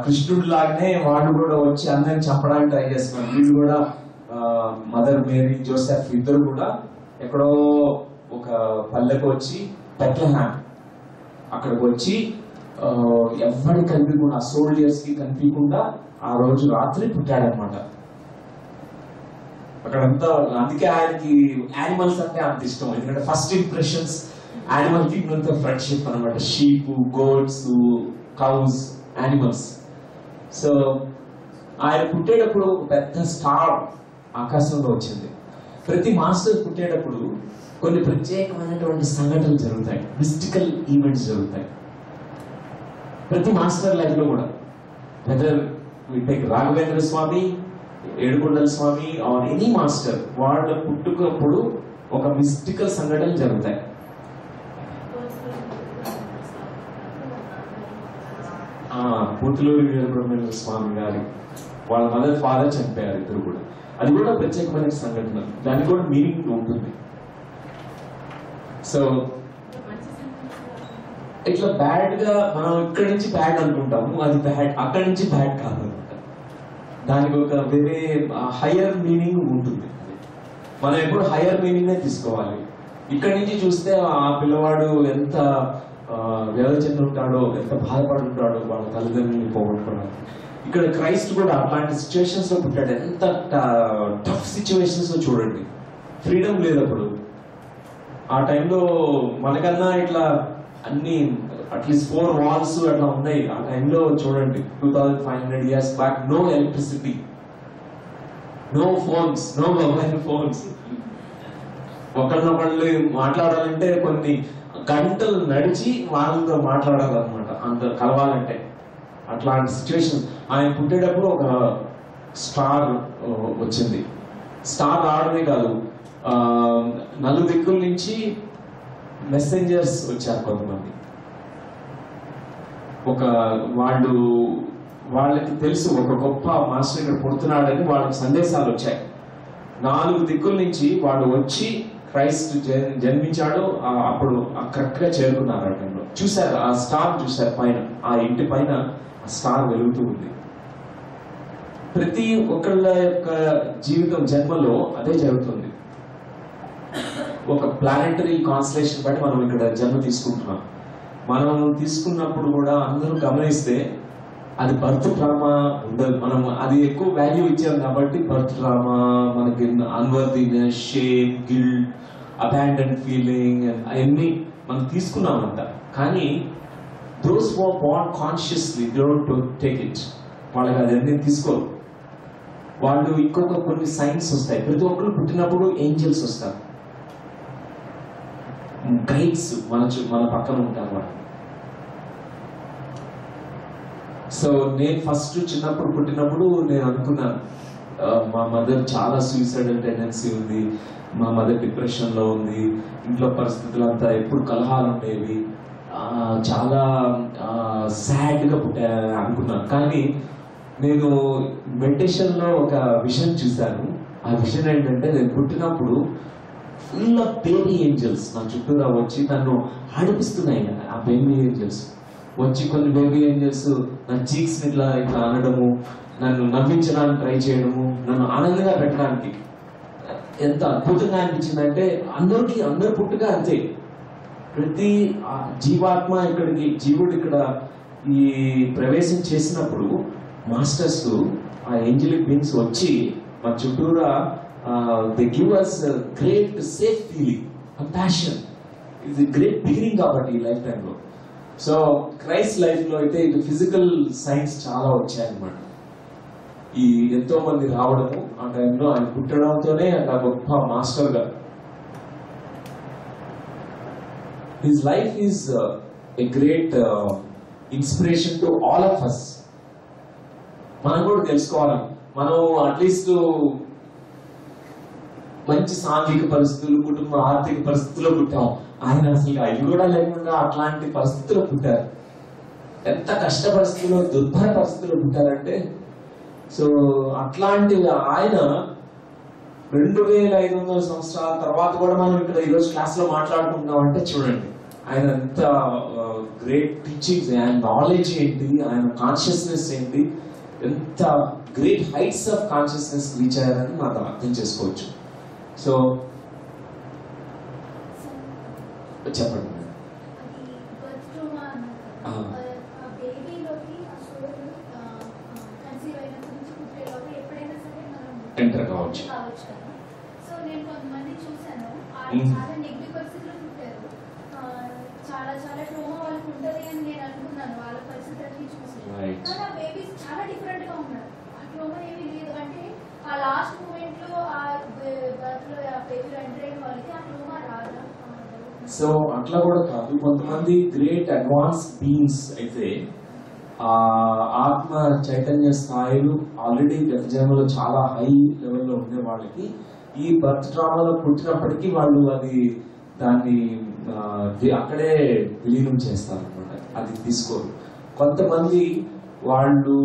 కృష్ణుడు లాగానే వాడు కూడా వచ్చి అందరిని చంపడానికి ట్రై చేస్తున్నాడు. వీళ్ళు కూడా మదర్ మేరీ, జోసెఫ్ ఇద్దరు కూడా ఎక్కడో ఒక పల్లెకు వచ్చి, బెత్లెహేమ్ అక్కడికి వచ్చి ఎవరికి కనిపించకుండా, సోల్జర్స్ కి కనిపించకుండా ఆ రోజు రాత్రి పుట్టాడనమాట. అక్కడంతా. అందుకే ఆయనకి యానిమల్స్ అంటే అంత ఇష్టం, ఎందుకంటే ఫస్ట్ ఇంప్రెషన్స్ యానిమల్ కి ఉన్నంత ఫ్రెండ్షిప్ అనమాట. Sheep, goats, cows, animals. So ఆయన పుట్టేటప్పుడు పెద్ద స్టార్ ఆకాశంలో వచ్చింది. ప్రతి మాస్టర్ పుట్టేటప్పుడు కొన్ని ప్రత్యేకమైనటువంటి సంఘటనలు జరుగుతాయి, మిస్టికల్ ఈవెంట్స్ జరుగుతాయి ప్రతి మాస్టర్ లైఫ్ లో కూడా. Whether we take Raghavendra Swami, ఏడుకొండల స్వామి ఆర్ ఎనీ మాస్టర్, వాళ్ళ పుట్టుకప్పుడు ఒక మిస్టికల్ సంఘటనలు జరుగుతాయి. పూతులూరి వీరబ్రహ్మేంద్ర స్వామి గారి వాళ్ళ మదర్, ఫాదర్ చనిపోయారు ఇద్దరు కూడా. అది కూడా ప్రత్యేకమైన సంఘటన, దానికి కూడా మీనింగ్ ఉంటుంది. సో ఇట్లా బ్యాడ్ గా మనం ఇక్కడి నుంచి బ్యాడ్ అనుకుంటాము, అది బ్యాడ్ అక్కడి నుంచి బ్యాడ్ కాదనమాట. దానికి ఒక వేరే హయ్యర్ మీనింగ్ ఉంటుంది. మనం ఎప్పుడు హయ్యర్ మీనింగ్ తీసుకోవాలి. ఇక్కడి నుంచి చూస్తే ఆ పిల్లవాడు ఎంత వ్యవచన ఉంటాడో, ఎంత బాధపడి ఉంటాడో వాళ్ళ తల్లిదండ్రులని పోగొట్టుకోవడానికి. ఇక్కడ క్రైస్ట్ కూడా అట్లాంటి సిచ్యువేషన్స్ లో పుట్టాడు. ఎంత టఫ్ సిచ్యువేషన్స్ లో చూడండి, ఫ్రీడమ్ లేదు అప్పుడు. ఆ టైంలో మనకన్నా ఇట్లా అన్ని అట్లీస్ట్ 4 walls అట్లా ఉన్నాయి. ఆ టైంలో చూడండి 2500 years back, no electricity, no phones, no mobile phones. ఒకళ్ళనొకళ్ళు మాట్లాడాలంటే కొన్ని గంటలు నడిచి వాళ్ళతో మాట్లాడాలన్నమాట, అంత కలవాలంటే. అట్లాంటి సిచ్యువేషన్. ఆయన పుట్టేటప్పుడు ఒక స్టార్ వచ్చింది. స్టార్ రావడమే కాదు, నలుదిక్కుల నుంచి మెసెంజర్స్ వచ్చారు కొంతమంది. వాళ్ళకి తెలుసు ఒక గొప్ప మాస్టర్ ఇక్కడ పుడుతున్నాడని వాళ్ళకి సందేశాలు వచ్చాయి. 4 దిక్కుల నుంచి వాళ్ళు వచ్చి క్రైస్ట్ జన్మించాడు అప్పుడు కరెక్ట్ గా చేరుకున్నారు. ఆ టైంలో చూశారు, ఆ స్టార్ చూశారు పైన, ఆ ఇంటి పైన ఆ స్టార్ వెలుగుతూ ఉంది. ప్రతి ఒక్కళ్ళ యొక్క జీవితం జన్మలో అదే జరుగుతుంది. ఒక ప్లానెటరీ కాన్స్టలేషన్ బట్టి మనం ఇక్కడ జన్మ తీసుకుంటున్నాం. మనం తీసుకున్నప్పుడు కూడా అందరూ గమనిస్తే అది బర్త్ డ్రామా ఉండదు. మనం అది ఎక్కువ వాల్యూ ఇచ్చాం కాబట్టి బర్త్ డ్రామా, మనకి unworthiness, shame, guilt, abandon feeling అవన్నీ మనం తీసుకున్నామంట. కానీ those who are born consciously they don't take it. వాళ్ళకి అదన్నీ తీసుకోరు. వాళ్ళు ఇంకొక కొన్ని సైన్స్ వస్తాయి. ప్రతి ఒక్కరు పుట్టినప్పుడు ఏంజల్స్ వస్తారు, గైడ్స్ మన పక్కన ఉంటారు వాళ్ళు. సో నేను ఫస్ట్ చిన్నప్పుడు పుట్టినప్పుడు నేను అనుకున్నాను, మా మదర్ చాలా సూసైడల్ టెండెన్సీ ఉంది, మా మదర్ డిప్రెషన్ లో ఉంది, ఇంట్లో పరిస్థితులు అంతా ఎప్పుడు కలహాలు ఉండేవి, చాలా సాడ్ గా పుట్టా అనుకున్నాను. కానీ నేను మెడిటేషన్ లో ఒక విషయం చూశాను. ఆ విషయం ఏంటంటే, నేను పుట్టినప్పుడు ఫుల్ ఆఫ్ బేబీ ఏంజల్స్ నా చుట్టూరా వచ్చి నన్ను ఆడిపిస్తున్నాయి. ఆ బేబీ ఏంజల్స్ వచ్చి, కొన్ని బేబీ ఏంజల్స్ నా చీక్స్ ఇట్లా ఇట్లా అనడము, నన్ను నవ్వించడానికి ట్రై చేయడము, నన్ను ఆనందంగా పెట్టడానికి. ఎంత అద్భుతంగా అనిపించిందంటే, అందరు పుట్టుగా అంతే. ప్రతి జీవాత్మ జీవుడు ఇక్కడ ఈ ప్రవేశం చేసినప్పుడు మాస్టర్స్, ఆ ఏంజలిక్ బీయింగ్స్ వచ్చి మా చుట్టూరా they give us a great safe feeling, compassion. It's a great beginning కాబట్టి ఈ లైఫ్ టైంలో. సో క్రైస్ట్ లైఫ్ లో అయితే ఇటు ఫిజికల్ సైన్స్ చాలా వచ్చాయన్నమాట. ఈ ఎంతో మంది రావడము, ఆ టైంలో ఆయన పుట్టడంతోనే ఆయన గొప్ప మాస్టర్ గా. His life is a great inspiration to all of us. మనం కూడా తెలుసుకోవాలి. మనం అట్లీస్ట్ మంచి సాంఘిక పరిస్థితులు, కుటుంబ ఆర్థిక పరిస్థితుల్లో పుట్టాం. ఆయన అసలు అవి కూడా లేకుండా అట్లాంటి పరిస్థితుల్లో పుట్టారు. ఎంత కష్ట పరిస్థితుల్లో, దుర్భర పరిస్థితుల్లో పుట్టారంటే, సో అట్లాంటి ఆయన 2500 సంవత్సరాల తర్వాత కూడా మనం ఇక్కడ ఈరోజు క్లాస్ లో మాట్లాడుకుంటున్నాం అంటే చూడండి, ఆయన ఎంత గ్రేట్ టీచింగ్స్, ఆయన నాలెడ్జ్ ఏంటి, ఆయన కాన్షియస్నెస్ ఏంటి, ఎంత great heights of consciousness reach అయ్యారని మనం అర్థం చేసుకోవచ్చు. సో చెప్పండి. ఎంటర్ కావచ్చు. సో నేను కొంతమంది చూసాను, చాలా నెగిటివ్ పరిస్థితుల్లో పుట్టారు. చాలా ట్రోమా వాళ్ళకి ఉంటది అని నేను అనుకున్నాను వాళ్ళ పరిస్థితులన్నీ చూసి. కానీ ఆ బేబీస్ చాలా డిఫరెంట్ గా ఉన్నారు. ఆ ట్రోమా ఏమీ లేదు. అంటే ఆ లాస్ట్ మూమెంట్ లో ఆ బర్త్ లో ఆ బేబీ ఎంటర్ అయిన వాళ్ళకి ఆ ట్రోమా రాదా? సో అట్లా కూడా కాదు. కొంతమంది గ్రేట్ అడ్వాన్స్ బీయింగ్స్ అయితే ఆత్మ చైతన్య స్థాయిలు ఆల్రెడీ గత జన్మలో చాలా హై లెవెల్లో ఉండే వాళ్ళకి ఈ బర్త్ డ్రామాలో పుట్టినప్పటికీ వాళ్ళు దాన్ని అక్కడే విలీనం చేస్తారు అనమాట, అది తీసుకోరు. కొంతమంది వాళ్ళు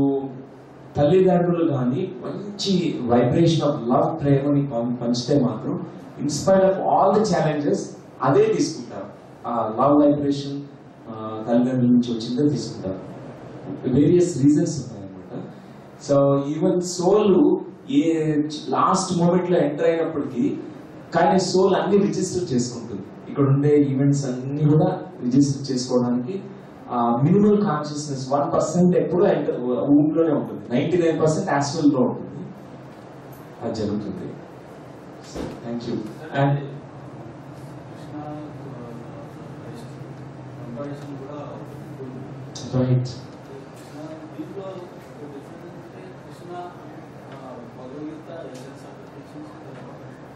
తల్లిదండ్రులు కానీ మంచి వైబ్రేషన్ ఆఫ్ లవ్, ప్రేమని పంచితే మాత్రం inspire of all the challenges అదే తీసుకుంటారు. ఆ లవ్ వైబ్రేషన్, తల్లిదండ్రుల నుంచి వచ్చిందో తీసుకుంటారు. వేరియస్ రీజన్స్ ఉన్నాయన్నమాట. సో ఈవెన్ సోల్ ఏ లాస్ట్ మూమెంట్ లో ఎంటర్ అయినప్పటికీ కానీ సోల్ అన్ని రిజిస్టర్ చేసుకుంటుంది. ఇక్కడ ఉండే ఈవెంట్స్ అన్ని కూడా రిజిస్టర్ చేసుకోవడానికి మినిమల్ కాన్షియస్నెస్ 1% ఎప్పుడు ఊమ్ లోనే ఉంటుంది, 99% యాస్ట్రల్ లో ఉంటుంది. అది జరుగుతుంది. Thank you. అండ్ రైట్, దీంట్లో Krishna Bhagavad Gita essence of teachings,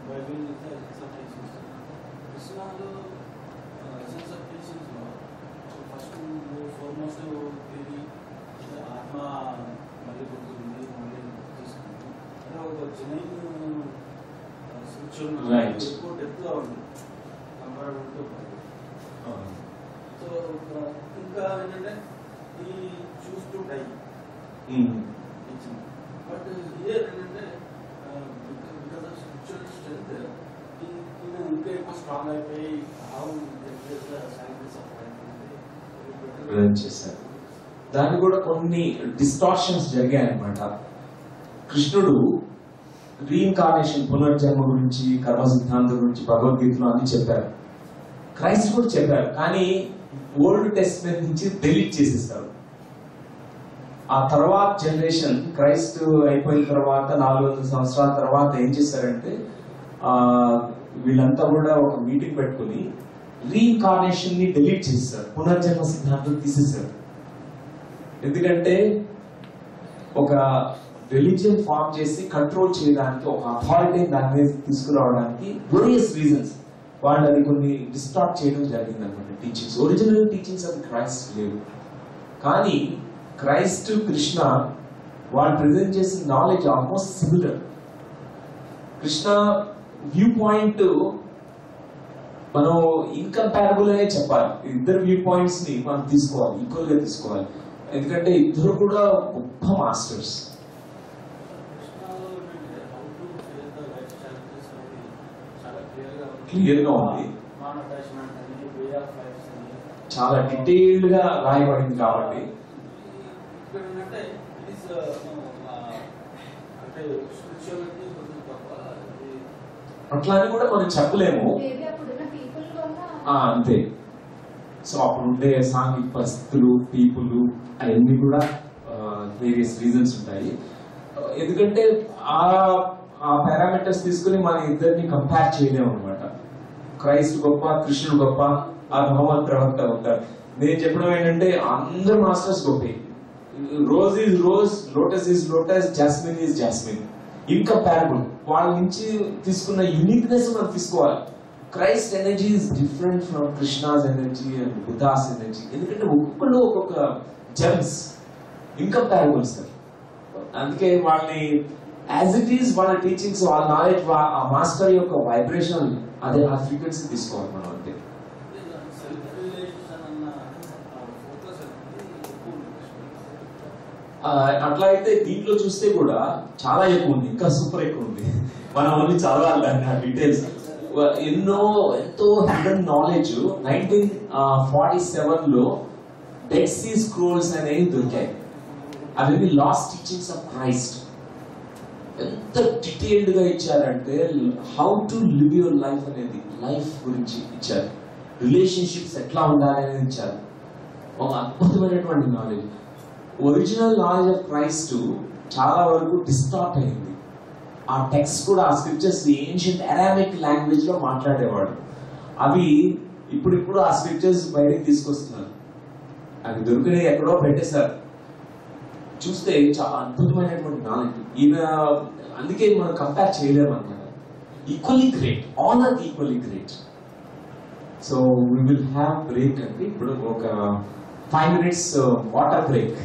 Bible essence of teachings. కృష్ణలో ఎసెన్స్ ఆఫ్ టీచింగ్స్లో ఫస్ట్ ఫార్మోస్ట్ ఇది ఆత్మ మళ్ళీ పుడుతుంది, మళ్ళీ తీసుకుంటుంది. అంటే ఒక జైన్ Right. ఎక్కువ డెప్త్గా ఉంది కంపారిటివ్. సో ఇంకా ఏంటంటే ఈ choose to die teaching. But here ఏంటంటే బికాస్ ఆఫ్ స్పిరిచువల్ స్ట్రెంత్ ఈయన ఇంకా ఎక్కువ స్ట్రాంగ్ అయిపోయి హౌ సైంటిస్ట్ ఆఫ్ లైఫ్ చేశారు. దాన్ని కూడా కొన్ని డిస్టార్షన్స్ జరిగాయన్నమాట. కృష్ణుడు రీఇన్కార్నేషన్, పునర్జన్మ గురించి, కర్మ సిద్ధాంతం గురించి భగవద్గీతలో అన్ని చెప్పారు. క్రైస్ట్ కూడా చెప్పారు, కానీ ఓల్డ్ టెస్ట్మెంట్ నుంచి డిలీట్ చేసేస్తారు. ఆ తర్వాత జనరేషన్ క్రైస్ట్ అయిపోయిన తర్వాత 400 సంవత్సరాల తర్వాత ఏం చేశారంటే వీళ్ళంతా కూడా ఒక మీటింగ్ పెట్టుకుని రీఇన్కార్నేషన్ ని డిలీట్ చేస్తారు, పునర్జన్మ సిద్ధాంతం తీసేశారు. ఎందుకంటే ఒక రిలీజియన్ ఫార్మ్ చేసి కంట్రోల్ చేయడానికి, ఒక అథారిటీ దాని మీద తీసుకురావడానికి వేరియస్ రీజన్స్ వాళ్ళు అది కొన్ని డిస్టార్ట్ చేయడం జరిగింది అనమాట. టీచింగ్స్, ఒరిజినల్ టీచింగ్స్ అది క్రైస్ట్ లేవు. కానీ క్రైస్ట్, కృష్ణ వాళ్ళు ప్రెజెంట్ చేసిన knowledge almost similar. Krishna view point మనం ఇన్కంపారబుల్ అనే చెప్పాలి. ఇద్దరు వ్యూ పాయింట్స్ ని మనం తీసుకోవాలి, ఈక్వల్ గా తీసుకోవాలి. ఎందుకంటే ఇద్దరు కూడా గొప్ప మాస్టర్స్. క్లియర్ గా ఉంది, చాలా డీటెయిల్డ్ గా రాయబడింది. కాబట్టి అట్లా అని కూడా మనం చెప్పలేము. అంతే. సో అప్పుడు ఉండే సాంఘిక పరిస్థితులు, పీపుల్, అవన్నీ కూడా వేరియస్ రీజన్స్ ఉంటాయి. ఎందుకంటే ఆ పారామీటర్స్ తీసుకుని మన ఇద్దరిని కంపేర్ చేయలేము అనమాట. క్రైస్ట్ గొప్ప, కృష్ణుడు గొప్ప, ఆ మహమ్మద్ ప్రవక్త ఉంటారు. నేను చెప్పడం ఏంటంటే అందరు మాస్టర్స్ గొప్పే. Rose is rose, lotus is lotus, jasmine is jasmine. Incomparable. వాళ్ళ నుంచి తీసుకున్న యూనిక్నెస్ మనం తీసుకోవాలి. Christ energy is different from Krishna's energy and Buddha's energy. ఎందుకంటే ఒక్కొక్కళ్ళు ఒక్కొక్క జెమ్స్, ఇన్కంపారబుల్ సార్. అందుకే వాళ్ళని యాజ్ ఇట్ ఈస్ వాళ్ళ టీచింగ్స్, వాళ్ళ నాలెడ్జ్, ఆ మాస్టర్ యొక్క వైబ్రేషన్, అదే ఆ ఫ్రీక్వెన్సీ తీసుకోవాలి మనం. అంతే. అట్లా అయితే దీంట్లో చూస్తే కూడా చాలా ఎక్కువ ఉంది, ఇంకా సూపర్ ఎక్కువ ఉంది. మనం ఓన్లీ చదవాలి దాన్ని, ఆ డీటెయిల్స్. ఎంతో హిడెన్ నాలెడ్జ్ 1947 లో డెడ్ సీ స్క్రోల్స్ అనేవి దొరికాయి. అవి లాస్ట్ టీచింగ్స్ ఆఫ్ క్రైస్ట్. ఎంత డీటెయిల్డ్ గా ఇచ్చారంటే how to live your life అనేది, లైఫ్ గురించి ఇచ్చారు. రిలేషన్షిప్స్ ఎట్లా ఉండాలి అనేది ఇచ్చారు. ఒక అద్భుతమైనటువంటి knowledge. Original knowledge of Christ చాలా వరకు డిస్టార్ట్ అయింది. ఆ టెక్స్ట్ కూడా, ఆ స్క్రిప్చర్స్ ఏన్షియంట్ అరామిక్ లాంగ్వేజ్ లో మాట్లాడేవాడు. అవి ఇప్పుడు ఆ స్క్రిప్చర్స్ బయటకు తీసుకొస్తున్నారు. అవి దొరికినవి ఎక్కడో పెట్టేశారు. చూస్తే చాలా అద్భుతమైనటువంటి నాలెడ్జ్. ఈయన అందుకే మనం కంపేర్ చేయలేము అన్నమాట. Equally great, all are equally great. So we will have break అండి. ఇప్పుడు ఒక 5 minutes వాటర్ బ్రేక్.